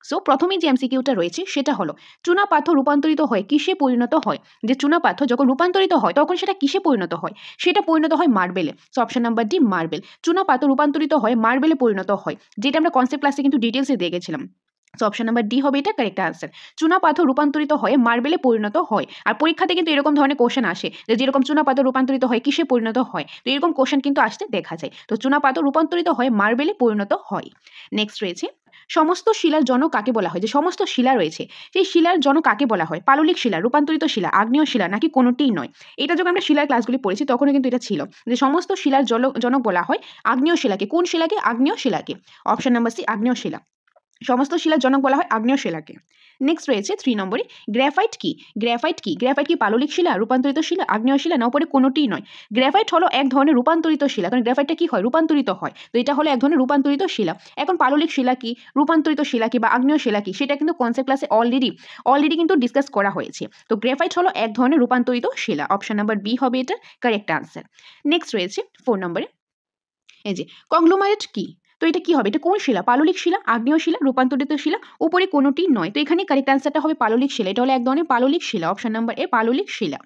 So প্রথমেই যে এমসিকিউটা রয়েছে সেটা হলো চুনা পাথর রূপান্তরিত হয় কিসে পরিণত হয়, যে চুনা পাথর যখন রূপান্তরিত হয় তখন সেটা কিসে পরিণত হয়, সেটা পরিণত হয় মার্বেলে। So option number D marble. চুনা পাথর রূপান্তরিত হয় মার্বেলে পরিণত হয়, যেটা আমরা কনসেপ্ট ক্লাসে কিন্তু ডিটেলসে দেখেছিলাম। সো অপশন নাম্বার ডি হবে এটা কারেক্ট আনসার। চুনা পাথর রূপান্তরিত হয়ে মার্বেলে পরিণত হয়। আর পরীক্ষাতে কিন্তু এরকম ধরনের কোশ্চেন আসে যে যেরকম চুনা পাথর রূপান্তরিত হয় কিসে পরিণত হয়, তো এরকম কোশ্চেন কিন্তু আসতে দেখা যায়। তো চুনা পাথর রূপান্তরিত হয়ে মার্বেলে পরিণত হয়। নেক্সট রয়েছে সমস্ত শিলার জনক কাকে বলা হয়, যে সমস্ত শিলা রয়েছে সেই শিলার জনক কাকে বলা হয়, পাললিক শিলা, রূপান্তরিত শিলা, আগ্নেয় শিলা, নাকি কোনোটিই নয়। এটা যখন আমরা শিলার ক্লাসগুলি পড়েছি তখনও কিন্তু এটা ছিল যে সমস্ত শিলার জনক বলা হয় আগ্নেয় শিলাকে। কোন শিলাকে? আগ্নেয় শিলাকে। অপশন নাম্বার সি আগ্নেয় শিলা। সমস্ত শিলার জনক বলা হয় আগ্নেয় শিলাকে। নেক্সট রয়েছে 3 নম্বরে গ্রাফাইট কি। গ্রাফাইট কি? গ্রাফাইট কি পাললিক শিলা, রূপান্তরিত শিলা, আগ্নেয় শিলা, না উপরে কোনোটিই নয়? গ্রাফাইট হলো এক ধরনের রূপান্তরিত শিলা, কারণ গ্রাফাইটটা কি হয়? রূপান্তরিত হয়। তো এটা হলো এক ধরনের রূপান্তরিত শিলা। এখন পাললিক শিলা কি, রূপান্তরিত শিলা কি, বা আগ্নেয় শিলা কি, সেটা কিন্তু কনসেপ্ট ক্লাসে অলরেডি কিন্তু ডিসকাস করা হয়েছে। তো গ্রাফাইট হলো এক ধরনের রূপান্তরিত শিলা। অপশন নাম্বার বি হবে এটা কারেক্ট আনসার। নেক্সট রয়েছে 4 নম্বরে এই যে কংগ্লোমারেট কি। তো এটা কি হবে? এটা কোন শিলা? পাললিক শিলা, আগ্নেয় শিলা, রূপান্তরিত শিলা, উপরে কোনোটি নয়। তো এখানে কারেক্ট আনসারটা হবে পাললিক শিলা। এটা হলো এক ধরনের পাললিক শিলা। অপশন নাম্বার এ পাললিক শিলা।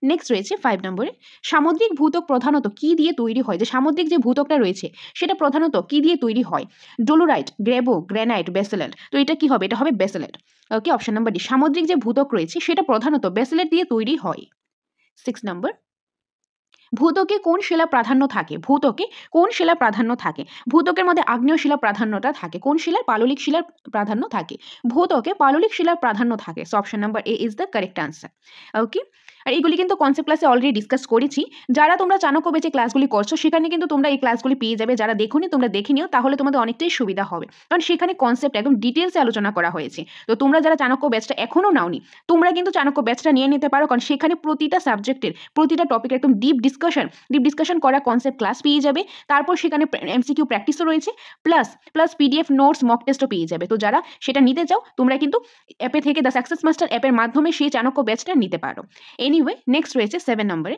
নেক্সট রয়েছে 5 নম্বরে সামুদ্রিক ভূত্বক প্রধানত কি দিয়ে তৈরি হয়, যে সামুদ্রিক যে ভূত্বকটা রয়েছে সেটা প্রধানত কি দিয়ে তৈরি হয়? ডোলোরাইট, গ্রেভো, গ্রানাইট, বেসেলেট। তো এটা কি হবে? এটা হবে বেসেলেট। ওকে, অপশন নাম্বার ডি। সামুদ্রিক যে ভূত্বক রয়েছে সেটা প্রধানত বেসেলেট দিয়ে তৈরি হয়। 6 নম্বর ভূত্বকে কোন শিলা প্রাধান্য থাকে? ভূত্বকে কোন শিলা প্রাধান্য থাকে? ভূত্বকের মধ্যে আগ্নেয় শিলা প্রাধান্যটা থাকে। কোন শিলার? পাললিক শিলার প্রাধান্য থাকে। ভূত্বকে পাললিক শিলার প্রাধান্য থাকে। So option number A is the correct answer. Okay, আর এইগুলি কিন্তু কনসেপ্ট ক্লাসে অলরেডি ডিসকাস করেছি। যারা তোমরা চাণক্য বেচে ক্লাসগুলি করছো সেখানে কিন্তু তোমরা এই ক্লাসগুলি পেয়ে যাবে। যারা দেখোনি তোমরা দেখে নিও, তাহলে তোমাদের অনেকটাই সুবিধা হবে, কারণ সেখানে কনসেপ্ট একদম ডিটেলসে আলোচনা করা হয়েছে। তো তোমরা যারা চাণক্য ব্যাচটা এখনো নাওনি তোমরা কিন্তু চাণক্য ব্যাচটা নিয়ে নিতে পারো, কারণ সেখানে প্রতিটা সাবজেক্টের প্রতিটা টপিকের একদম ডিপ ডিসকাশন করা কনসেপ্ট ক্লাস পেয়ে যাবে। তারপর সেখানে এমসিকিউ প্র্যাকটিসও রয়েছে, প্লাস পিডিএফ নোটস, মক টেস্টও পেয়ে যাবে। তো যারা সেটা নিতে চাও তোমরা কিন্তু অ্যাপে থেকে দ্য সাকসেস মাস্টার অ্যাপের মাধ্যমে সেই চাণক্য ব্যাচটা নিতে পারো। এনিওয়ে, নেক্সট রয়েছে 7 নম্বরে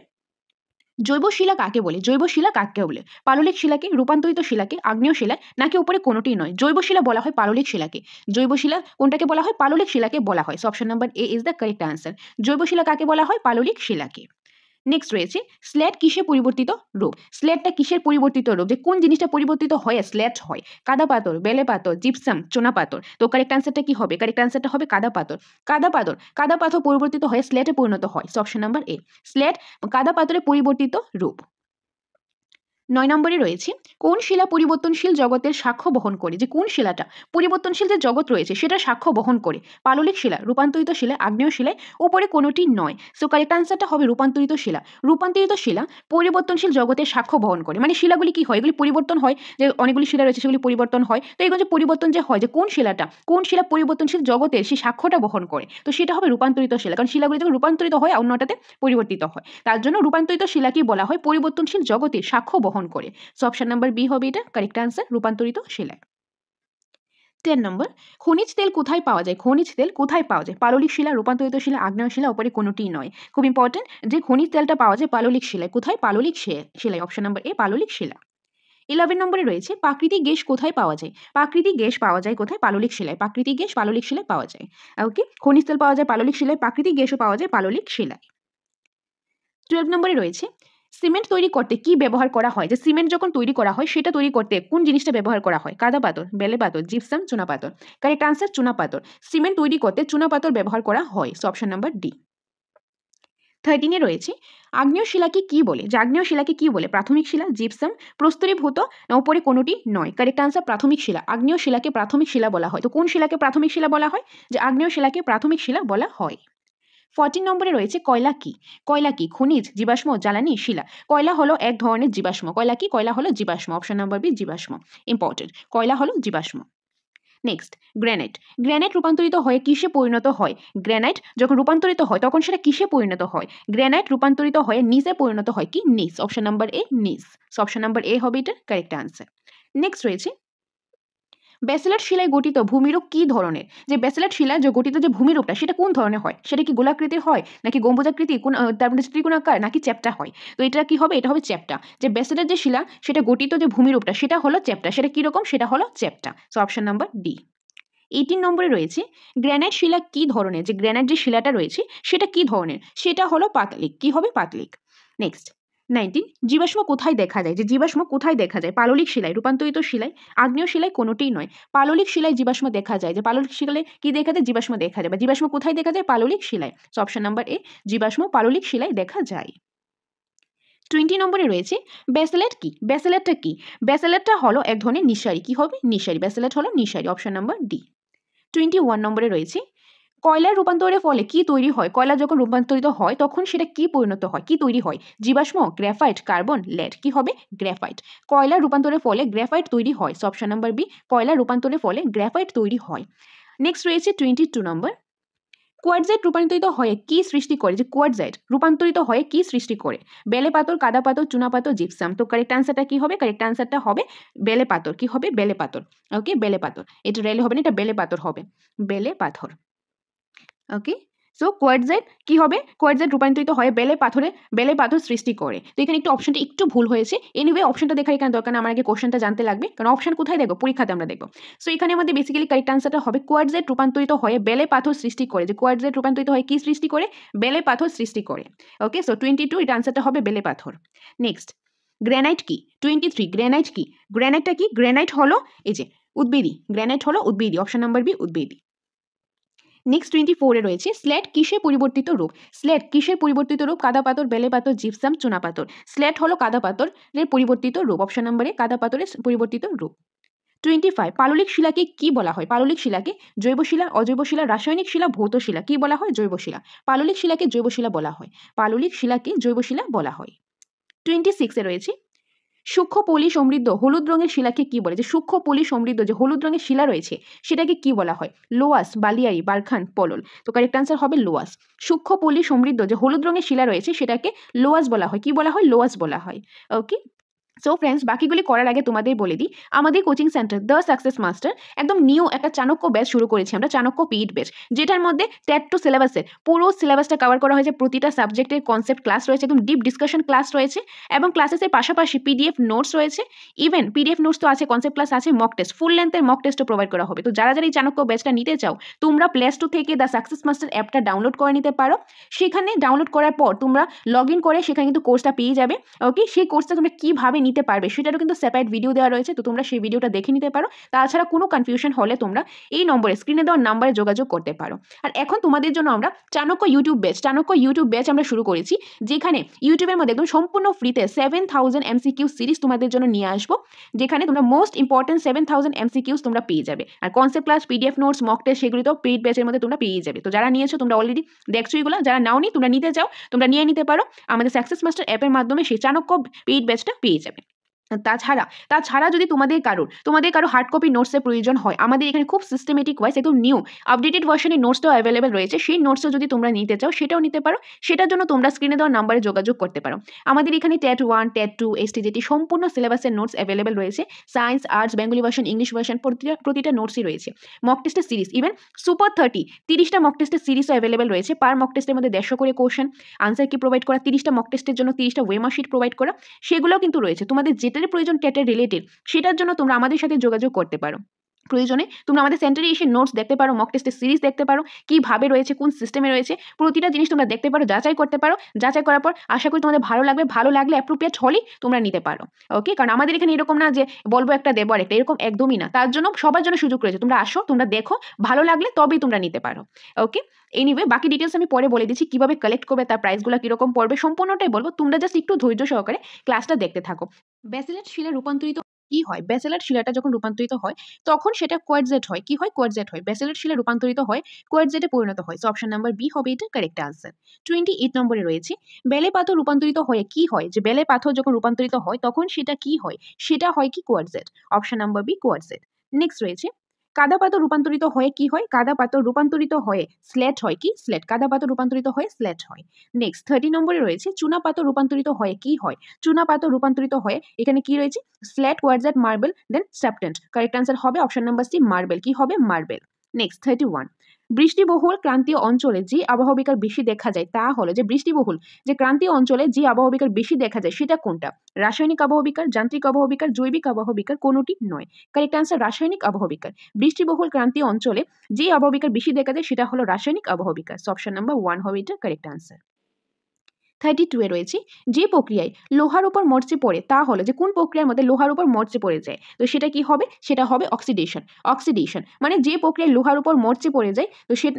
জৈব শিলা কাকে বলে। জৈব শিলা কাকে বলে? পাললিক শিলাকে, রূপান্তরিত শিলাকে, আগ্নেয় শিলা, নাকি উপরে কোনোটিই নয়? জৈব শিলা বলা হয় পাললিক শিলাকে। জৈব শিলা কোনটাকে বলা হয়? পাললিক শিলাকে বলা হয়। So option number A is the correct answer. জৈব শিলা কাকে বলা হয়? পাললিক শিলাকে। নেক্সট রয়েছে স্ল্যাট কিসে পরিবর্তিত রূপ। স্ল্যাটটা কিসের পরিবর্তিত রূপ, যে কোন জিনিসটা পরিবর্তিত হয়ে স্ল্যাট হয়? কাদা পাথর, বেলে পাথর, জিপসাম, চুনা পাথর। তো কারেক্ট আনসারটা কি হবে? কারেক্ট আনসারটা হবে কাদা পাথর। কাদা পাথর পরিবর্তিত হয়ে স্ল্যাটে পরিণত হয়। সো অপশন নাম্বার এ স্ল্যাট কাদা পাথরে পরিবর্তিত রূপ। 9 নম্বরে রয়েছে কোন শিলা পরিবর্তনশীল জগতের সাক্ষ্য বহন করে, যে কোন শিলাটা পরিবর্তনশীল যে জগৎ রয়েছে সেটা সাক্ষ্য বহন করে? পাললিক শিলা, রূপান্তরিত শিলা, আগ্নেয় শিলায়, উপরে কোনোটি নয়। সো কারেক্ট আনসারটা হবে রূপান্তরিত শিলা। রূপান্তরিত শিলা পরিবর্তনশীল জগতের সাক্ষ্য বহন করে, মানে শিলাগুলি কি হয়? এগুলি পরিবর্তন হয়, যে অনেকগুলি শিলা রয়েছে সেগুলি পরিবর্তন হয়। তো এগুলো যে পরিবর্তন যে হয়, যে কোন শিলা পরিবর্তনশীল জগতের সেই সাক্ষ্যটা বহন করে, তো সেটা হবে রূপান্তরিত শিলা, কারণ শিলাগুলি যখন রূপান্তরিত হয় অন্যটাতে পরিবর্তিত হয়, তার জন্য রূপান্তরিত শিলাকেই বলা হয় পরিবর্তনশীল জগতের সাক্ষ্য বহন করে। সো অপশন নাম্বার বি হবে এটা কারেক্ট আনসার, রূপান্তরিত শিলা। 10 নম্বর খনিজ তেল কোথায় পাওয়া যায়? খনিজ তেল কোথায় পাওয়া যায়? পাললিক শিলা, রূপান্তরিত শিলা, আগ্নেয় শিলা, উপরে কোনোটিই নয়। খুব ইম্পর্টেন্ট, যে খনিজ তেলটা পাওয়া যায় পাললিক শিলায়। কোথায়? পাললিক শিলায়। অপশন নাম্বার এ পাললিক শিলা। 11 নম্বরে রয়েছে প্রাকৃতিক গ্যাস কোথায় পাওয়া যায়? প্রাকৃতিক গ্যাস পাওয়া যায় কোথায়? পাললিক শিলায়। প্রাকৃতিক গ্যাস পাললিক শিলায় পাওয়া যায়। ওকে, খনিজ তেল পাওয়া যায় পাললিক শিলায়, প্রাকৃতিক গ্যাসও পাওয়া যায় পাললিক শিলায়। 12 নম্বরে রয়েছে সিমেন্ট তৈরি করতে কি ব্যবহার করা হয়? যে সিমেন্ট যখন তৈরি করা হয় সেটা তৈরি করতে কোন জিনিসটা ব্যবহার করা হয়? কাদা পাথর, বেলে পাথর, জিপসাম, চুনা পাথর। কারেক্ট আনসার চুনা পাথর। সিমেন্ট তৈরি করতে চুনা পাথর ব্যবহার করা হয়। So option number D. 13 রয়েছে আগ্নেয় শিলাকে কি বলে? যে আগ্নেয় শিলাকে কি বলে? প্রাথমিক শিলা, জিপসাম, প্রস্তরীভূত, না উপরে কোনোটি নয়? কারেক্ট আনসার প্রাথমিক শিলা। আগ্নেয় শিলাকে প্রাথমিক শিলা বলা হয়। তো কোন শিলাকে প্রাথমিক শিলা বলা হয়? যে আগ্নেয় শিলাকে প্রাথমিক শিলা বলা হয়। 14 নম্বরে রয়েছে কয়লা কি। কয়লা কি? খনিজ, জীবাশ্ম, জ্বালানি, শিলা। কয়লা হলো এক ধরনের জীবাশ্ম। কয়লা কি? কয়লা হলো জীবাশ্ম। অপশন নাম্বার বি জীবাশ্ম। ইম্পর্টেন্ট, কয়লা হলো জীবাশ্ম। Next granite. গ্রানাইট রূপান্তরিত হয়ে কিসে পরিণত হয়? গ্রানাইট যখন রূপান্তরিত হয় তখন সেটা কিসে পরিণত হয়? গ্রানাইট রূপান্তরিত হয়ে নিচে পরিণত হয় কি? নিচ। অপশন নাম্বার এ নিচ। অপশন নাম্বার এ হবে এটার কারেক্ট আনসার। নেক্সট রয়েছে ব্যাসেল্ট শিলায় গঠিত ভূমিরূপ কি ধরনের? যে ব্যাসেল্ট শিলায় যে গঠিত যে ভূমিরূপটা সেটা কোন ধরনের হয়? সেটা কি গোলাকৃতির হয়, নাকি গম্বুজাকৃতি, কোন তারপরে ত্রিকোণাকার, নাকি চ্যাপ্টা হয়? তো এটা কি হবে? এটা হবে চ্যাপ্টা। যে ব্যাসেল্টের যে শিলা সেটা গঠিত যে ভূমিরূপটা সেটা হলো চ্যাপ্টা। সেটা কি রকম? সেটা হলো চ্যাপ্টা। So option number D. 18 নম্বরে রয়েছে গ্রানাইট শিলা কি ধরনের, যে গ্রানাইট যে শিলাটা রয়েছে সেটা কি ধরনের, সেটা হলো পাতলিক। কি হবে? পাতলিক। নেক্সট 19 জীবাশ্ম কোথায় দেখা যায়, যে জীবাশ্ম কোথায় দেখা যায়? পাললিক শিলায়, রূপান্তরিত শিলায়, আগ্নেয় শিলায়, কোনোটিই নয়। পাললিক শিলায় জীবাশ্ম দেখা যায়। যে পাললিক শিলায় কি দেখা যায়? জীবাশ্ম দেখা যায়। বা জীবাশ্ম কোথায় দেখা যায়? পাললিক শিলায়। সো অপশন নাম্বার এ, জীবাশ্ম পাললিক শিলায় দেখা যায়। 20 নম্বরে রয়েছে ব্যাসেলেট কি? ব্যাসেলেটটা কি? ব্যাসেলেটটা হলো এক ধরনের নিঃসারী। কি হবে? নিঃসারী। ব্যাসেলেট হলো নিঃসারী। Option number D. 21 নম্বরে রয়েছে কয়লার রূপান্তরের ফলে কি তৈরি হয়? কয়লা যখন রূপান্তরিত হয় তখন সেটা কি পরিণত হয়, কি তৈরি হয়? জীবাশ্ম, গ্রাফাইট, কার্বন, লেড। কি হবে? গ্রাফাইট। কয়লার রূপান্তরের ফলে গ্রাফাইট তৈরি হয়। সো অপশন নাম্বার বি, কয়লার রূপান্তরের ফলে গ্রাফাইট তৈরি হয়। নেক্সট রয়েছে 22 নম্বর, কোয়ার্টজাইট রূপান্তরিত হয়ে কি সৃষ্টি করে? যে কোয়ার্টজাইট রূপান্তরিত হয়ে কি সৃষ্টি করে? বেলে পাথর, কাদা পাথর, চুনা পাথর, জিপসাম। তো কারেক্ট আনসারটা কি হবে? কারেক্ট আনসারটা হবে বেলে পাথর। কি হবে? বেলে পাথর। ওকে, বেলে পাথর। এটা রেল হবে না, এটা বেলে পাথর হবে। বেলে পাথর। ওকে, সো কোয়ার্টজাইট কি হবে? কোয়ার্টজাইট রূপান্তরিত হয়ে বেলে পাথর সৃষ্টি করে। তো এখানে একটু অপশনটা একটু ভুল হয়েছে। এনিওয়ে অপশনটা দেখার এখানে দরকার না, আমার আগে কোশ্চেনটা জানতে লাগবে, কারণ অপশন কোথায় দেখবো? পরীক্ষাতে আমরা দেখবো। সো এখানে আমাদের বেসিক্যালি কারেক্ট আনসারটা হবে কোয়ার্টজাইট রূপান্তরিত হয়ে বেলে পাথর সৃষ্টি করে। যে কোয়ার্টজাইট রূপান্তরিত হয়ে কি সৃষ্টি করে? বেলে পাথর সৃষ্টি করে। ওকে, সো 22 এটা আনসারটা হবে বেলে পাথর। নেক্সট, গ্রানাইট কি? 23 গ্রানাইট কি? গ্রানাইটটা কি? গ্রানাইট হলো এই যে উদ্ভিদী। গ্রানাইট হলো উদ্ভিদী। অপশন নাম্বার বি, উদ্ভিদী। নেক্সট 24 এ রয়েছে স্ল্যাট কিসের পরিবর্তিত রূপ? স্ল্যাট কিসের পরিবর্তিত রূপ? কাদা পাথর, বেলে পাথর, জিপসাম, চুনা পাথর। স্ল্যাট হলো কাদা পাথরের পরিবর্তিত রূপ। অপশন নম্বরে কাদা পাথরের পরিবর্তিত রূপ। 25 পাললিক শিলাকে কি বলা হয়? পাললিক শিলাকে জৈব শিলা, অজৈব শিলা, রাসায়নিক শিলা, ভৌত শিলা। কি বলা হয়? জৈব শিলা। পাললিক শিলাকে জৈব শিলা বলা হয়। পাললিক শিলাকে জৈব শিলা বলা হয়। 26 এ রয়েছে সূক্ষ্ম পলি সমৃদ্ধ হলুদ রঙের শিলাকে কি বলে? যে সূক্ষ্ম পলি সমৃদ্ধ যে হলুদ রঙের শিলা রয়েছে সেটাকে কি বলা হয়? লোয়াস, বালিয়ারি, বারখান, পলল। তো কারেক্ট আনসার হবে লোয়াস। সূক্ষ্ম পলি সমৃদ্ধ যে হলুদ রঙের শিলা রয়েছে সেটাকে লোয়াস বলা হয়। কি বলা হয়? লোয়াস বলা হয়। ওকে, সো ফ্রেন্ডস, বাকিগুলি করার আগে তোমাদের বলে দিই, আমাদের coaching centre the success master একদম নিউ একটা চাণক্য ব্যাচ শুরু করেছি আমরা, চাণক্য পিইট ব্যাচ, যেটার মধ্যে টেট টু সিলেবাসের পুরো সিলেবাসটা কভার করা হয়েছে। প্রতিটা সাবজেক্টের কনসেপ্ট ক্লাস রয়েছে, একদম ডিপ ডিসকাশন ক্লাস রয়েছে, এবং ক্লাসেসের পাশাপাশি পিডিএফ নোটস রয়েছে। ইভেন পিডিএফ নোটস তো আছে, কনসেপ্ট ক্লাস আছে, মক টেস্ট, ফুল লেন্থের মক টেস্টও প্রোভাইড করা হবে। তো যারা যারা এই চাণক্য ব্যাচটা নিতে চাও, তোমরা প্লে স্টোর থেকে দ্য সাকসেস মাস্টার অ্যাপটা ডাউনলোড করে নিতে পারো। সেখানে ডাউনলোড করার পর তোমরা লগ ইন করে সেখানে কিন্তু কোর্সটা পেয়ে যাবে। ওকে, সেই কোর্সটা তোমরা কিভাবে নিতে পারবে সেটারও কিন্তু সেপারেট ভিডিও দেওয়া রয়েছে, তো তোমরা সেই ভিডিওটা দেখে নিতে পারো। তাছাড়া কোনো কনফিউশন হলে তোমরা এই নম্বরে, স্ক্রিনে দেওয়ার নাম্বারে যোগাযোগ করতে পারো। আর এখন তোমাদের জন্য আমরা চাণক্য ইউটিউব ব্যাচ আমরা শুরু করেছি, যেখানে ইউটিউবের মধ্যে একদম সম্পূর্ণ ফ্রিতে 7000 MCQ সিরিজ তোমাদের জন্য নিয়ে আসবো, যেখানে তোমরা মোস্ট ইম্পর্টেন্ট 7000 MCQs তোমরা পেয়ে যাবে। আর concept class, PDF notes, mock test সেগুলি তো পেইড ব্যাচের মধ্যে তোমরা পেয়ে যাবে। তো যারা নিয়েছো তোমরা অলরেডি দেখছো এগুলো, যারা নাওনি তোমরা নিতে চাও তোমরা নিয়ে নিতে পারো। আমাদের সাকসেস মাস্টার অ্যাপের মাধ্যমে সেই চাণক্য পেইড ব্যাচটা পেয়ে যাবে। তাছাড়া যদি তোমাদের কারো হার্ড কপি নোটসের প্রয়োজন হয়, আমাদের এখানে খুব সিস্টেমেটিক ওয়াইজ একদম নিউ আপডেটেড ভার্সনের নোটসটাও অ্যাভেলেবেল রয়েছে। সেই নোটসও যদি তোমরা নিতে চাও সেটাও নিতে পারো। সেটার জন্য তোমরা স্ক্রিনে দেওয়া নাম্বারে যোগাযোগ করতে পারো। আমাদের এখানে টেট 1, টেট 2, STJT সম্পূর্ণ সিলেবাসের নোটস অ্যাভেলেবেল রয়েছে। Science, arts, Bengali version, English version, প্রতিটা নোটসই রয়েছে। Mock test series, even super 30টা mock টেস্টের সিরিজও অ্যাভেলেবেল রয়েছে। পার মক টেস্টের মধ্যে 150 করে কোশ্চেন আনসার কি প্রোভাইড করা, 30টা মক টেস্টের জন্য 30টা ওয়েমার্কশিট প্রোভাইড করা, সেগুলোও কিন্তু রয়েছে। তোমাদের যেটার প্রয়োজন টেটের রিলেটেড সেটার জন্য তোমরা আমাদের সাথে যোগাযোগ করতে পারো। প্রয়োজনে তোমরা আমাদের সেন্টারে এসে নোটস দেখতে পারো, মক টেস্টের সিরিজ দেখতে পারো, কিভাবে রয়েছে, কোন সিস্টেমে রয়েছে, প্রতিটা জিনিস তোমরা দেখতে পারো, যাচাই করতে পারো। যাচাই করার পর আশা করি তোমাদের ভালো লাগবে, ভালো লাগলে অ্যাপ্রোপ্রিয়েট হলেই তোমরা নিতে পারো। ওকে, কারণ আমাদের এখানে এরকম না যে বলবো একটা দেবো আরেকটা, এরকম একদমই না। তার জন্য সবার জন্য সুযোগ রয়েছে, তোমরা আসো, তোমরা দেখো, ভালো লাগলে তবেই তোমরা নিতে পারো। ওকে, এনিওয়ে বাকি ডিটেলস আমি পরে বলে দিচ্ছি, কিভাবে কালেক্ট করবে, তার প্রাইসগুলো কিরকম পড়বে সম্পূর্ণটাই বলবো। তোমরা জাস্ট একটু ধৈর্য সহকারে ক্লাসটা দেখতে থাকো। ব্যাসেলেট শিলা রূপান্তরিত কি হয়? ব্যাসেলেট শিলাটা যখন রূপান্তরিত হয় তখন সেটা কোয়ার্টজাইট হয়। কি হয়? কোয়ার্টজাইট হয়। ব্যাসেলেট শিলা রূপান্তরিত হয় কোয়ার্টজাইটে পরিণত হয়। সো অপশন নাম্বার বি হবে এটা কারেক্ট আনসার। 28 নম্বরে রয়েছে বেলে পাথর রূপান্তরিত হয়ে কি হয়? যে বেলে পাথর যখন রূপান্তরিত হয় তখন সেটা কি হয়? সেটা হয় কি? Quartzite. Option number B quartzite. Next রয়েছে কাদা পাথর রূপান্তরিত হয়ে কি হয়? কাদা পাথর রূপান্তরিত হয়ে স্ল্যাট হয়। কি? স্ল্যাট। কাদা পাথর রূপান্তরিত হয়ে স্ল্যাট হয়। নেক্সট 30 নম্বরে রয়েছে চুনা পাথর রূপান্তরিত হয়ে কি হয়? চুনা পাথর রূপান্তরিত হয়ে এখানে কি রয়েছে? স্ল্যাট, কোয়ার্টজাইট, মার্বেল, দেন স্যাপটেন্ট। কারেক্ট আনসার হবে অপশন নাম্বার সি মার্বেল। কি হবে? মার্বেল। নেক্সট 31, বৃষ্টিবহুল ক্রান্তীয় অঞ্চলে যে আবহবিকার বেশি দেখা যায় তা হলো, যে বৃষ্টিবহুল যে ক্রান্তীয় অঞ্চলে যে আবহবিকার বেশি দেখা যায় সেটা কোনটা? রাসায়নিক আবহবিকার, যান্ত্রিক আবহবিকার, জৈবিক আবহবিকার, কোনোটি নয়। কারেক্ট আনসার রাসায়নিক আবহবিকার। বৃষ্টিবহুল ক্রান্তীয় অঞ্চলে যে আবহবিকার বেশি দেখা যায় সেটা হলো রাসায়নিক আবহবিকার। অপশন নাম্বার 1 হবে এটা কারেক্ট আনসার। 32 এ রয়েছে, যে প্রক্রিয়ায় লোহার উপর মরচে পড়ে তা হলো, যে কোন প্রক্রিয়ার মধ্যে লোহার উপর মরচে পড়ে যায়, তো সেটা কি হবে? সেটা হবে অক্সিডেশন। অক্সিডেশন মানে যে প্রক্রিয়ায় লোহার উপর মরচে পড়ে যায়, তো সেই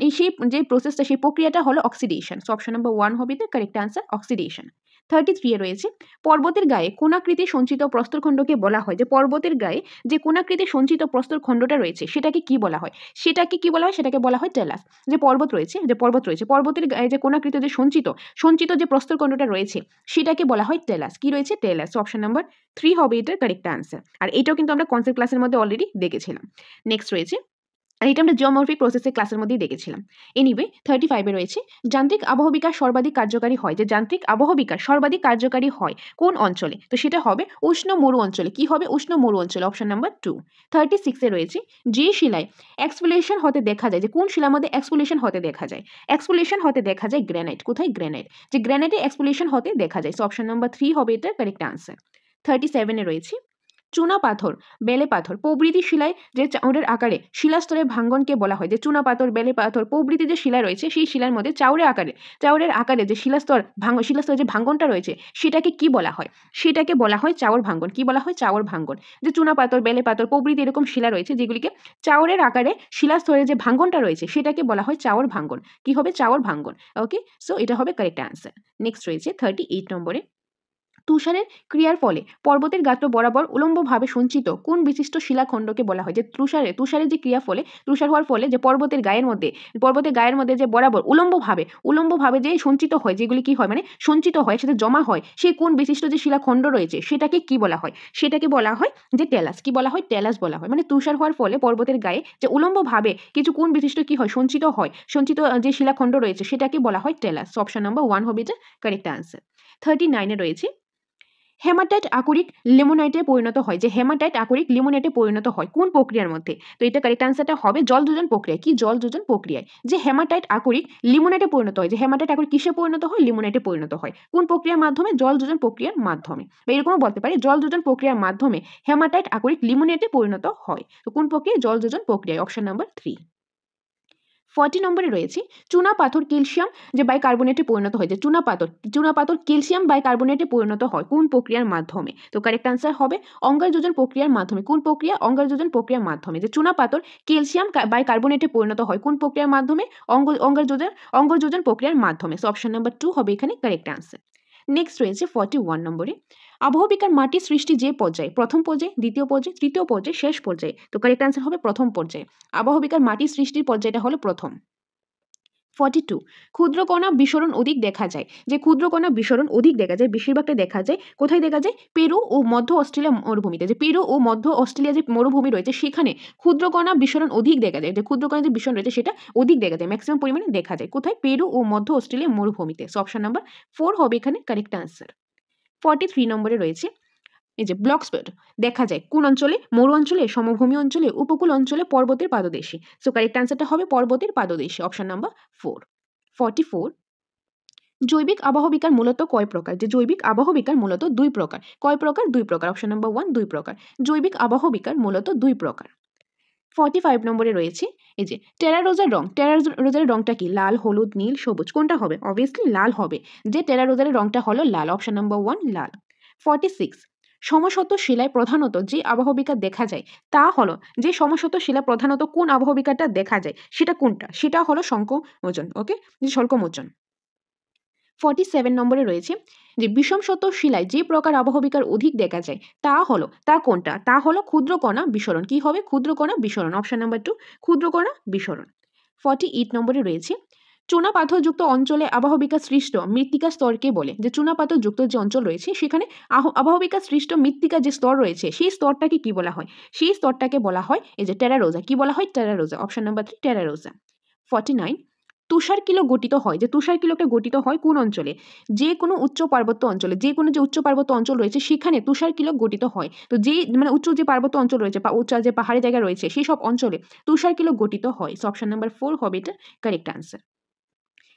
যে প্রসেসটা, সেই প্রক্রিয়াটা হলো অক্সিডেশন। অপশন নাম্বার 1 হবে এটা কারেক্ট আনসার, অক্সিডেশন। 33 এ রয়েছে, পর্বতের গায়ে কোণাকৃতি সঞ্চিত প্রস্তরখণ্ডকে বলা হয়, যে পর্বতের গায়ে যে কোণাকৃতি সঞ্চিত প্রস্তরখণ্ডটা রয়েছে সেটাকে কি বলা হয়? সেটাকে কি বলা হয়? সেটাকে বলা হয় টেলাস। যে পর্বত রয়েছে, পর্বতের গায়ে যে কোণাকৃতি যে সঞ্চিত যে প্রস্তরখণ্ডটা রয়েছে সেটাকে বলা হয় টেলাস। কি রয়েছে? টেলাস। অপশন নাম্বার 3 হবে এটার কারেক্ট আনসার। আর এটাও কিন্তু আমরা কনসেপ্ট ক্লাসের মধ্যে অলরেডি দেখেছিলাম। নেক্সট রয়েছে, আর এটা আমরা জিওমরফিক প্রসেসের ক্লাসের মধ্যেই দেখেছিলাম। এনিওয়ে 35 এ রয়েছে, যান্ত্রিক আবহবিকার সর্বাধিক কার্যকারী হয়, যে যান্ত্রিক আবহবিকার সর্বাধিক কার্যকারী হয় কোন অঞ্চলে? তো সেটা হবে উষ্ণ মরু অঞ্চলে। কি হবে? উষ্ণ মরু অঞ্চলে। Option number 2। 36 এ রয়েছে, যে শিলায় এক্সফোলিয়েশন হতে দেখা যায়, যে কোন শিলার মধ্যে এক্সফোলিয়েশন হতে দেখা যায়? এক্সফোলিয়েশন হতে দেখা যায় গ্রানাইট। কোথায়? গ্রানাইট। যে গ্রানাইটে এক্সফোলিয়েশন হতে দেখা যায়। অপশন নাম্বার 3 হবে এটার কারেক্ট আনসার। 37 এ রয়েছে, চুনা পাথর, বেলে পাথর প্রভৃতি শিলায় যে চাউরের আকারে শিলাস্তরের ভাঙ্গনকে বলা হয়, যে চুনা পাথর, বেলে পাথর প্রভৃতি যে শিলা রয়েছে সেই শিলার মধ্যে চাউরের আকারে যে শিলাস্তরের যে ভাঙ্গনটা রয়েছে সেটাকে কি বলা হয়? সেটাকে বলা হয় চাউর ভাঙ্গন। কি বলা হয়? চাউর ভাঙ্গন। যে চুনা পাথর, বেলে পাথর প্রভৃতি এরকম শিলা রয়েছে যেগুলিকে চাউরের আকারে শিলাস্তরের যে ভাঙ্গনটা রয়েছে সেটাকে বলা হয় চাউর ভাঙ্গন। কি হবে? চাউর ভাঙ্গন। ওকে, সো এটা হবে কারেক্ট আনসার। নেক্সট রয়েছে 38 নম্বরে, তুষারের ক্রিয়ার ফলে পর্বতের গাত্র বরাবর উলম্বভাবে সঞ্চিত কোন বিশিষ্ট শিলাখণ্ডকে বলা হয়? যে তুষারের যে ক্রিয়া ফলে, তুষার হওয়ার ফলে যে পর্বতের গায়ের মধ্যে যে বরাবর উলম্বভাবে যে সঞ্চিত হয়, যেগুলি কি হয়? মানে সঞ্চিত হয়, সেটা জমা হয়, সেই কোন বিশিষ্ট যে শিলাখণ্ড রয়েছে সেটাকে কি বলা হয়? সেটাকে বলা হয় যে টেলাস। কি বলা হয়? টেলাস বলা হয়। মানে তুষার হওয়ার ফলে পর্বতের গায়ে যে উলম্বভাবে কিছু কোন বিশিষ্ট কি হয়? সঞ্চিত যে শিলাখণ্ড রয়েছে সেটাকে বলা হয় টেলাস। অপশন নাম্বার 1 হবে এটা কারেক্ট আনসার। 39 এ রয়েছে, হেমাটাইট আকরিক লিমোনাইটে পরিণত হয়, যে হেমাটাইট আকরিক লিমোনাইটে পরিণত হয় কোন প্রক্রিয়ার মধ্যে? তো এটা কারেক্ট আনসারটা হবে জলযোজন প্রক্রিয়া। কি? জলযোজন প্রক্রিয়ায়। যে হেমাটাইট আকরিক লিমোনাইটে পরিণত হয়, যে হেমাটাইট আকরিক কিসে পরিণত হয়? লিমোনাইটে পরিণত হয়। কোন প্রক্রিয়ার মাধ্যমে? জলযোজন প্রক্রিয়ার মাধ্যমে। বা এরকমও বলতে পারি জলযোজন প্রক্রিয়ার মাধ্যমে হেমাটাইট আকরিক লিমোনাইটে পরিণত হয়। তো কোন প্রক্রিয়া? জলযোজন প্রক্রিয়ায়। Option number 3। 40 নম্বরে রয়েছে, চুনা পাথর ক্যালসিয়াম যে বাইকার্বনেটে পরিণত হয়, যে চুনা পাথর ক্যালসিয়াম বাইকার্বনেটে পরিণত হয় কোন প্রক্রিয়ার মাধ্যমে? তো কারেক্ট আনসার হবে অঙ্গারযোজন প্রক্রিয়ার মাধ্যমে। কোন প্রক্রিয়া? অঙ্গারযোজন প্রক্রিয়ার মাধ্যমে। যে চুনা পাথর ক্যালসিয়াম বাইকার্বনেটে পরিণত হয় কোন প্রক্রিয়ার মাধ্যমে? অঙ্গারযোজন প্রক্রিয়ার মাধ্যমে। সো অপশন নাম্বার 2 হবে এখানে কারেক্ট আনসার। নেক্সট রয়েছে 41 নম্বরে, আবহবিকার মাটি সৃষ্টি যে পর্যায়ে, প্রথম পর্যায়ে, দ্বিতীয় পর্যায়ে, তৃতীয় পর্যায়ে, শেষ পর্যায়ে? তো কারেক্ট আনসার হবে প্রথম পর্যায়ে। আবহবিকার মাটি সৃষ্টির পর্যায়টা হলো প্রথম। 42, ক্ষুদ্রকণা বিস্ফোরণ অধিক দেখা যায়, যে ক্ষুদ্রকণা বিস্ফোরণ অধিক দেখা যায়, বেশিরভাগটা দেখা যায় কোথায়? দেখা যায় পেরু ও মধ্য অস্ট্রেলিয়া মরুভূমিতে। যে পেরু ও মধ্য অস্ট্রেলিয়া যে মরুভূমি রয়েছে সেখানে ক্ষুদ্রকণা বিস্ফোরণ অধিক দেখা যায়, যে ক্ষুদ্রকণা যে বিস্ফোরণ রয়েছে সেটা অধিক দেখা যায়, ম্যাক্সিমাম পরিমাণে দেখা যায় কোথায়? পেরু ও মধ্য অস্ট্রেলিয়া মরুভূমিতে। সো অপশন নাম্বার 4 হবে এখানে কারেক্ট আনসার। 43 নম্বরে রয়েছে, এই যে ব্লক স্পট দেখা যায় কোন অঞ্চলে? মরু অঞ্চলে, সমভূমি অঞ্চলে, উপকূল অঞ্চলে, পর্বতের পাদদেশে। সো কারেক্ট আনসারটা হবে পর্বতের পাদদেশে। Option number 4। 44, জৈবিক আবহবিকার মূলত কয় প্রকার? যে জৈবিক আবহবিকার মূলত 2 প্রকার। কয় প্রকার? 2 প্রকার। অপশন নাম্বার 1 2 প্রকার। জৈবিক আবহবিকার মূলত 2 প্রকার। 45 নম্বরে রয়েছে, এই যে টেরারোজার রং। টেরারোজার রংটা কি? লাল, হলুদ, নীল, সবুজ। কোনটা হবে? অবভিয়াসলি লাল হবে। যে টেরারোজারের রংটা হলো লাল। অপশন নাম্বার 1 লাল। 46, সমশত শিলায় প্রধানত যে আবহবিকা দেখা যায় তা হলো, যে সমশত শিলা প্রধানত কোন আবহবিকাটা দেখা যায় সেটা কোনটা? সেটা হলো সংকোচন। ওকে, যে স্বল্পমোচন। 47 নম্বরে রয়েছে, যে বিষমশত শিলায় যে প্রকার আবহবিকার অধিক দেখা যায় তা কোনটা? তা হলো ক্ষুদ্রকণা বিস্ফোরণ। কি হবে? ক্ষুদ্রকণা বিস্ফোরণ। অপশন নাম্বার 2 ক্ষুদ্রকণা বিস্ফোরণ। 48 নম্বরে রয়েছে, চুনা পাথরযুক্ত অঞ্চলে আবহবিকা সৃষ্ট মৃত্তিকা স্তরকে বলে, যে চুনা পাথরযুক্ত যে অঞ্চল রয়েছে সেখানে আবহবিকা সৃষ্ট মৃত্তিকা যে স্তর রয়েছে সেই স্তরটাকে কি বলা হয়? সেই স্তরটাকে বলা হয় এই যে টেরারোজা। কি বলা হয়? টেরারোজা। Option number 3 টেরারোজা। 49, তুষারকিলো গঠিত হয়, যে তুষারকিলোটা গঠিত হয় কোন অঞ্চলে? যে কোনো উচ্চ পার্বত্য অঞ্চলে, যে কোনো যে উচ্চ পার্বত্য অঞ্চল রয়েছে সেখানে তুষারকিলো গঠিত হয়। তো যে মানে উচ্চ যে পার্বত্য অঞ্চল রয়েছে বা উচ্চ যে পাহাড়ি জায়গা রয়েছে সেই সব অঞ্চলে তুষারকিলো গঠিত হয়। সো অপশন নাম্বার 4 হবে এটা কারেক্ট আনসার।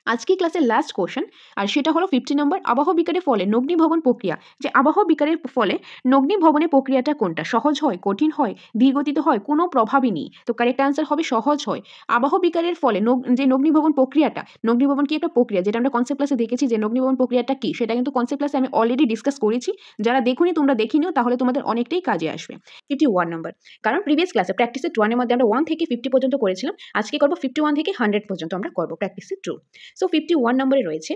আজকে ক্লাসের লাস্ট কোশ্চেন, আর সেটা হলো 50 নম্বর। আবহ বিকারের ফলে নগ্নিভবন প্রক্রিয়া, যে আবহ বিকারের ফলে নগ্নিভবনের প্রক্রিয়াটা কোনটা? সহজ হয়, কঠিন হয়, ধীরগতিতে হয়, কোনো প্রভাবই নেই। তো কারেক্ট আনসার হবে সহজ হয়। আবহ বিকারের ফলে যে নগ্নিভবন প্রক্রিয়াটা, নগ্নিভবন কি একটা প্রক্রিয়া, যেটা আমরা কনসেপ্ট ক্লাসে দেখেছি যে নগ্নিভবন প্রক্রিয়াটা কি, সেটা কিন্তু কনসেপ্ট ক্লাসে আমি অলরেডি ডিসকাস করেছি। যারা দেখুনি তোমরা দেখে নিও, তাহলে তোমাদের অনেকটাই কাজে আসবে। 51 নম্বর, কারণ প্রিভিয়াস ক্লাসে প্র্যাকটিসে 2 এর মধ্যে আমরা 1 থেকে 50 পর্যন্ত করেছিলাম, আজকে করবো 51 থেকে 100 পর্যন্ত আমরা করবো প্র্যাকটিসে 2। সো 51 নম্বরে রয়েছে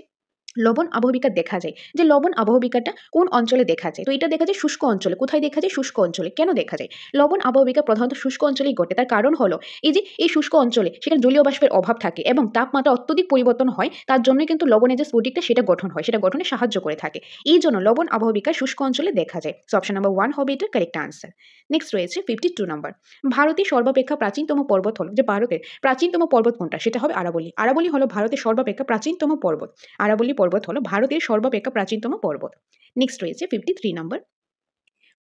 লবণ আবহবিকার দেখা যায়, যে লবণ আবহবিকারটা কোন অঞ্চলে দেখা যায়? তো এটা দেখা যায় শুষ্ক অঞ্চলে। কোথায় দেখা যায়? শুষ্ক অঞ্চলে। কেন দেখা যায়? লবণ আবহবিকার প্রধানত শুষ্ক অঞ্চলেই ঘটে। তার কারণ হলো এই যে এই শুষ্ক অঞ্চলে সেখানে জলীয় বাষ্পের অভাব থাকে এবং তাপমাত্রা অত্যধিক পরিবর্তন হয়, তার জন্য কিন্তু লবণের যে স্ফটিকটা সেটা গঠন হয়, সেটা গঠনে সাহায্য করে থাকে। এই জন্য লবণ আবহবিকার শুষ্ক অঞ্চলে দেখা যায়। সো অপশন নাম্বার 1 হবে এটা কারেক্ট আনসার। নেক্সট রয়েছে 52 নম্বর, ভারতের সর্বাপেক্ষা প্রাচীনতম পর্বত হলো, যে ভারতের প্রাচীনতম পর্বত কোনটা? সেটা হবে আরাবল্লী। আরাবল্লী হলো ভারতের সর্বাপেক্ষা প্রাচীনতম পর্বত। আরাবল্লী পর্বত হলো ভারতের সর্বাপেক্ষা প্রাচীনতম পর্বত। নেক্সট রয়েছে 53 নম্বর,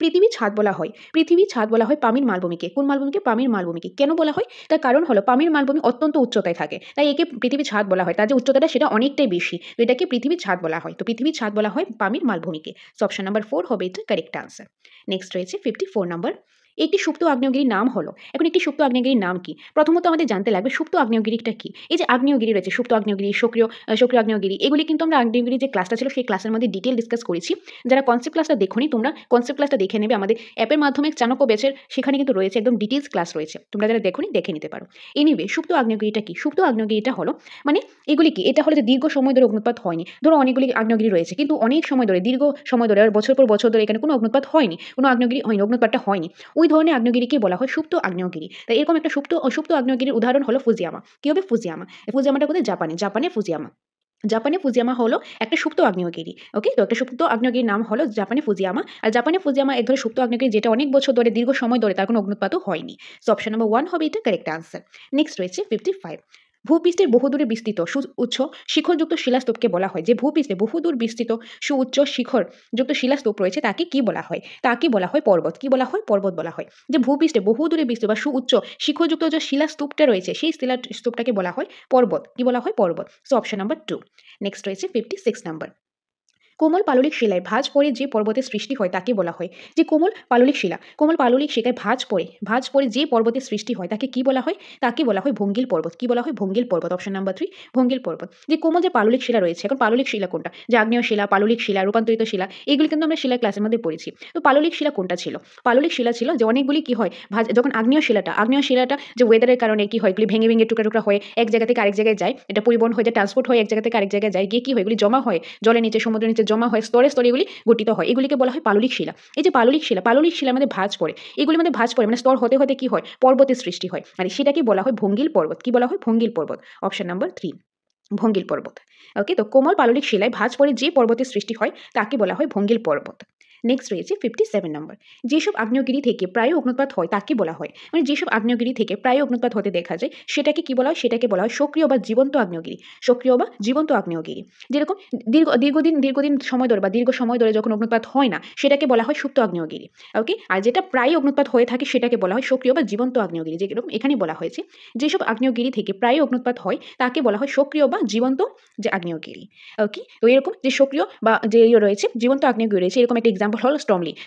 পৃথিবীর ছাদ বলা হয়, পৃথিবীর ছাদ বলা হয় পামির মালভূমিকে। কোন মালভূমিকে? পামির মালভূমিকে। কেন বলা হয়? তার কারণ হলো পামির মালভূমি অত্যন্ত উচ্চতায় থাকে, তাই একে পৃথিবীর ছাদ বলা হয়। তার যে উচ্চতাটা সেটা অনেকটাই বেশি, তো এটাকে পৃথিবীর ছাদ বলা হয়। তো পৃথিবীর ছাদ বলা হয় পামির মালভূমিকে। সো অপশন নাম্বার 4 হবে এটা কারেক্ট আনসার। নেক্সট রয়েছে 54 নম্বর, একটি সুপ্ত আগ্নেয়গিরির নাম হলো। এখন একটি সুপ্ত আগ্নেয়গিরির নাম কি? প্রথমত আমাদের জানতে লাগবে সুপ্ত আগ্নেয়গিরিটা কি। এই যে আগ্নেয়গিরি রয়েছে, সুপ্ত আগ্নেয়গিরি, সক্রিয় আগ্নেয়গিরি, এগুলি কিন্তু আমরা আগ্নেয়গিরি যে ক্লাসটা ছিল সেই ক্লাসের মধ্যে ডিটেল ডিসকাস করেছি। যারা কনসেপ্ট ক্লাসটা দেখোনি, তোমরা কনসেপ্ট ক্লাসটা দেখে নেবে আমাদের অ্যাপের মাধ্যমে। চাণক্য ব্যাচের সেখানে কিন্তু রয়েছে একদম ডিটেলস ক্লাস রয়েছে, তোমরা যারা দেখোনি দেখে নিতে পারো। এনিওয়ে, সুপ্ত আগ্নেয়গিরিটা কি? সুপ্ত আগ্নেয়গিরিটা হলো মানে এগুলি কি? এটা হলো যে দীর্ঘ সময় ধরে অগ্নুৎপাত হয়নি। ধরো অনেকগুলি আগ্নেয়গিরি রয়েছে কিন্তু অনেক সময় ধরে, দীর্ঘ সময় ধরে, আর বছর পর বছর ধরে এখানে কোনো অগ্নুৎপাত হয়নি, কোনো আগ্নেয়গিরি হয়নি, অগ্নুৎপাতটা হয়নি। ওই ধরনের আগ্নেয়গিরিকে বলা হয় সুপ্ত আগ্নেয়গিরি। তাই এরকম একটা সুপ্ত আগ্নেয়গিরির উদাহরণ হলো ফুজিয়ামা। কি হবে? ফুজিয়ামা। ফুজিয়ামাটা কোথায়? জাপানে ফুজিয়ামা। জাপানে ফুজিয়ামা হলো একটা সুপ্ত আগ্নেয়গিরি। ওকে, তো একটা সুপ্ত আগ্নেয়গিরির নাম হলো জাপানে ফুজিয়ামা। আর জাপানে ফুজিয়ামা এক ধরনের সুপ্ত আগ্নেয়গিরি, যেটা অনেক বছর ধরে, দীর্ঘ সময় ধরে তার কোনো অগ্নুৎপাতও হয়নি। সো অপশন নাম্বার 1 হবে এটা কারেক্ট আনসার। নেক্সট রয়েছে 55, ভূপৃষ্ঠের বহুদূরে বিস্তৃত সুউচ্চ শিখরযুক্ত শিলাস্তূপকে বলা হয়, যে ভূপৃষ্ঠে বহুদূর বিস্তৃত সুউচ্চ শিখরযুক্ত শিলাস্তূপ রয়েছে তাকে কি বলা হয়? তাকে বলা হয় পর্বত। কি বলা হয়? পর্বত বলা হয়। যে ভূপৃষ্ঠে বহুদূরে বিস্তৃত বা সুউচ্চ শিখরযুক্ত যে শিলাস্তূপটা রয়েছে সেই শিলাস্তূপটাকে বলা হয় পর্বত। কি বলা হয়? পর্বত। So option number 2। নেক্সট রয়েছে 56 নাম্বার, কোমল পাললিক শিলায় ভাঁজ পড়ে যে পর্বতের সৃষ্টি হয় তাকে বলা হয়, যে কোমল পাললিক শিলায় ভাঁজ পড়ে যে পর্বতের সৃষ্টি হয় তাকে কি বলা হয়? তাকে বলা হয় ভঙ্গিল পর্বত। কি বলা হয়? ভঙ্গিল পর্বত। অপশন নাম্বার 3 ভঙ্গিল পর্বত। যে কোমল যে পাললিক শিলা রয়েছে, এখন পাললিক শিলা কোনটা? যে আগ্নেয় শিলা, পাললিক শিলা, রূপান্তরিত শিলা, এগুলি কিন্তু আমরা শিলা ক্লাসের মধ্যে পড়েছি। তো পাললিক শিলা কোনটা ছিল? পাললিক শিলা ছিল যে অনেকগুলি কি হয়, যখন আগ্নেয় শিলাটা যে ওয়েদারের কারণে কি হয়, এগুলি ভেঙে ভেঙে টুকরা টুকরা হয়ে এক জায়গা থেকে আরেক জায়গায় যায়, এটা পরিবহন হয়ে যায়, ট্রান্সপোর্ট হয়ে এক জায়গা থেকে আরেক জায়গায় যায়, গিয়ে কি হয়, এগুলি জমা হয় জলের নিচে, সমুদ্রের নিচে জমা হয়, স্তরে স্তরে এগুলি গঠিত হয়, এগুলিকে বলা হয় পাললিক শিলা। এই যে পাললিক শিলা আমাদের ভাঁজ পড়ে, এগুলি আমাদের ভাঁজ পড়ে মানে স্তর হতে হতে কি হয়, পর্বতের সৃষ্টি হয়, আর সেটাকে বলা হয় ভঙ্গিল পর্বত। কি বলা হয়? ভঙ্গিল পর্বত। অপশন নাম্বার 3 ভঙ্গিল পর্বত। ওকে, তো কোমল পাললিক শিলায় ভাঁজ পড়ে যে পর্বতের সৃষ্টি হয় তাকে বলা হয় ভঙ্গিল পর্বত। নেক্সট রয়েছে 57 নম্বর, যেসব আগ্নেয়গিরি থেকে প্রায় অগ্নুৎপাত হয় তাকে বলা হয়, মানে যেসব আগ্নেয়গিরি থেকে প্রায় অগ্নুৎপাত হতে দেখা যায় সেটাকে কি বলা হয়? সেটাকে বলা হয় সক্রিয় বা জীবন্ত আগ্নেয়গিরি। সক্রিয় বা জীবন্ত আগ্নেয়গিরি। যেরকম দীর্ঘদিন সময় ধরে বা দীর্ঘ সময় ধরে যখন অগ্নুৎপাত হয় না সেটাকে বলা হয় সুপ্ত আগ্নেয়গিরি। ওকে, আর যেটা প্রায় অগ্নুৎপাত হয়ে থাকে সেটাকে বলা হয় সক্রিয় বা জীবন্ত আগ্নেয়গিরি। যেরকম এখানে বলা হয়েছে যেসব আগ্নেয়গিরি থেকে প্রায় অগ্নুৎপাত হয় তাকে বলা হয় সক্রিয় বা জীবন্ত যে আগ্নেয়গিরি। ওকে, তো এরকম যে সক্রিয় বা যে রয়েছে জীবন্ত আগ্নেয়গিরি রয়েছে, এরকম একটা এক্সাম্পল হলো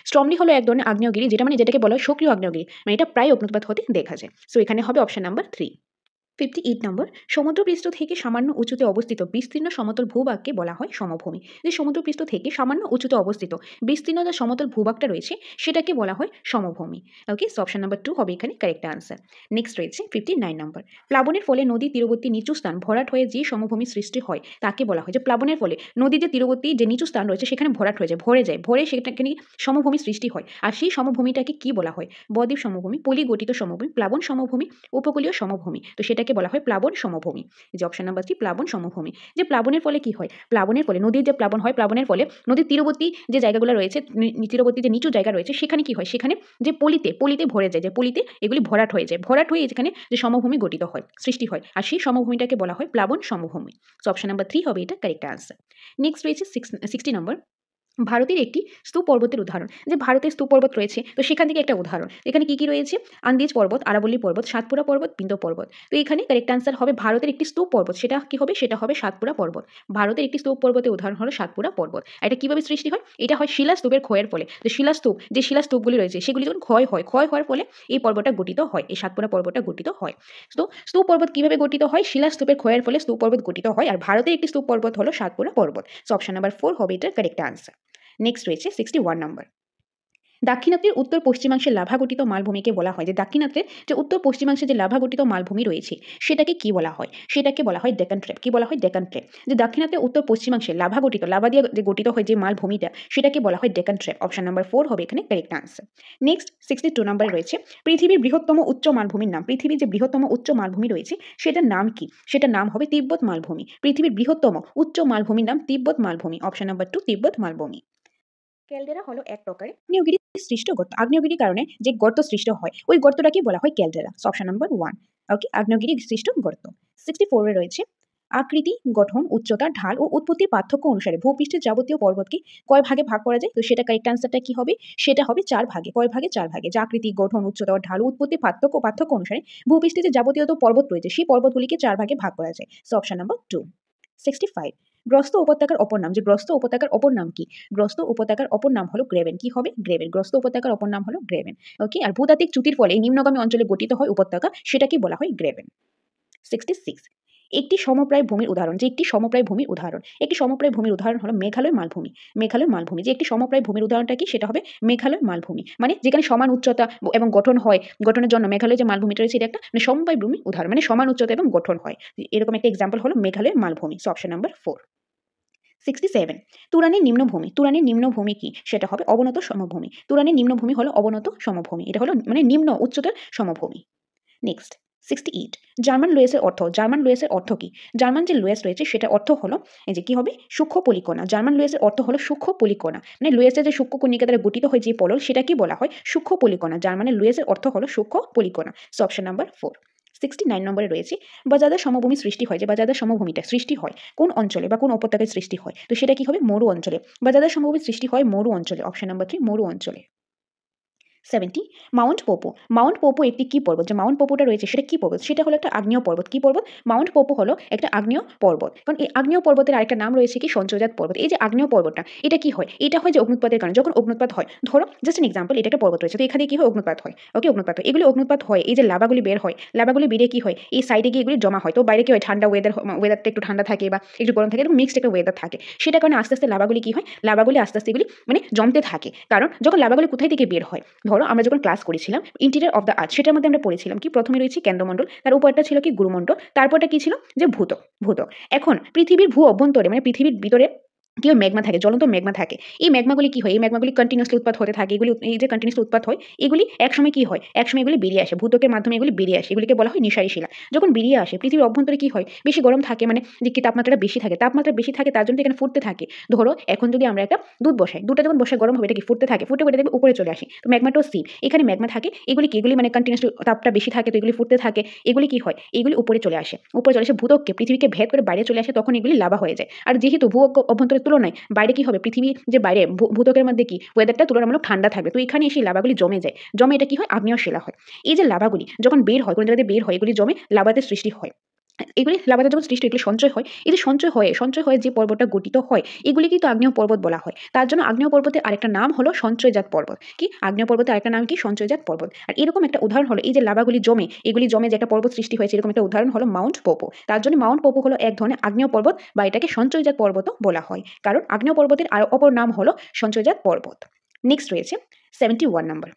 স্ট্রমলি হলো এক ধরনের আগ্নেয়গিরি যেটাকে বলা হয় সক্রিয় আগ্নেয়গিরি, মানে এটা প্রায় অগ্নুৎপাত হতে দেখা যায়। সো এখানে হবে অপশন নাম্বার 3। 58 নম্বর, সমুদ্রপৃষ্ঠ থেকে সামান্য উঁচুতে অবস্থিত বিস্তীর্ণ সমতল ভূভাগকে বলা হয় সমভূমি। যে সমুদ্রপৃষ্ঠ থেকে সামান্য উঁচুতে অবস্থিত বিস্তীর্ণ যে সমতল ভূভাগটা রয়েছে সেটাকে বলা হয় সমভূমি। ওকে, সো অপশন নাম্বার 2 হবে এখানে কারেক্ট আনসার। নেক্সট রয়েছে 59 নম্বর, প্লাবনের ফলে নদী তীরবর্তী নিচু স্থান ভরাট হয়ে যে সমভূমি সৃষ্টি হয় তাকে বলা হয়, যে প্লাবনের ফলে নদীর যে তীরবর্তী যে নিচু স্থান রয়েছে সেখানে ভরাট হয়ে যায়, ভরে সেটাকে নিয়ে সমভূমি সৃষ্টি হয়, আর সেই সমভূমিটাকে কি বলা হয়? বদ্বীপ সমভূমি, পলি গঠিত সমভূমি, প্লাবন সমভূমি, উপকূলীয় সমভূমি। তো সেটা এটাকে বলা হয় প্লাবন সমভূমি। এই যে অপশন নাম্বার 3 প্লাবন সমভূমি। যে প্লাবনের ফলে কি হয়, প্লাবনের ফলে নদীর যে প্লাবন হয়, প্লাবনের ফলে নদীর তীরবর্তী যে জায়গাগুলো রয়েছে, তীরবর্তী যে নিচু জায়গা রয়েছে সেখানে কি হয়, সেখানে যে পলিতে ভরে যায়, যে পলিতে এগুলি ভরাট হয়ে যায়, ভরাট হয়ে যেখানে যে সমভূমি গঠিত হয়, সৃষ্টি হয়, আর সেই সমভূমিটাকে বলা হয় প্লাবন সমভূমি। সো অপশন নাম্বার 3 হবে এটা কারেক্ট আনসার। নেক্সট রয়েছে 60 নম্বর, ভারতের একটি স্তূপ পর্বতের উদাহরণ। যে ভারতের স্তূপ পর্বত রয়েছে, তো সেখান থেকে একটা উদাহরণ। এখানে কি কি রয়েছে, আন্দিজ পর্বত, আরাবল্লী পর্বত, সাতপুরা পর্বত, বিন্ধ্য পর্বত। তো এখানে কারেক্ট আনসার হবে ভারতের একটি স্তূপ পর্বত, সেটা কি হবে, সেটা হবে সাতপুরা পর্বত। ভারতের একটি স্তূপ পর্বতের উদাহরণ হলো সাতপুরা পর্বত। আর এটা কিভাবে সৃষ্টি হয়, এটা হয় শিলাস্তূপের ক্ষয়ের ফলে। যে শিলাস্তূপগুলি রয়েছে সেগুলি যখন ক্ষয় হওয়ার ফলে এই পর্বতটা গঠিত হয়, এই সাতপুরা পর্বতটা গঠিত হয়। তো স্তূপ পর্বত কিভাবে গঠিত হয়, শিলাস্তূপের ক্ষয়ের ফলে স্তূপ পর্বত গঠিত হয়, আর ভারতের একটি স্তূপ পর্বত হলো সাতপুরা পর্বত। সো অপশন নাম্বার 4 হবে এটা কারেক্ট আনসার। নেক্সট রয়েছে 61 নম্বর, দাক্ষিণাত্যের উত্তর পশ্চিমাংশে লাভা গঠিত মালভূমিকে বলা হয়, যে দাক্ষিণাত্যের যে উত্তর পশ্চিমাংশে যে লাভা গঠিত মালভূমি রয়েছে সেটাকে কি বলা হয়, সেটাকে বলা হয় ডেকান ট্রেপ। কি বলা হয়, ডেকান ট্রেপ। যে দাক্ষিণাত্যের উত্তর পশ্চিমাংশে লাভা দিয়ে যে গঠিত হয় যে মালভূমিটা, সেটাকে বলা হয় ডেকান ট্রেপ। অপশন নাম্বার 4 হবে এখানে কারেক্ট আনসার। নেক্সট 62 নম্বরে রয়েছে, পৃথিবীর বৃহত্তম উচ্চ মালভূমির নাম। পৃথিবীর যে বৃহত্তম উচ্চ মালভূমি রয়েছে সেটার নাম কি, সেটার নাম হবে তিব্বত মালভূমি। পৃথিবীর বৃহত্তম উচ্চ মালভূমির নাম তিব্বত মালভূমি। অপশন নাম্বার 2 তিব্বত মালভূমি। ক্যালডেরা হলো এক প্রকারের আগ্নেয়গিরি সৃষ্ট গর্ত। আগ্নেয়গিরির কারণে যে গর্ত সৃষ্ট হয় ওই গর্তটাকে বলা হয় ক্যালডেরা। অপশন নাম্বার 1 ওকে, আগ্নেয়গিরি সৃষ্ট গর্ত। 64 এ রয়েছে, আকৃতি, গঠন, উচ্চতা, ঢাল ও উৎপত্তির পার্থক্য অনুসারে ভূপৃষ্ঠের যাবতীয় পর্বতকে কয় ভাগে ভাগ করা যায়, তো সেটা কারেক্ট আনসারটা কি হবে, সেটা হবে 4 ভাগে। কয় ভাগে, 4 ভাগে। যে আকৃতি, গঠন, উচ্চতা ও ঢাল ও উৎপত্তির পার্থক্য অনুসারে ভূপৃষ্ঠে যে যাবতীয় পর্বত রয়েছে সেই পর্বতগুলিকে 4 ভাগে ভাগ করা যায়। So option number 2। 65, গ্রস্ত উপত্যকার অপর নাম। যে গ্রস্ত উপত্যকার অপর নাম কি, গ্রস্ত উপত্যকার অপর নাম হলো গ্রেভেন। কি হবে, গ্রেভেন। গ্রস্ত উপত্যকার অপর নাম হলো গ্রেভেন। ওকে, আর ভূতাত্ত্বিক চ্যুতির ফলে এই নিম্নগামী অঞ্চলে গঠিত হয় উপত্যকা, সেটাকে বলা হয় গ্রেভেন। 66, একটি সমপ্রায় ভূমির উদাহরণ। যে একটি সমপ্রায় ভূমির উদাহরণ, একটি সমপ্রায় ভূমির উদাহরণ হলো মেঘালয় মালভূমি। মেঘালয় মালভূমি, যে একটি সমপ্রায় ভূমির উদাহরণটা কি, সেটা হবে মেঘালয় মালভূমি। মানে যেখানে সমান উচ্চতা এবং গঠন হয়, গঠনের জন্য মেঘালয় যে মালভূমিটা রয়েছে এটা একটা সমবায় ভূমির উদাহরণ, মানে সমান উচ্চতা এবং গঠন হয়, এরকম একটা এক্সাম্পল হলো মেঘালয় মালভূমি। So option number 4। 67, তুরানের নিম্নভূমি। তুরানের নিম্নভূমি কি, সেটা হবে অবনত সমভূমি। তুরানের নিম্নভূমি হলো অবনত সমভূমি, এটা হলো মানে নিম্ন উচ্চতার সমভূমি। নেক্সট 68, জার্মান লুয়েসের অর্থ। জার্মান লুয়েসের অর্থ কি, জার্মান যে লুয়েস রয়েছে সেটা অর্থ হলো এই যে কি হবে, সূক্ষ্ম পলিকণা। জার্মান লুয়েসের অর্থ হলো সূক্ষ্ম পলিকণা, মানে লুয়েসের যে সূক্ষ্ম কণিকা দ্বারা গঠিত হয় যে পলল, সেটাকে বলা হয় সূক্ষ্ম পলিকণা। জার্মানের লুয়েসের অর্থ হলো সূক্ষ্ম পলিকণা। So option number 4। 69 নম্বরে রয়েছে, বাজাদার সমভূমি সৃষ্টি হয়। যে বাজাদার সমভূমিটা সৃষ্টি হয় কোন অঞ্চলে বা কোন উপত্যকায় সৃষ্টি হয়, তো সেটা কি হবে, মরু অঞ্চলে। বাজাদার সমভূমি সৃষ্টি হয় মরু অঞ্চলে। অপশন নাম্বার 3 মরু অঞ্চলে। 70, মাউন্ট পোপো। মাউন্ট পোপো একটি কি পর্বত, যে মাউন্ট পোপোটা রয়েছে সেটা কি পর্বত, সেটা হলো একটা আগ্নেয় পর্বত। কি পর্বত, মাউন্ট পোপো হলো একটা আগ্নেয় পর্বত। কারণ এই আগ্নেয় পর্বতের আরেকটা নাম রয়েছে কি, সঞ্চয়জাত পর্বত। এই যে আগ্নেয় পর্বতটা, এটা কি হয়, এটা হয় যে অগ্নুৎপাতের কারণে। যখন অগ্নুৎপাত হয়, ধরো জাস্ট এন এক্সাম্পল, এটা একটা পর্বত রয়েছে, তো এখানে কি হয়, অগ্নুৎপাত হয়। ওকে, অগ্নুৎপাত হয়, এগুলি অগ্নুৎপাত হয়, এই যে লাভাগুলি বের হয়, লাভাগুলি বেরিয়ে কি হয়, এই সাইডে গিয়ে এগুলি জমা হয়। তো বাইরে কি হয়, ঠান্ডা ওয়েদারটা একটু ঠান্ডা থাকে বা একটু গরম থাকে, এরকম মিক্সড একটা ওয়েদার থাকে। সেটা কারণে আস্তে আস্তে লাভাগুলি কি হয়, লাভাগুলি আস্তে আস্তে এগুলি মানে জমতে থাকে। কারণ যখন লাভাগুলি কোথায় থেকে বের হয়, ধরো আমরা যখন ক্লাস করেছিলাম ইন্টেরিয়র অফ দ্য আর্থ, সেটার মধ্যে আমরা পড়েছিলাম কি, প্রথমে রয়েছে কেন্দ্রমণ্ডল, তার উপরটা ছিল কি গুরুমণ্ডল, তারপরটা কি ছিল যে ভূত্বক। ভূত্বক এখন পৃথিবীর ভূ অভ্যন্তরে মানে পৃথিবীর ভিতরে কি হয়, ম্যাগমা থাকে, জ্বলন্ত ম্যাগমা থাকে। এই ম্যাগমাগুলি কি হয়, এই ম্যাগমাগুলি কন্টিনিউসলি উৎপাদ হতে থাকে। এগুলি এই যে কন্টিনিউসলি উৎপাদ হয়, এগুলি একসময় কি হয়, একসময় এগুলি বেরিয়ে আসে, ভূত্বকের মাধ্যমে এগুলি বেরিয়ে আসে, এগুলিকে বলা হয় নিঃসারী শিলা। যখন বেরিয়ে আসে পৃথিবীর অভ্যন্তরে কি হয়, বেশি গরম থাকে, মানে যে কি তাপমাত্রাটা বেশি থাকে, তাপমাত্রা বেশি থাকে তার জন্য এখানে ফুটতে থাকে। ধরো এখন যদি আমরা একটা দুধ বসাই, দুধটা যখন বসে গরম হবে এটা কি ফুটতে থাকে, ফুটে ফুটে দেখবে উপরে চলে আসে, তো ম্যাগমাটাও সেম, এখানে ম্যাগমা থাকে, এগুলি কি, এগুলি মানে কন্টিনিউসলি তাপটা বেশি থাকে, তো এগুলি ফুটতে থাকে, এগুলি কি হয়, এগুলি উপরে চলে আসে, ভূত্বককে পৃথিবীকে ভেদ করে বাইরে চলে আসে, তখন এগুলি লাভা হয়ে যায়। আর যেহেতু ভূ অভ্যন্তরের তুলনায় বাইরে কি হবে, পৃথিবী যে বাইরে ভূত্বকের মধ্যে কি ওয়েদারটা তুলনামূলক ঠান্ডা থাকবে, তো এখানে এসে লাভাগুলি জমে যায়, জমে এটা কি হয়, আগ্নেয় শিলা হয়। এই যে লাভাগুলি যখন বের হয়, কোনো জায়গাতে বের হয়, এগুলি জমে লাভাতে সৃষ্টি হয়। এগুলি লাভাতে যখন সৃষ্টি, এগুলি সঞ্চয় হয়, এই যে সঞ্চয় হয়ে যে পর্বতটা গঠিত হয়, এগুলি কিন্তু আগ্নেয় পর্বত বলা হয়। তার জন্য আগ্নেয় পর্বতের আরেকটা নাম হলো সঞ্চয়জাত পর্বত। কি, আগ্নেয় পর্বতের আরেকটা নাম কি, সঞ্চয়জাত পর্বত। আর এরকম একটা উদাহরণ হলো এই যে লাভাগুলি জমে, এগুলি জমে যে একটা পর্বত সৃষ্টি হয়েছে, এরকম একটা উদাহরণ হলো মাউন্ট পোপো। তার জন্য মাউন্ট পোপো হলো এক ধরনের আগ্নেয় পর্বত, বা এটাকে সঞ্চয়জাত পর্বতও বলা হয়, কারণ আগ্নেয় পর্বতের আর অপর নাম হলো সঞ্চয়জাত পর্বত। নেক্সট রয়েছে 71 নম্বর,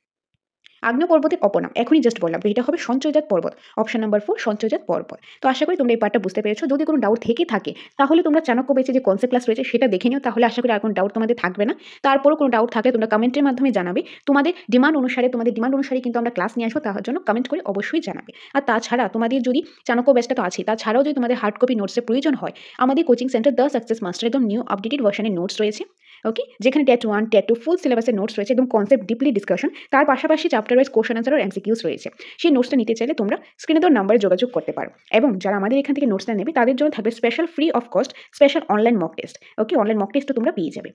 আগ্নেয় পর্বতের অপনাম এখনই জাস্ট বললাম, তো এটা হবে সঞ্চয়জাত পর্বত। অপশন নাম্বার 4 সঞ্চয়জাত পর্বত। তো আশা করি তোমরা এই পার্টটা বুঝতে পেরেছো। যদি কোনো ডাউট থেকে থাকে তাহলে তোমরা চাণক্য বেচে যে কনসেপ্ট ক্লাস রয়েছে সেটা দেখে নিও, তাহলে আশা করি আর কোনো ডাউট তোমাদের থাকবে না। তারপরও কোনো ডাউট থাকলে তোমরা কমেন্টের মাধ্যমে জানাবে। তোমাদের ডিমান্ড অনুসারে কিন্তু আমরা ক্লাস নিয়ে আসবো, তার জন্য কমেন্ট করে অবশ্যই জানাবে। আর তাছাড়া তোমাদের যদি চাণক্য ব্যাচটা তো আছে, তাছাড়াও যদি তোমাদের হার্ড কপি নোটসের প্রয়োজন হয়, আমাদের coaching centre the success master একদম নিউ আপডেটেড ভার্সনের নোটস রয়েছে। ওকে, যেখানে টেট 1 টেট 2 ফুল সিলেবাসের নোটস রয়েছে, একদম কনসেপ্ট ডিপলি ডিসকাশন, তার পাশাপাশি চ্যাপ্টার ওয়াইজ কোশ্চেন আনসার আর এমসিকিউস রয়েছে। সেই নোটসটা নিতে চাইলে তোমরা স্ক্রিনে দেওয়া নাম্বারে যোগাযোগ করতে পারো। এবং যারা আমাদের এখান থেকে নোটসটা নেবে তাদের জন্য থাকবে special free of cost special online mock test. Okay, online mock টেস্টও তোমরা পেয়ে যাবে।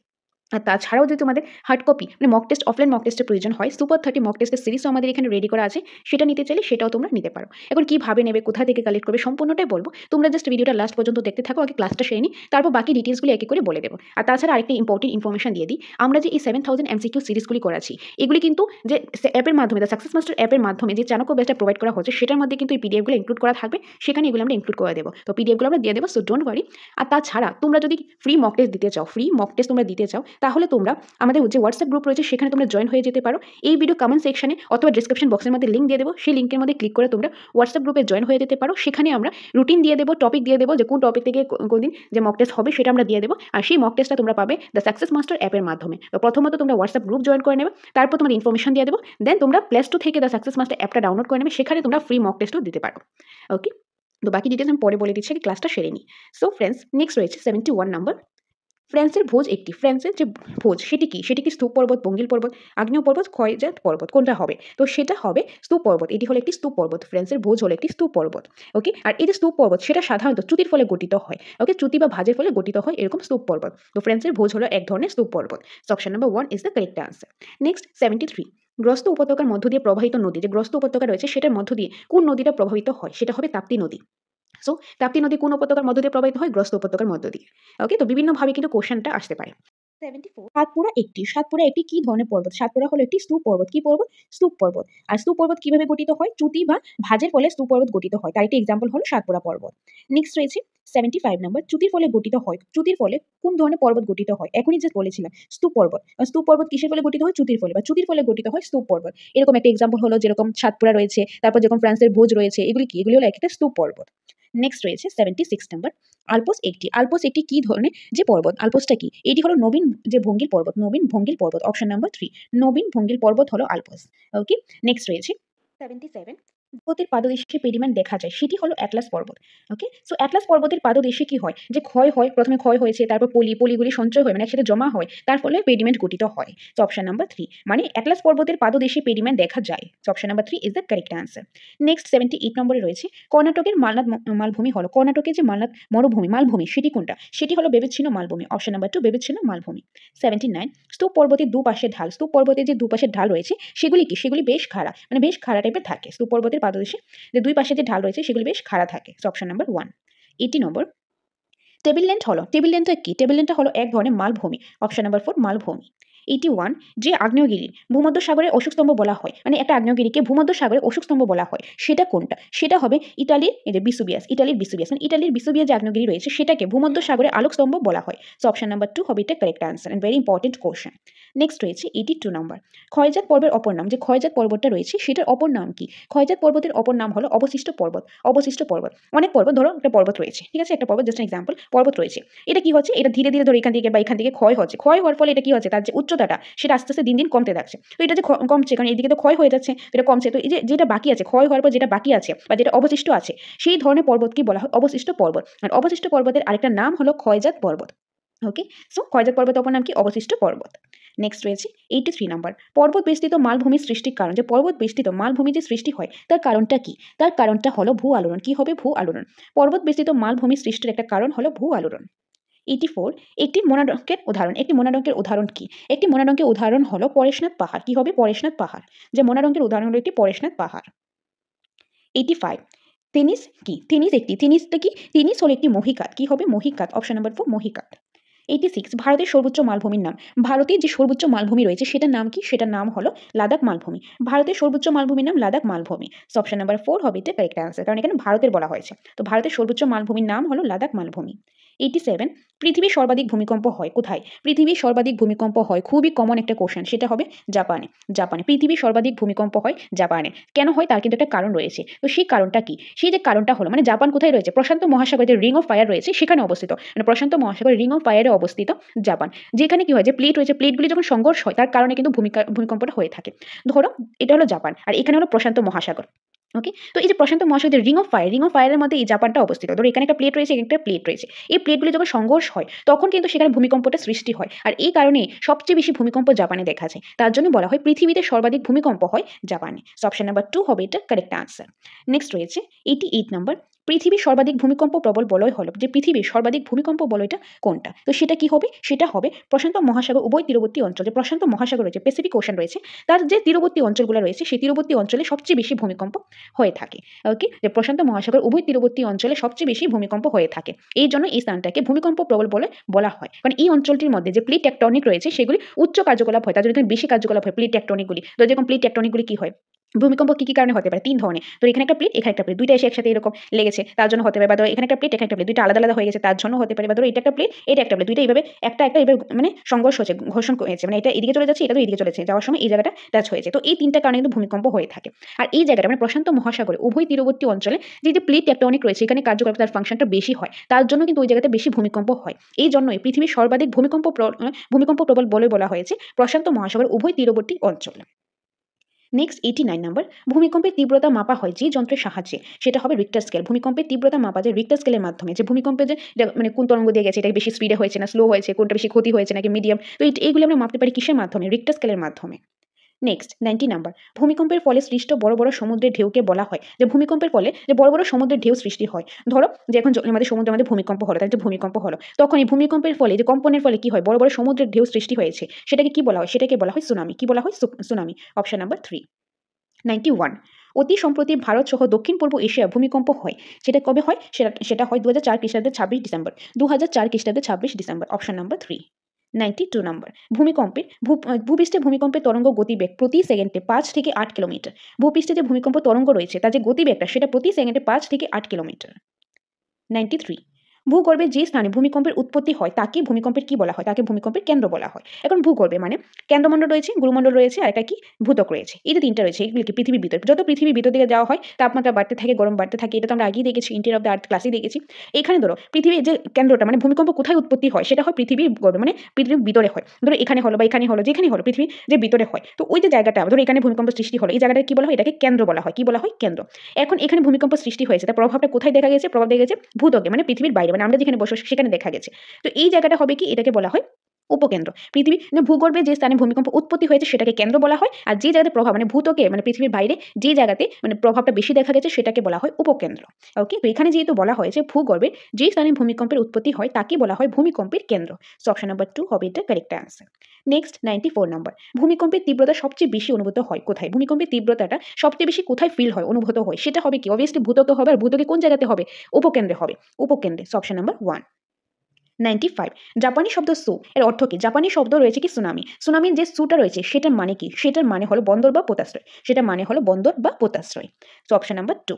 আর তাছাড়াও যদি তোমাদের হার্ড কপি মানে মক টেস্ট অফলাইন মক টেস্টের প্রয়োজন হয়, সুপার 30 মক টেস্টের সিরিজও আমাদের এখানে রেডি করা আছে, সেটা নিতে চাইলে সেটাও তোমরা নিতে পারো। এখন কীভাবে নেবে, কোথা থেকে কালেক্ট করবে, সম্পূর্ণটাই বলবো। তোমরা জাস্ট ভিডিওটা লাস্ট পর্যন্ত দেখতে থাকো, আগে ক্লাসটা সেরে নিই, তারপর বাকি ডিটেলসগুলো একে করে বলে দেবো। আর তাছাড়া আরেকটি ইম্পর্টেন্ট ইনফরমেশন দিয়ে দিই, আমরা যে এই 7000 এমসিকিউ সিরিজগুলি করাচ্ছি, এগুলি কিন্তু যে অ্যাপের মাধ্যমে দ্য সাকসেস মাস্টার অ্যাপের মাধ্যমে যে চাণক্য ব্যাচটা প্রোভাইড করা হচ্ছে, সেটার মধ্যে কিন্তু এই পিডিএফগুলো ইনক্লুড করা থাকবে, সেখানে এগুলো আমরা ইনক্লুড করে দেবো। তো পিডিএফগুলো আমরা দিয়ে দেবো, সো ডোন্ট ওয়ারি। আর তাছাড়া তোমরা যদি ফ্রি মক টেস্ট দিতে চাও, তোমরা দিতে চাও, তাহলে তোমরা আমাদের যে হোয়াটসঅ্যাপ গ্রুপ রয়েছে সেখানে তোমরা জয়েন হয়ে যেতে পারো। এই ভিডিও কমেন্ট সেকশনে অথবা ডিসক্রিপশন বক্সের মধ্যে লিঙ্ক দিয়ে দেবো, সেই লিঙ্কের মধ্যে ক্লিক করে তোমরা হোয়াটসঅ্যাপ গ্রুপে জয়েন হয়ে যেতে পারো। সেখানে আমরা রুটিন দিয়ে দেবো, টপিক দিয়ে দেবো, যে কোন টপিক থেকে কোন দিন যে মক টেস্ট হবে সেটা আমরা দিয়ে দেবো। আর সেই মক টেস্টটা তোমরা পাবে দ্য সাকসেস মাস্টার অ্যাপের মাধ্যমে। তো প্রথমত তোমরা হোয়াটসঅ্যাপ গ্রুপ জয়েন করে নেবে, তারপর তোমাদের ইনফরমেশন দিয়ে দেবো, দেন তোমরা প্লে স্টোর থেকে দ্য সাকসেস মাস্টার অ্যাপটা ডাউনলোড করে নেবে, সেখানে তোমরা ফ্রি মক টেস্টও দিতে পারো। ওকে, তো বাকি ডিটেলস আমি পরে বলে দিচ্ছি, ক্লাসটা সেরে নিই। সো ফ্রেন্ডস, নেক্সট রয়েছে 71 নাম্বার। ফ্রান্সের ভোজ একটি, ফ্রান্সের যে ভোজ সেটি কি স্তূপ পর্বত, বঙ্গিল পর্বত, আগ্নেয় পর্বত, ক্ষয়জাত পর্বত, কোনটা হবে? তো সেটা হবে স্তূপ পর্বত। এটি হলো একটি স্তূপ পর্বত, ফ্রান্সের ভোজ হলো একটি স্তূপ পর্বত। ওকে, আর এই যে স্তূপ পর্বত সেটা সাধারণত চ্যুতির ফলে গঠিত হয়। ওকে, চ্যুতি বা ভাঁজের ফলে গঠিত হয় এরকম স্তূপ পর্বত। তো ফ্রান্সের ভোজ হলো এক ধরনের স্তূপ পর্বত। Option number 1 is the correct answer. Next 73, গ্রস্ত উপত্যকার মধ্য দিয়ে প্রবাহিত নদী, যে গ্রস্ত উপত্যকা রয়েছে সেটার মধ্য দিয়ে কোন নদীটা প্রভাবিত হয়? সেটা হবে তাপ্তি নদী। সো তাপ্তি নদী কোন উপত্যকার মধ্য দিয়ে প্রবাহিত হয়? গ্রস্ত উপত্যকার মধ্য দিয়ে। ওকে, তো বিভিন্নভাবে কিন্তু কোশ্চেনটা আসতে পারে। 74, সাতপুরা একটি কি ধরনের পর্বত? সাতপুরা হলো একটি স্তূপ পর্বত। কি পর্বত? স্তূপ পর্বত। আর স্তূপ পর্বত কিভাবে গঠিত হয়? চ্যুতি বা ভাঁজের ফলে স্তূপ পর্বত গঠিত হয়, তার একটি এক্সাম্পল হলো সাতপুরা পর্বত। নেক্সট রয়েছে 75 নাম্বার, চ্যুতির ফলে গঠিত হয়। চ্যুতির ফলে কোন ধরনের পর্বত গঠিত হয়? এখনই যে বলেছিলাম স্তূপ পর্বত। স্তূপ পর্বত কিসের ফলে গঠিত হয়? চ্যুতির ফলে, বা চ্যুতির ফলে গঠিত হয় স্তূপ পর্বত। এরকম একটা এক্সাম্পল হলো যেরকম সাতপুরা রয়েছে, তারপর যেরকম ফ্রান্সের ভোজ রয়েছে, এগুলি হলো একটা স্তূপ পর্বত। নেক্সট রয়েছে 76 নাম্বার, আল্পস একটি কি ধরনের যে পর্বত? আল্পসটা কি? এটি হলো নবীন যে ভঙ্গিল পর্বত, নবীন ভঙ্গিল পর্বত। অপশন নাম্বার 3, নবীন ভঙ্গিল পর্বত হলো আল্পস। ওকে, নেক্সট রয়েছে 77, পর্বতের পাদদেশে পেডিমেন্ট দেখা যায়, সেটি হলো অ্যাটলাস পর্বত। ওকে, সো অ্যাটলাস পর্বতের পাদদেশে কি হয়? যে ক্ষয় হয়, প্রথমে ক্ষয় হয়েছে, তারপর পলিগুলি সঞ্চয় হয়, মানে একসাথে জমা হয়, তার ফলে পেডিমেন্ট গঠিত হয়। সো অপশন নাম্বার 3, মানে অ্যাটলাস পর্বতের পাদদেশে পেডিমেন্ট দেখা যায়। So option number 3 is the correct answer. Next 78 নম্বরে রয়েছে কর্ণাটকের মালনাদ মালভূমি হলো, কর্ণাটকের যে মালনাদ মালভূমি সেটি কোনটা? সেটি হলো বেবিচ্ছিন্ন মালভূমি। অপশন নাম্বার 2 বেবিচ্ছিন্ন মালভূমি। 79, স্তূপ পর্বতের দুপাশে ঢাল, স্তূপ পর্বতের যে দুপাশের ঢাল রয়েছে সেগুলি কি? সেগুলি বেশ খাড়া, মানে বেশ খাড়া টাইপের থাকে। স্তূপ পর্বতের পাদদেশে যে দুই পাশে যে ঢাল রয়েছে সেগুলি বেশ খাড়া থাকে। Option number 1। 80 নম্বর, টেবিল ল্যান্ডটা কি? টেবিল ল্যান্ডটা হলো এক ধরনের মালভূমি। অপশন নাম্বার 4 মালভূমি। 81, যে আগ্নেয়গিরির ভূমধ্যসাগরের অশোক স্তম্ভ বলা হয়, মানে একটা আগ্নেয়গিরিকে ভূমধ্যসাগরের অশোক স্তম্ভ বলা হয়, সেটা কোনটা? সেটা হবে ইটালির এই যে বিসুবিয়াস, মানে ইটালির বিসুবিয়াস যে আগ্নেয়গিরি রয়েছে সেটাকে ভূমধ্যসাগরের আলোক স্তম্ভ বলা হয়। সো অপশন নাম্বার 2 হবে এটা correct answer, and very important question. Next রয়েছে 82 নাম্বার, ক্ষয়জাত পর্বের অপর নাম, যে ক্ষয়জাত পর্বতটা রয়েছে সেটার অপর নাম কি? ক্ষয়জাত পর্বতের অপর নাম হলো অবশিষ্ট পর্বত। অনেক পর্বত, ধরো একটা পর্বত রয়েছে, ঠিক আছে, একটা পর্বত, জাস্ট এক্সাম্পল, পর্বত রয়েছে, এটা কি হচ্ছে? এটা ধীরে ধীরে ধরো এখান থেকে ক্ষয় হচ্ছে, ক্ষয় হওয়ার ফলে এটা কি হচ্ছে? তার যে উচ্চতাটা সেটা আস্তে আস্তে দিন দিন কমতে থাকছে। তো এটা যে কমছে, কারণ এইদিকে তো ক্ষয় হয়ে যাচ্ছে, এটা কমছে, তো এই যে যেটা বাকি আছে, ক্ষয় হওয়ার পর যেটা বাকি আছে বা যেটা অবশিষ্ট আছে, সেই ধরনের পর্বতকে বলা হয় অবশিষ্ট পর্বত। আর অবশিষ্ট পর্বতের আরেকটা নাম হলো ক্ষয়জাত পর্বত। ওকে, সো ক্ষয়জাত পর্বতের অপর নাম কি? অবশিষ্ট পর্বত। নেক্সট রয়েছে 83 নাম্বার, পর্বত বেষ্টিত মালভূমির সৃষ্টির কারণ, যে পর্বত বেষ্টিত মালভূমি যে সৃষ্টি হয় তার কারণটা কি? তার কারণটা হলো ভূ আলোড়ন। কি হবে? ভূ আলোড়ন। পর্বত বেষ্টিত মালভূমি সৃষ্টির একটা কারণ হলো ভূ আলোড়ন। 84, একটি মনাডঙ্কের উদাহরণ কি? একটি মনাডঙ্কের উদাহরণ হলো পরেশনাথ পাহাড়। কি হবে? পরেশনাথ পাহাড়। যে মনাডঙ্কের উদাহরণ হলো একটি পরেশনাথ পাহাড়। 85, টেনিস কি? টেনিসটা কি? টেনিস হলো একটি মহিকাত। কি হবে? মহিকাত। Option number 4 মহিকাত। 86, ভারতের সর্বোচ্চ মালভূমির নাম, ভারতের যে সর্বোচ্চ মালভূমি রয়েছে সেটার নাম কি? সেটার নাম হলো লাদাখ মালভূমি। ভারতের সর্বোচ্চ মালভূমির নাম লাদাখ মালভূমি। অপশন নাম্বার 4 হবে এটা কারেক্ট আনসার, কারণ এখানে ভারতের বলা হয়েছে। তো ভারতের সর্বোচ্চ মালভূমির নাম হলো লাদাখ মালভূমি। 87 পৃথিবীর সর্বাধিক ভূমিকম্প হয় কোথায়? পৃথিবীর সর্বাধিক ভূমিকম্প হয়, খুবই কমন একটা কোশ্চেন, সেটা হবে জাপানে। জাপানে পৃথিবীর সর্বাধিক ভূমিকম্প হয় জাপানে। কেন হয় তার কিন্তু একটা কারণ রয়েছে। তো সেই কারণটা কি? সেই যে কারণটা হলো মানে জাপান কোথায় রয়েছে? প্রশান্ত মহাসাগরে যে রিং অফ ফায়ার রয়েছে সেখানে অবস্থিত। মানে প্রশান্ত মহাসাগরের রিং অফ ফায়ারে অবস্থিত জাপান। যেখানে কি হয় যে প্লেট রয়েছে, প্লেটগুলি যখন সংঘর্ষ হয় তার কারণে কিন্তু ভূমিকম্পটা হয়ে থাকে। ধরো এটা হলো জাপান আর এখানে হলো প্রশান্ত মহাসাগর। ওকে, তো এই যে প্রশান্ত মহাসাগরের রিং অফ ফায়ারের মধ্যে এই জাপানটা অবস্থিত। ধরো এখানে একটা প্লেট রয়েছে, এখানে একটা প্লেট রয়েছে। এই প্লেটগুলি যখন সংঘর্ষ হয় তখন কিন্তু সেখানে ভূমিকম্পটা সৃষ্টি হয়। আর এই কারণে সবচেয়ে বেশি ভূমিকম্প জাপানে দেখা যায়। তার জন্য বলা হয় পৃথিবীতে সর্বাধিক ভূমিকম্প হয় জাপানে। সো অপশন নাম্বার 2 হবে এটা কারেক্ট আনসার। নেক্সট রয়েছে 88 নাম্বার, পৃথিবীর সর্বাধিক ভূমিকম্প প্রবল বলয় হলো, যে পৃথিবীর সর্বাধিক ভূমিকম্প বলয়টা কোনটা? তো সেটা কি হবে? সেটা হবে প্রশান্ত মহাসাগর উভয় তীরবর্তী অঞ্চল, যে প্রশান্ত মহাসাগর রয়েছে, প্যাসিফিক ওশান রয়েছে, তার যে তীরবর্তী অঞ্চলগুলো রয়েছে সেই তীরবর্তী অঞ্চলে সবচেয়ে বেশি ভূমিকম্প হয়ে থাকে। ওকে, যে প্রশান্ত মহাসাগর উভয় তীরবর্তী অঞ্চলে সবচেয়ে বেশি ভূমিকম্প হয়ে থাকে। এই জন্য এই স্থানটাকে ভূমিকম্প প্রবল বলে বলা হয়। কারণ এই অঞ্চলটির মধ্যে যে প্লেট টেকটনিক রয়েছে সেগুলি উচ্চ কার্যকলাপ হয়, তার জন্য এখানে বেশি কার্যকলাপ হয় প্লেট টেকটনিকগুলি। তো যেরকম প্লেট টেকটনিকগুলি কি হয়, ভূমিকম্প কি কারণে হতে পারে? 3 ধরনের। তো এখানে একটা প্লেট, এখানে একটা প্লেট, দুইটা এসে একসাথে এরকম লেগেছে তার জন্য হতে পারে। বা ধরো এখানে একটা প্লেট, এখানে একটা প্লেট, দুইটা আলাদা আলাদা হয়ে গেছে তার জন্য হতে পারে। বা ধরো এটা একটা প্লেট, এটা একটা প্লেট, দুইটা এইভাবে একটা এইভাবে মানে সংঘর্ষ হচ্ছে, ঘর্ষণ হয়েছে, মানে এটা এদিকে চলে যাচ্ছে, এটা তো এদিকে চলেছে, যাওয়ার সময় এই জায়গাটা টাচ হয়েছে। তো এই তিনটা কারণে কিন্তু ভূমিকম্প হয়ে থাকে। আর এই জায়গাটা মানে প্রশান্ত মহাসাগরে উভয় তীরবর্তী অঞ্চলে যে প্লেট টেকটনিক রয়েছে এখানে কার্যকলাপ তার ফাংশনটা বেশি হয়, তার জন্য কিন্তু ওই জায়গাতে বেশি ভূমিকম্প হয়। এই জন্যই পৃথিবীর সর্বাধিক ভূমিকম্প প্রবল বলে বলা হয়েছে প্রশান্ত মহাসাগর উভয় তীরবর্তী অঞ্চল। নেক্সট 89 নাম্বার, ভূমিকম্পের তীব্রতা মাপা হয় যে যন্ত্রের সাহায্যে, সেটা হবে রিক্টার স্কেল। ভূমিকম্পের তীব্রতা মাপা যায় রিক্টার স্কেলের মাধ্যমে, যে ভূমিকম্পে যে মানে কোন তরঙ্গ দিয়ে গেছে, এটা বেশি স্পিডে হয়েছে না স্লো হয়েছে, কোনটা বেশি ক্ষতি হয়েছে নাকি মিডিয়াম, তো এইগুলো আমরা মাপতে পারি কিসের মাধ্যমে? রিক্টার স্কেলের মাধ্যমে। নেক্সট 90 নাম্বার, ভূমিকম্পের ফলে সৃষ্ট বড় বড় সমুদ্রের ঢেউকে বলা হয়, যে ভূমিকম্পের ফলে যে বড় বড় সমুদ্রের ঢেউ সৃষ্টি হয়। ধরো যে এখন আমাদের সমুদ্রের মধ্যে ভূমিকম্প হলো, তাই যে ভূমিকম্প হলো, তখন এই ভূমিকম্পের ফলে যে কম্পনের ফলে কি হয়, বড় বড় সমুদ্রের ঢেউ সৃষ্টি হয়েছে, সেটাকে কি বলা হয়? সেটাকে বলা হয় সুনামি। কি বলা হয়? সুনামি। Option number 3। 91, অতি সম্প্রতি ভারত সহ দক্ষিণ পূর্ব এশিয়া ভূমিকম্প হয়, সেটা কবে হয়? সেটা হয় 2004 খ্রিস্টাব্দের 26 ডিসেম্বর। 2004 খ্রিস্টাব্দের 26 ডিসেম্বর। Option number 3। 92 নাম্বার, ভূপৃষ্ঠে ভূমিকম্পের তরঙ্গ গতিবেগ প্রতি সেকেন্ডে 5 থেকে 8 কিলোমিটার। ভূপৃষ্ঠে যে ভূমিকম্প তরঙ্গ রয়েছে তার যে গতিবেগটা সেটা প্রতি সেকেন্ডে 5 থেকে 8 কিলোমিটার। 93, ভূগর্ভে যে স্থানে ভূমিকম্পের উৎপত্তি হয় তাকে ভূমিকম্পের কি বলা হয়? তাকে ভূমিকম্পের কেন্দ্র বলা হয়। এখন ভূগর্ভে মানে কেন্দ্রমণ্ডল রয়েছে, গুরুমণ্ডল রয়েছে, আর একটা কি ভূত্বক রয়েছে। এই যে তিনটা রয়েছে এগুলি কি পৃথিবীর ভিতর, যত পৃথিবীর ভিতর দিকে যাওয়া হয় তাপমাত্রা বাড়তে থাকে, গরম বাড়তে থাকে, এটা তো আমরা আগেই দেখেছি, ইন্টিরিয়র অফ দ্য আর্থ ক্লাসেই দেখেছি। এখানে ধরো পৃথিবীর যে কেন্দ্রটা মানে ভূমিকম্প কোথায় উৎপত্তি হয় সেটা হয় পৃথিবীর গর্ভে, মানে পৃথিবীর ভিতরে হয়। ধরো এখানে হলো বা এখানে হলো, যেখানে হলো পৃথিবীর যে ভিতরে হয়, তো ওই যে জায়গাটা ধরো এখানে ভূমিকম্প সৃষ্টি হলো, এই জায়গাটা কি বলা হয়? এটাকে কেন্দ্র বলা হয়। কি বলা হয়? কেন্দ্র। এখন এখানে ভূমিকম্প সৃষ্টি হয়েছে, তার প্রভাবটা কোথায় দেখা গেছে? প্রভাব দেখা গেছে ভূত্বকে, মানে পৃথিবীর বাইরে, মানে আমরা যেখানে বসে সেখানে দেখা গেছে। তো এই জায়গাটা হবে কি? এটাকে বলা হয় উপকেন্দ্র। পৃথিবী মানে ভূগর্ভে যে স্থানে ভূমিকম্প উৎপত্তি হয়েছে সেটাকে কেন্দ্র বলা হয়, আর যে জায়গাতে প্রভাব মানে ভূত্বকে মানে পৃথিবীর বাইরে যে জায়গাতে মানে প্রভাবটা বেশি দেখা গেছে সেটাকে বলা হয় উপকেন্দ্র। ওকে, তো এখানে যেহেতু বলা হয়েছে ভূগর্ভে যে স্থানে ভূমিকম্পের উৎপত্তি হয় তাকে বলা হয় ভূমিকম্পের কেন্দ্র। সো অপশন নাম্বার 2 হবে এটা কারেক্ট অ্যান্সার। নেক্সট 94 নাম্বার, ভূমিকম্পের তীব্রতা সবচেয়ে বেশি অনুভূত হয় কোথায়? ভূমিকম্পের তীব্রতাটা সবচেয়ে বেশি কোথায় ফিল হয়, অনুভূত হয়? সেটা হবে কি? অবভিয়াসলি ভূত্বকে হবে, আর ভূত্বকে কোন জায়গাতে হবে? উপকেন্দ্রে হবে। উপকেন্দ্রে। So option number 1। 95, জাপানি শব্দ সু এর অর্থ কি? জাপানি শব্দ রয়েছে কি সুনামি। সুনামির যে সুটা রয়েছে সেটার মানে কি? সেটার মানে হলো বন্দর বা পোতাশ্রয়। সেটার মানে হলো বন্দর বা পোতাশ্রয়। So option number 2।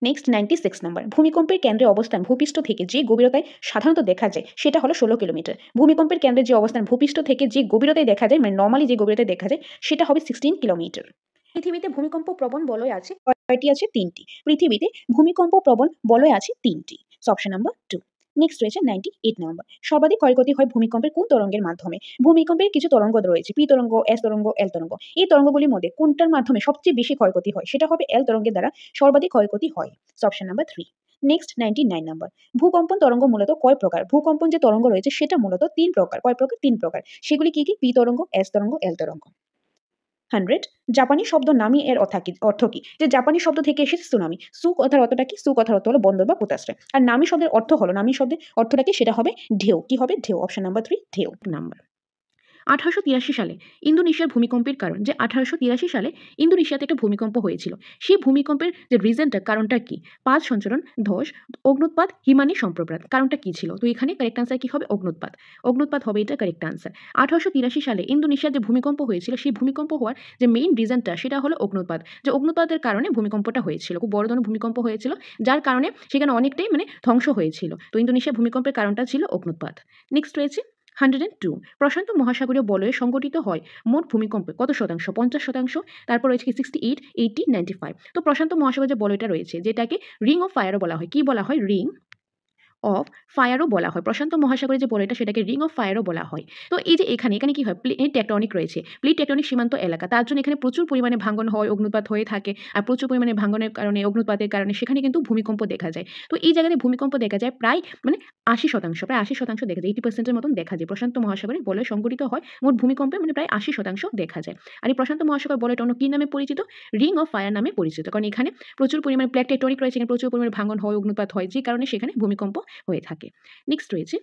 Next 96 number, ভূমিকম্পের কেন্দ্রে অবস্থান ভূপৃষ্ঠ থেকে যে গভীরতায় সাধারণত দেখা যায় সেটা হলো 16 কিলোমিটার। ভূমিকম্পের কেন্দ্রে যে অবস্থান ভূপৃষ্ঠ থেকে যে গভীরতায় দেখা যায়, মানে নর্মালি যে গভীরতায় দেখা যায় সেটা হবে 16 কিলোমিটার। পৃথিবীতে ভূমিকম্প প্রবণ বলয় আছে কয়টি? আছে 3টি। পৃথিবীতে ভূমিকম্প প্রবণ বলয় আছে 3টি। So option number 2। নেক্সট রয়েছে 98 নাম্বার, সর্বাধিক ক্ষয়ক্ষতি হয় ভূমিকম্পের কোন তরঙ্গের মাধ্যমে? ভূমিকম্পের কিছু তরঙ্গ রয়েছে, পি তরঙ্গ, এস তরঙ্গ, এল তরঙ্গ। এই তরঙ্গগুলির মধ্যে কোনটার মাধ্যমে সবচেয়ে বেশি ক্ষয়ক্ষতি হয়? সেটা হবে এল তরঙ্গের দ্বারা সর্বাধিক ক্ষয়ক্ষতি হয়। So option number 3। Next 99 number, ভূকম্পন তরঙ্গ মূলত কয় প্রকার? ভূকম্পন যে তরঙ্গ রয়েছে সেটা মূলত 3 প্রকার। কয় প্রকার? 3 প্রকার। সেগুলি কি কি? পি তরঙ্গ, এস তরঙ্গ, এল তরঙ্গ। 100, জাপানি শব্দ নামি এর অর্থ কি? যে জাপানি শব্দ থেকে এসেছে সুনামি। সু কথার অর্থটা কি? সু কথার অর্থ হলো বন্দর বা পোতাশ্রয়। আর নামি শব্দের অর্থ হলো, নামি শব্দের অর্থটা কি? সেটা হবে ঢেউ। কি হবে? ঢেউ। অপশন নাম্বার 3 ঢেউ নাম্বার। 1883 সালে ইন্দোনেশিয়ার ভূমিকম্পের কারণ, যে 1883 সালে ইন্দোনেশিয়াতে একটা ভূমিকম্প হয়েছিল, সেই ভূমিকম্পের যে রিজনটা, কারণটা কি? পাত সঞ্চরণ, ধস, অগ্নুৎপাত, হিমানি সম্প্রপাত। কারণটা কি ছিল? তো এখানে কারেক্ট আনসার কি হবে? অগ্নুৎপাত। অগ্নুৎপাত হবে এটা কারেক্ট আনসার। 1883 সালে ইন্দোনেশিয়ার যে ভূমিকম্প হয়েছিল, সেই ভূমিকম্প হওয়ার যে মেইন রিজনটা সেটা হলো অগ্নুৎপাত। যে অগ্নুৎপাতের কারণে ভূমিকম্পটা হয়েছিল, খুব বড় ধরনের ভূমিকম্প হয়েছিল, যার কারণে সেখানে অনেকটাই ধ্বংস হয়েছিল। তো ইন্দোনেশিয়া ভূমিকম্পের কারণটা ছিল অগ্নুৎপাত। নেক্সট রয়েছে 102, প্রশান্ত মহাসাগরীয় বলয়ে সংঘটিত হয় মোট ভূমিকম্পে কত শতাংশ? 50%। তারপর রয়েছে কি 68, 80, 95। তো প্রশান্ত মহাসাগরের যে বলয়টা রয়েছে, যেটাকে রিং অফ ফায়ারও বলা হয়। কি বলা হয়? রিং অফ ফায়ারও বলা হয়। প্রশান্ত মহাসাগরের যে বলয়টা সেটাকে রিং অফ ফায়ারও বলা হয়। তো এই যে এখানে কি হয়? প্লেট টেকটনিক রয়েছে, প্লেট টেকটনিক সীমান্ত এলাকা, তার জন্য এখানে প্রচুর পরিমাণে ভাঙ্গন হয়, অগ্নুৎপাত হয়ে থাকে। আর প্রচুর পরিমাণে ভাঙ্গনের কারণে, অগ্নুৎপাতের কারণে সেখানে কিন্তু ভূমিকম্প দেখা যায়। তো এই জায়গাতে ভূমিকম্প দেখা যায় প্রায় 80%, প্রায় 80% দেখা যায়, 80% এর মতন দেখা যায়। প্রশান্ত মহাসাগরে বলয় সংঘটিত হয় মোট ভূমিকম্পে প্রায় 80% দেখা যায়। আর এই প্রশান্ত মহাসাগর বলয়টা অন্য কি নামে পরিচিত? রিং অফ ফায়ার নামে পরিচিত। কারণ এখানে প্রচুর পরিমাণে প্লেট টেকটনিক রয়েছে, এখানে প্রচুর পরিমাণে ভাঙ্গন হয়, অগ্নুৎপাত হয়, যে কারণে সেখানে ভূমিকম্প হয়ে থাকে। নেক্সট রয়েছে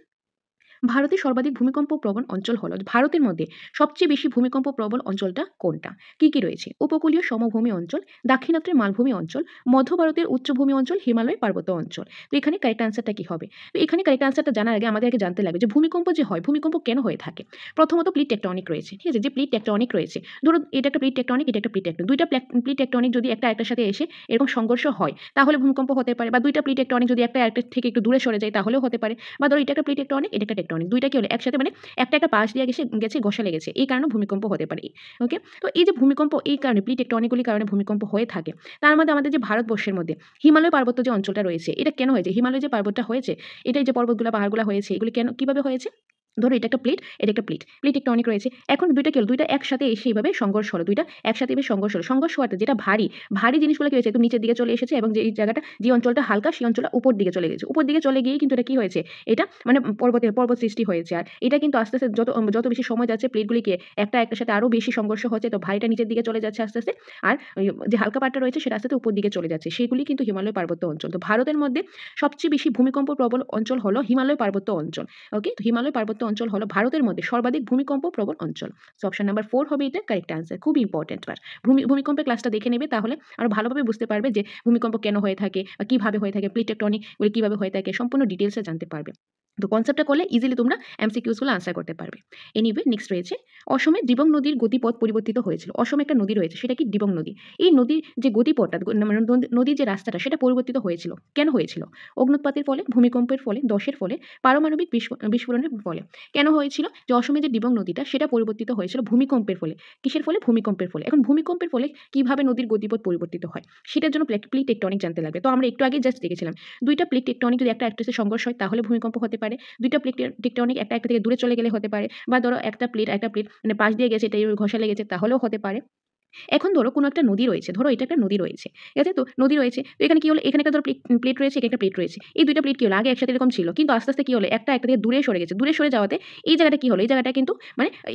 ভারতের সর্বাধিক ভূমিকম্প প্রবণ অঞ্চল হলো, ভারতের মধ্যে সবচেয়ে বেশি ভূমিকম্প প্রবণ অঞ্চলটা কোনটা? কি কি রয়েছে? উপকূলীয় সমভূমি অঞ্চল, দাক্ষিণাত্যের মালভূমি অঞ্চল, মধ্য ভারতের উচ্চভূমি অঞ্চল, হিমালয় পার্বত্য অঞ্চল। তো এখানে কারেক্ট আনসারটা কি হবে? তো এখানে কারেক্ট আনসারটা জানার আগে আমাদের জানতে লাগবে যে ভূমিকম্প যে হয়, ভূমিকম্প কেন হয়ে থাকে। প্রথমত প্লেট টেকটনিক রয়েছে, ঠিক আছে? যে প্লেট টেকটনিক রয়েছে, ধরো এটা একটা প্লেট টেকটনিক, এটা একটা প্লেট টেকটনিক, দুইটা প্লেট টেকটনিক যদি একটা একটার সাথে এসে এরকম সংঘর্ষ হয়, তাহলে ভূমিকম্প হতে পারে। বা দুইটা প্লেট টেকটনিক যদি একটা একটা থেকে একটু দূরে সরে যায়, তাহলেও হতে পারে। বা ধরো এটা একটা প্লেট টেকটনিক, এটা একটা টেকটনিক, দুইটা কি হলো একসাথে একটা একটা পাশ দিয়ে গেছে ঘষা লেগেছে, এই কারণে ভূমিকম্প হতে পারে। ওকে, তো এই যে ভূমিকম্প, এই কারণে প্লেট টেকটনিকগুলির কারণে ভূমিকম্প হয়ে থাকে। তার মধ্যে আমাদের যে ভারতবর্ষের মধ্যে হিমালয় পার্বত্য যে অঞ্চলটা রয়েছে, এটা কেন হয়েছে? হিমালয় যে পার্বতটা হয়েছে, এটাই যে পর্বতগুলো, পাহাড়গুলো হয়েছে, এগুলি কেন, কিভাবে হয়েছে? ধরো এটা একটা প্লেট, এটা একটা প্লেট, প্লেট টেকটনিক রয়েছে। এখন দুইটা কি হলো? দুইটা একসাথে এসে এইভাবে সংঘর্ষ হলো, দুইটা একসাথে এভাবে সংঘর্ষ হলো। সংঘর্ষ হওয়াতে যেটা ভারী, ভারী জিনিসগুলো কি হয়েছে? একটু নিচের দিকে চলে এসেছে, এবং যে এই জায়গাটা, যে অঞ্চলটা হালকা, সেই অঞ্চলটা উপর দিকে চলে গেছে। উপর দিকে চলে গিয়ে কিন্তু এটা কি হয়েছে? এটা পর্বত সৃষ্টি হয়েছে। আর এটা কিন্তু আস্তে আস্তে যত বেশি সময় যাচ্ছে, প্লেটগুলিকে একটা একটার সাথে আরো বেশি সংঘর্ষ হচ্ছে, তো ভারীটা নিচের দিকে চলে যাচ্ছে আস্তে আস্তে, আর যে হালকা পাটটা রয়েছে সেটা আস্তে আস্তে উপর দিকে চলে যাচ্ছে। সেগুলি কিন্তু হিমালয় পার্বত্য অঞ্চল। তো ভারতের মধ্যে সবচেয়ে বেশি ভূমিকম্প প্রবল অঞ্চল হলো হিমালয় পার্বত্য অঞ্চল। ওকে, তো হিমালয় পার্বত্য অঞ্চল হলো ভারতের মধ্যে সর্বাধিক ভূমিকম্প প্রবণ অঞ্চল। সো অপশন নাম্বার 4 হবে এটা কারেক্ট আনসার। খুব ইম্পর্টেন্ট পার্ট। ভূমিকম্পের ক্লাসটা দেখে নেবে, তাহলে আরো ভালোভাবে বুঝতে পারবে যে ভূমিকম্প কেন হয়ে থাকে বা কিভাবে হয়ে থাকে, প্লেট টেকটনিক গুলো কিভাবে হয়ে থাকে, সম্পূর্ণ ডিটেইলসে জানতে পারবে। তো কনসেপ্টটা করলে ইজিলি তোমরা এমসিকিউস গুলো আনসার করতে পারবে। এনিওয়ে, নেক্সট রয়েছে অসমে দিবং নদীর গতিপথ পরিবর্তিত হয়েছিল। অসমে একটা নদী রয়েছে, সেটা কি? দিবং নদী। এই নদীর যে গতিপথটা, নদীর যে রাস্তাটা, সেটা পরিবর্তিত হয়েছিল। কেন হয়েছিল? অগ্নুৎপাতের ফলে, ভূমিকম্পের ফলে, দশের ফলে, পারমাণবিক বিস্ফোরণের ফলে। কেন হয়েছিল? যে অসমে যে দিবং নদীটা, সেটা পরিবর্তিত হয়েছিল ভূমিকম্পের ফলে। কিসের ফলে? ভূমিকম্পের ফলে। এখন ভূমিকম্পের ফলে কিভাবে নদীর গতিপথ পরিবর্তিত হয়, সেটার জন্য প্লেট টেকটনিক জানতে লাগবে। তো আমরা একটু আগে জাস্ট দেখেছিলাম, দুইটা প্লেট টেকটনিক যদি একটা একটা সংঘর্ষ হয়, তাহলে ভূমিকম্প হতে পারে। দুইটা প্লেট টেকটনিক একটা একটা থেকে দূরে চলে গেলে হতে পারে। বা ধরো একটা প্লেট পাশ দিয়ে গেছে, এটা ঘষা লেগেছে, তাহলেও হতে পারে। এখন ধরো কোনো একটা নদী রয়েছে, ধরো এটা একটা নদী রয়েছে, ঠিক আছে? তো নদী রয়েছে, তো এখানে কি হলো? এখানে একটা ধরো প্লেট রয়েছে, এখানে একটা প্লেট রয়েছে। এই দুইটা প্লেট কি হলো? আগে একসাথে এরকম ছিল, কিন্তু আস্তে আস্তে কি হলো? একটা থেকে দূরে সরে গেছে। দূরে সরে যাওয়াতে এই জায়গাটা কি হলো? এই জায়গাটা কিন্তু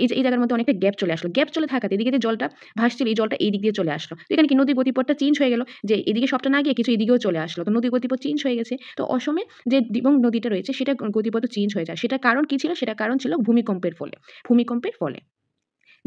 এই জায়গার মধ্যে অনেকটা গ্যাপ চলে আসলো। গ্যাপ চলে থাকাতে এদিকে যে জলটা ভাসছিল, এই জলটা এই দিক দিয়ে চলে আসলো। তো এখানে কি নদীর গতিপথটা চেঞ্জ হয়ে গেল, যে এদিকে সবটা না গিয়ে কিছু এদিকেও চলে আসলো। তো নদীর গতিপথ চেঞ্জ হয়ে গেছে। তো অসমে যে দিবং নদীটা রয়েছে, সেটা গতিপথ চেঞ্জ হয়ে যায়। সেটার কারণ কি ছিল? সেটার কারণ ছিল ভূমিকম্পের ফলে। ভূমিকম্পের ফলে।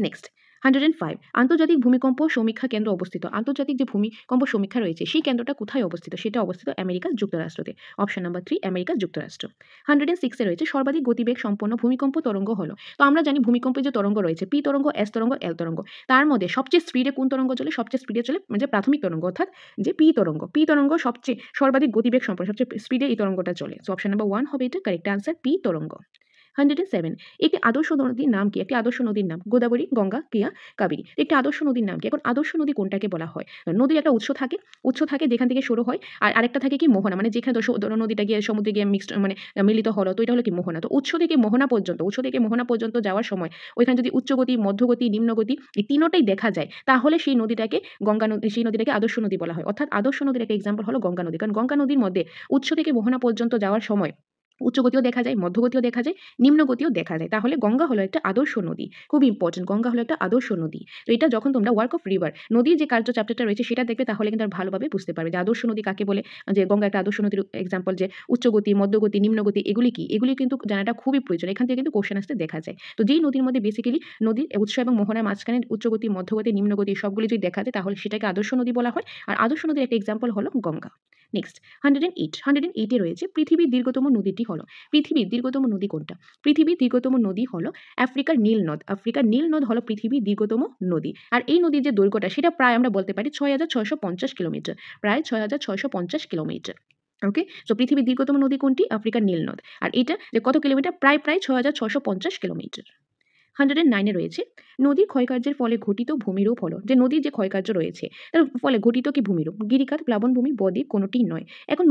নেক্সট 105, আন্তর্জাতিক ভূমিকম্প সমীক্ষা কেন্দ্র অবস্থিত। আন্তর্জাতিক যে ভূমিকম্প সমীক্ষা রয়েছে, সেই কেন্দ্রটা কোথায় অবস্থিত? সেটা অবস্থিত আমেরিকা যুক্তরাষ্ট্রতে। অপশন নাম্বার 3 আমেরিকা যুক্তরাষ্ট্র। 106 রয়েছে সর্বাধিক গতিবেগ সম্পন্ন ভূমিকম্প তরঙ্গ হলো। তো আমরা জানি ভূমিকম্পের যে তরঙ্গ রয়েছে, পি তরঙ্গ, এস তরঙ্গ, এল তরঙ্গ, তার মধ্যে সবচেয়ে স্পিডে কোন তরঙ্গ চলে? সবচেয়ে স্পিডে চলে যে প্রাথমিক তরঙ্গ, অর্থাৎ যে পি তরঙ্গ। পি তরঙ্গ সবচেয়ে সর্বাধিক গতিবেগ সম্পন্ন, সবচেয়ে স্পিডে এই তরঙ্গটা চলে। সো অপশন নাম্বার 1 হবে এটা কারেক্ট আনসার, পি তরঙ্গ। 107, একটি আদর্শ নদীর নাম কি? একটি আদর্শ নদীর নাম গোদাবরী, গঙ্গা, কেয়া, কাবেরী। একটি আদর্শ নদীর নাম কি? এখন আদর্শ নদী কোনটাকে বলা হয়? নদীর একটা উৎস থাকে যেখান থেকে শুরু হয়, আর আরেকটা থাকে কি মোহনা, যেখানে ধরো নদীটা গিয়ে সমুদ্রে গিয়ে মিক্সড মিলিত হলো, তো এটা হলো কি মোহনা। তো উৎস থেকে মোহনা পর্যন্ত যাওয়ার সময় ওইখানে যদি উচ্চগতি, মধ্যগতি, নিম্নগতি এই তিনটাই দেখা যায়, তাহলে সেই নদীটাকে সেই নদীটাকে আদর্শ নদী বলা হয়। অর্থাৎ আদর্শ নদীর একটা এক্সাম্পল হলো গঙ্গা নদী। কারণ গঙ্গা নদীর মধ্যে উৎস থেকে মোহনা পর্যন্ত যাওয়ার সময় উচ্চগতিও দেখা যায়, মধ্যগতিও দেখা যায়, নিম্নগতিও দেখা যায়। তাহলে গঙ্গা হলো একটা আদর্শ নদী, খুব ইম্পর্টেন্ট। গঙ্গা হলো একটা আদর্শ নদী। তো এটা যখন তোমরা ওয়ার্ক অফ রিভার নদীর যে কার্য চ্যাপ্টারটা রয়েছে সেটা দেখবে, তাহলে কিন্তু আর ভালোভাবে বুঝতে পারবে যে আদর্শ নদী কাকে বলে, যে গঙ্গা একটা আদর্শ নদীর এক্সাম্পল, যে উচ্চগতি, মধ্যগতি, নিম্নগতি এগুলি কি, এগুলি কিন্তু জানাটা খুবই প্রয়োজন। এখান থেকে কিন্তু কোশ্চেন আসতে দেখা যায়। তো যেই নদীর মধ্যে বেসিক্যালি নদীর উৎস এবং মোহনার মাঝখানে উচ্চগতি, মধ্যগতি, নিম্নগতি সবগুলি যদি দেখা যায় তাহলে সেটাকে আদর্শ নদী বলা হয়। আর আদর্শ নদীর একটা এক্সাম্পল হলো গঙ্গা। নেক্সট 108 রয়েছে পৃথিবীর দীর্ঘতম নদীটি হলো, পৃথিবীর দীর্ঘতম নদী কোনটা? পৃথিবীর দীর্ঘতম নদী হলো আফ্রিকার নীল নদ। আফ্রিকার নীল নদ হলো পৃথিবীর দীর্ঘতম নদী। আর এই নদীর যে দৈর্ঘ্যটা সেটা প্রায় আমরা বলতে পারি 6,650 কিলোমিটার, প্রায় 6,650 কিলোমিটার। ওকে, সো পৃথিবীর দীর্ঘতম নদী কোনটি? আফ্রিকার নীল নদ। আর এটা যে কত কিলোমিটার? প্রায় 6,650 কিলোমিটার। 109 রয়েছে নদীর ক্ষয়কার্যের ফলে ঘটিত ভূমিরূপ হলো, যে নদীর যে ক্ষয়কার্য রয়েছে তার ফলে ঘটিত কি ভূমিরূপ? গিরিখাত, প্লাবনভূমি, বদ্বীপ কোনোটিই নয়। এখন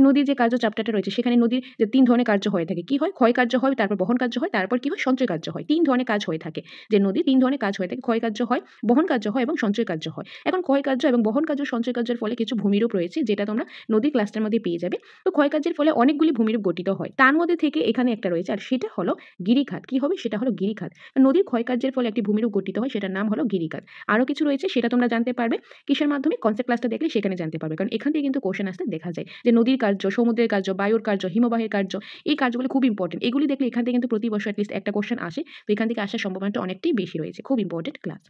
নদীর যে কার্য চ্যাপ্টারটা রয়েছে সেখানে নদীর যে 3 ধরনের কার্য হয়ে থাকে, কি হয়? ক্ষয় কার্য হয়, তারপর বহন কার্য হয়, তারপর কি হয়? সঞ্চয় কার্য হয়। 3 ধরনের কাজ হয়ে থাকে, যে নদী 3 ধরনের কাজ হয়ে থাকে, ক্ষয় কার্য হয়, বহন কার্য হয় এবং সঞ্চয় কার্য হয়। এখন ক্ষয় কার্য এবং বহন কার্য, সঞ্চয় কার্যের ফলে কিছু ভূমিরূপ রয়েছে যেটা তোমরা নদীর ক্লাসটার মধ্যে পেয়ে যাবে। তো ক্ষয় কার্যের ফলে অনেকগুলি ভূমিরূপ গঠিত হয়, তার মধ্যে থেকে এখানে একটা রয়েছে আর সেটা হলো গিরিখাত। কি হবে? সেটা হলো গিরিখাত। নদীর ক্ষয়কার্যের ফলে একটি ভূমিরূপ গঠিত হয়, সেটার নাম হলো গিরিখাত। আরও কিছু রয়েছে সেটা তোমরা জানতে পারবে কিসের মাধ্যমে? কনসেপ্ট ক্লাসটা দেখলে সেখানে জানতে পারবে, কারণ এখান থেকে কিন্তু কোশ্চেন আসতে দেখা যায় যে নদীর কার্য, সমুদ্রের কার্য, বায়ুর কার্য, হিমবাহের কার্য, এই কার্যগুলো খুব ইম্পর্টেন্ট। এগুলি দেখলে এখান থেকে কিন্তু প্রতি বছর অ্যাটলিস্ট একটা কোশ্চেন আসে। তো এখান থেকে আসার সম্ভাবনাটা অনেকটাই বেশি রয়েছে। খুব ইম্পর্টেন্ট ক্লাস।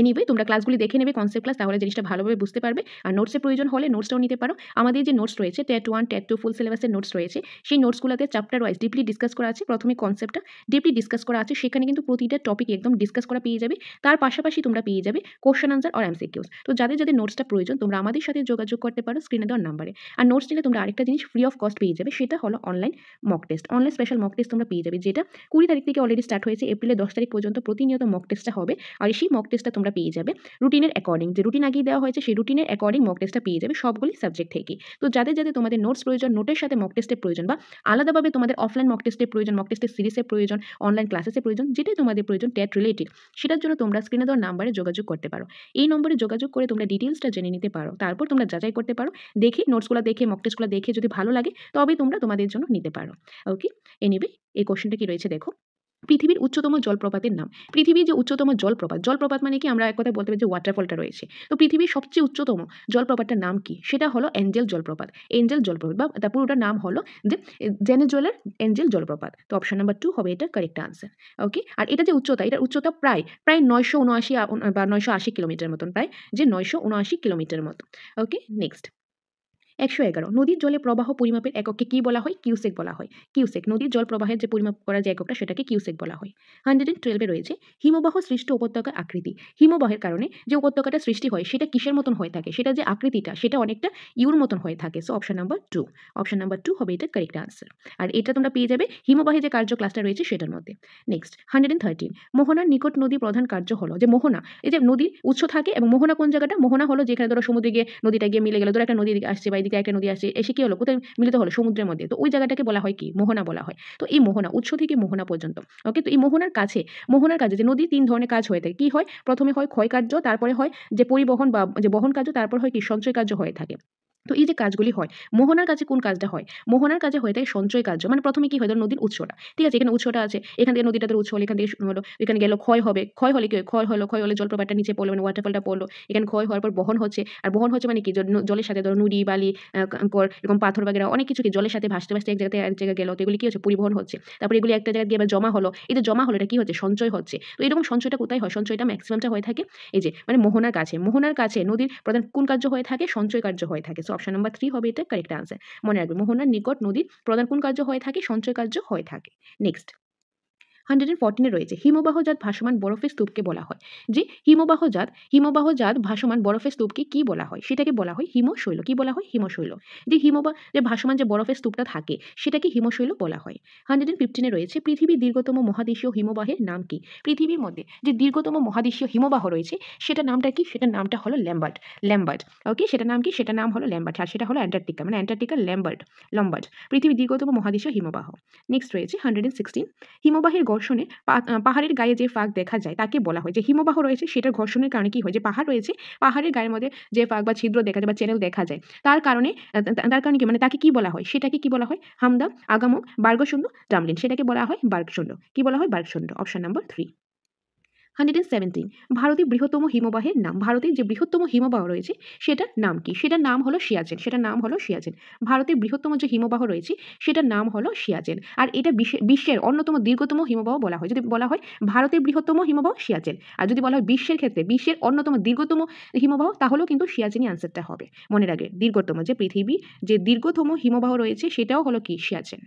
এনিওয়ে তোমরা ক্লাসগুলি দেখে নেবে, কনসেপ্ট ক্লাস, তাহলে জিনিসটা ভালোভাবে বুঝতে পারবে। আর নোটসের প্রয়োজন হলে নোটসটাও নিতে পারো। আমাদের যে নোটস রয়েছে টেট 1, টেট 2 ফুল সিলেবাসের নোটস রয়েছে, সেই নোটসগুলোতে চ্যাপ্টার ওয়াইজ ডিপলি ডিসকাস করা আছে। প্রথমে কনসেপ্টটা ডিপলি ডিসকাস করা আছে, সেখানে কিন্তু প্রতিটা টপিক একদম ডিসকাস করা পেয়ে যাবে। তার পাশাপাশি তোমরা পেয়ে যাবে কোশ্চেন আনসার আর এমসিকিউস। তো যাদের নোটসটা প্রয়োজন তোমরা আমাদের সাথে যোগাযোগ করতে পারো স্ক্রিনে দেওয়ার নাম্বারে। আর নোটস নিলে তোমরা আরেকটা জিনিস ফ্রি অফ কস্ট পেয়ে যাবে, সেটা হলো online mock test. Online special mock test তোমরা পেয়ে যাবে, যেটা 20 তারিখ থেকে অলরেডি স্টার্ট হয়েছে, এপ্রিলের 10 তারিখ পর্যন্ত প্রতিনিয়ত মক টেস্টটা হবে। আর সেই মক টেস্টটা তোমরা পেয়ে যাবে রুটিনের অ্যাকর্ডিং, যে রুটিন আগেই দেওয়া হয়েছে সেই রুটিনের অ্যাকর্ডিং মক টেস্টটা পেয়ে যাবে সবগুলি সাবজেক্ট থেকেই। তো যাদের তোমাদের নোটস প্রয়োজন, নোটের সাথে মক টেস্টের প্রয়োজন, বা আলাদাভাবে তোমাদের অফলাইন মক টেস্টের প্রয়োজন, মক টেস্টের সিরিজের প্রয়োজন, অনলাইন ক্লাসেসের প্রয়োজন, যেটাই তোমাদের প্রয়োজন টেট রিলেটেড, সেটার জন্য তোমরা স্ক্রিনে দেওয়া নাম্বারে যোগাযোগ করতে পারো। এই নম্বরে যোগাযোগ করে তোমরা ডিটেলসটা জেনে নিতে পারো, তারপর তোমরা যাচাই করতে পারো, দেখে নোটসগুলো দেখে মক টেস্টগুলো দেখে যদি ভালো লাগে তবেই তোমরা তোমাদের জন্য নিতে পারো। ওকে, এনিওয়ে এই কোশ্চেনটা কি রয়েছে দেখো, পৃথিবীর উচ্চতম জলপ্রপাতের নাম। পৃথিবীর যে উচ্চতম জলপ্রপাত, জলপ্রপাত মানে কি? আমরা এক কথায় বলতে পারি যে ওয়াটারফলটা রয়েছে। তো পৃথিবীর সবচেয়ে উচ্চতম জলপ্রপাতটার নাম কি? সেটা হলো এঞ্জেল জলপ্রপাত। এঞ্জেল জলপ্রপাত, বা তার পুরোটার নাম হলো যে জেনেজুয়েলার এঞ্জেল জলপ্রপাত। তো অপশন নাম্বার 2 হবে এটা কারেক্ট আনসার। ওকে, আর এটা যে উচ্চতা, এটার উচ্চতা প্রায় 979 বা 980 কিলোমিটার মতন, প্রায় যে 979 কিলোমিটার মতো। ওকে, নেক্সট 111 নদীর জলে প্রবাহ পরিমাপের একককে কি বলা হয়? কিউসেক বলা হয়। কিউসেক, নদীর জল প্রবাহের যে পরিমাপ করা যে এককটা সেটাকে কিউসেক বলা হয়। 112 রয়েছে হিমবাহ সৃষ্ট উপত্যকার আকৃতি। হিমবাহের কারণে যে উপত্যকাটা সৃষ্টি হয় সেটা কিসের মতন হয়ে থাকে? সেটা যে আকৃতিটা সেটা অনেকটা ইউর মতন হয়ে থাকে। So option number 2, option number 2 হবে এটা কারেক্ট আনসার। আর এটা তোমরা পেয়ে যাবে হিমবাহের যে কার্য ক্লাসটা রয়েছে সেটার মধ্যে। নেক্সট 113 মোহনার নিকট নদী প্রধান কার্য হলো, যে মোহনা, এই যে নদীর উৎস থাকে, এবং মোহনা কোন জায়গাটা? মোহনা হলো যেখানে ধরো সমুদ্রে গিয়ে নদীটা গিয়ে মিলে গেল, ধরো একটা নদী আসছে বা এদিকে একটা নদী আসছে, এসে কি হলো? কোথায় মিলিত হলো? সমুদ্রের মধ্যে। তো ওই জায়গাটাকে বলা হয় কি? মোহনা বলা হয়। তো এই মোহনা, উৎস থেকে মোহনা পর্যন্ত। ওকে, তো এই মোহনার কাছে যে নদীর 3 ধরনের কাজ হয়ে থাকে। কি হয়? প্রথমে হয় ক্ষয় কার্য, তারপরে হয় যে পরিবহন বা যে বহন কার্য, তারপর হয় কি? সঞ্চয় কার্য হয়ে থাকে। তো এই যে কাজগুলি হয়, মোহনার কাছে কোন কাজটা হয়? মোহনার কাজে হয়ে থাকে সঞ্চয় কার্য। মানে প্রথমে কি হয়? ধরো নদীর উৎসটা, ঠিক আছে? এখানে উৎসটা আছে, এখান থেকে নদীটাতে উৎস হলো, এখান থেকে শুরু হলো, এখানে গেল, ক্ষয় হবে, ক্ষয় হলে কি হয়? ক্ষয় হলে জলপ্রপাতটা নিচে পড়লো, মানে ওয়াটারফলটা পড়লো, এখানে ক্ষয় হওয়ার পর বহন হচ্ছে। আর বহন হচ্ছে মানে কি? জলের সাথে ধরো নুড়ি, বালি, কাঙ্কর, এরকম পাথর বাগেরা অনেক কিছু কি জলের সাথে ভাসতে ভাসতে এক জায়গা থেকে আরেক জায়গায় গেল। তো এগুলি কি হচ্ছে? পরিবহন হচ্ছে। তারপরে এগুলি একটা জায়গায় গিয়ে আবার জমা হলো। এই যে জমা হলো এটা কি হচ্ছে? সঞ্চয় হচ্ছে। তো এরকম সঞ্চয়টা কোথায় হয়? সঞ্চয়টা ম্যাক্সিমামটা হয়ে থাকে এই যে মানে মোহনার কাছে নদীর প্রধান কোন কার্য হয়ে থাকে? সঞ্চয় কার্য হয়ে থাকে। সো অপশন নাম্বার 3 হবে এটা কারেক্ট আনসার। মনে রাখবে মোহনার নিকট নদীর প্রধান কোন কার্য হয়ে থাকে? সঞ্চয় কার্য হয়ে থাকে। নেক্সট 114 রয়েছে হিমবাহজাত ভাসমান বরফের স্তূপকে বলা হয়, যে হিমবাহজাত ভাসমান বরফের স্তূপকে কি বলা হয়? সেটাকে বলা হয় হিমশৈল। কি বলা হয়? হিমশৈল। যে যে ভাসমান যে বরফের স্তূপটা থাকে সেটাকে হিমশৈল বলা হয়। 115 রয়েছে পৃথিবীর দীর্ঘতম মহাদেশীয় হিমবাহের নাম কি? পৃথিবীর মধ্যে যে দীর্ঘতম মহাদেশীয় হিমবাহ রয়েছে সেটার নামটা কি? সেটার নামটা হলো ল্যাম্বার্ট। ওকে, সেটার নাম কি? সেটার নাম হলো ল্যাম্বার্ট। আর সেটা হলো অ্যান্টার্কটিকা, মানে লম্বার্ট। পৃথিবীর দীর্ঘতম মহাদেশীয় হিমবাহ। নেক্সট রয়েছে 116 হিমবাহের গড় ঘর্ষণে পাহাড়ের গায়ে যে ফাঁক দেখা যায় তাকে বলা হয়, যে হিমবাহ রয়েছে সেটার ঘর্ষণের কারণে কি হয়, যে পাহাড় রয়েছে পাহাড়ের গায়ের মধ্যে যে ফাঁক বা ছিদ্র দেখা যায় বা চ্যানেল দেখা যায় তার কারণে কি মানে তাকে কি বলা হয়, সেটাকে কি বলা হয়, হামদা, আগামক, বার্গসুন্ড, টামলিন, সেটাকে বলা হয় বার্গসুন্ড। কি বলা হয়, বার্গসুন্ড। Option number 3। 117 ভারতের বৃহত্তম হিমবাহের নাম। ভারতের যে বৃহত্তম হিমবাহ রয়েছে সেটার নাম কি, সেটার নাম হলো সিয়াচেন। সেটার নাম হলো সিয়াচেন। ভারতের বৃহত্তম যে হিমবাহ রয়েছে সেটার নাম হলো সিয়াচেন। আর এটা বিশ্বের অন্যতম দীর্ঘতম হিমবাহ বলা হয়। যদি বলা হয় ভারতের বৃহত্তম হিমবাহ সিয়াচেন, আর যদি বলা হয় বিশ্বের ক্ষেত্রে বিশ্বের অন্যতম দীর্ঘতম হিমবাহ, তাহলেও কিন্তু সিয়াচেনই আনসারটা হবে। মনে রাখবে, দীর্ঘতম যে পৃথিবী যে দীর্ঘতম হিমবাহ রয়েছে সেটাও হলো কি, সিয়াচেন।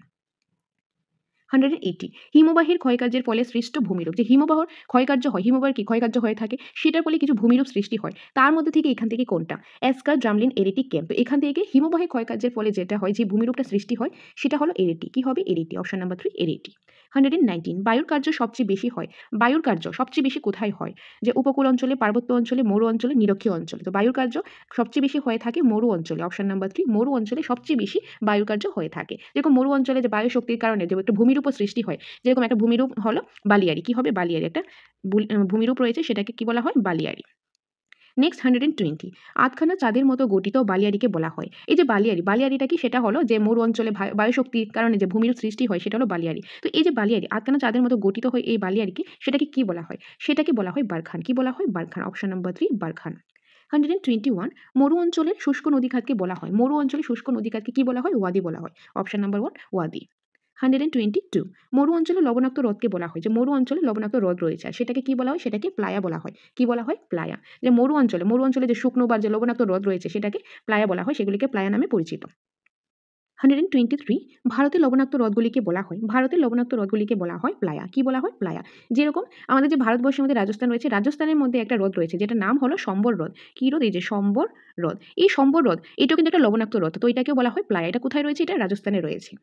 180 হিমবাহের ক্ষয়কার্যের ফলে সৃষ্ট ভূমিরূপ। যে হিমবাহর ক্ষয়কার্য হয়, হিমবাহের কি ক্ষয়কার্য হয়ে থাকে, সেটার ফলে কিছু ভূমিরূপ সৃষ্টি হয়। তার মধ্যে থেকে এখান থেকে কোনটা, এসকার, ড্রামলিন, এরিটি, কেম্প। তো এখান থেকে হিমবাহের ক্ষয়কার্যের ফলে যেটা হয়, যে ভূমিরূপটা সৃষ্টি হয় সেটা হলো এরিটি। কি হবে, এরিটি। Option number 3 arête. 119 বায়ুর কার্য সবচেয়ে বেশি হয়। বায়ুর কার্য সবচেয়ে বেশি কোথায় হয়, যে উপকূল অঞ্চলে, পার্বত্য অঞ্চলে, মরু অঞ্চলে, নিরক্ষীয় অঞ্চলে। তো বায়ুর কার্য সবচেয়ে বেশি হয়ে থাকে মরু অঞ্চলে। অপশন নাম্বার 3 মরু অঞ্চলে সবচেয়ে বেশি বায়ুর কার্য হয়ে থাকে। যেরকম মরু অঞ্চলে যে বায়ু শক্তির কারণে যে একটা ভূমিরূপ সৃষ্টি হয়, যেরকম একটা ভূমিরূপ হলো বালিয়াড়ি। কি হবে, বালিয়াড়ি। একটা ভূমিরূপ রয়েছে, সেটাকে কি বলা হয়, বালিয়াড়ি। নেক্সট 120 আধখানা চাঁদের মতো গঠিত বালিয়াড়িকে বলা হয়। এই যে বালিয়াড়িটা কি, সেটা হলো যে মরু অঞ্চলে বায়ুশক্তির কারণে যে ভূমিরূপ সৃষ্টি হয় সেটা হলো বালিয়াড়ি। তো এই যে বালিয়াড়ি আধখানা চাঁদের মতো গঠিত হয়, এই বালিয়াড়িকে সেটাকে কি বলা হয়, সেটাকে বলা হয় বারখান। কি বলা হয়, বারখান। Option number 3 barchan. 121 মরু অঞ্চলের শুষ্ক নদীখাতকে বলা হয়। মরু অঞ্চলের শুষ্ক নদীখাতকে কি বলা হয়, ওয়াদি বলা হয়। Option number 1 ওয়াদি। 122 মরু অঞ্চলে লবণাক্ত হ্রদকে বলা হয়। যে মরু অঞ্চলে লবণাক্ত হ্রদ রয়েছে, আর সেটাকে কি বলা হয়, সেটাকে প্লায়া বলা হয়। কি বলা হয়, প্লায়া। যে মরু অঞ্চলে যে শুকনো বা যে লবণাক্ত হ্রদ রয়েছে সেটাকে প্লায়া বলা হয়, সেগুলিকে প্লায়া নামে পরিচিত। 123 ভারতের লবণাক্ত হ্রদগুলিকে বলা হয়। ভারতের লবণাক্ত হ্রদগুলিকে বলা হয় প্লায়া। কি বলা হয়, প্লায়া। যেরকম আমাদের যে ভারতবর্ষের মধ্যে রাজস্থান রয়েছে, রাজস্থানের মধ্যে একটা হ্রদ রয়েছে যেটার নাম হলো সম্বর হ্রদ। কি হ্রদ, এই যে সম্বর হ্রদ। এই সম্বর হ্রদ এটাও কিন্তু একটা লবণাক্ত হ্রদ, তো এটাকেও বলা হয় প্লায়া। এটা কোথায় রয়েছে, এটা রাজস্থানে রয়েছে।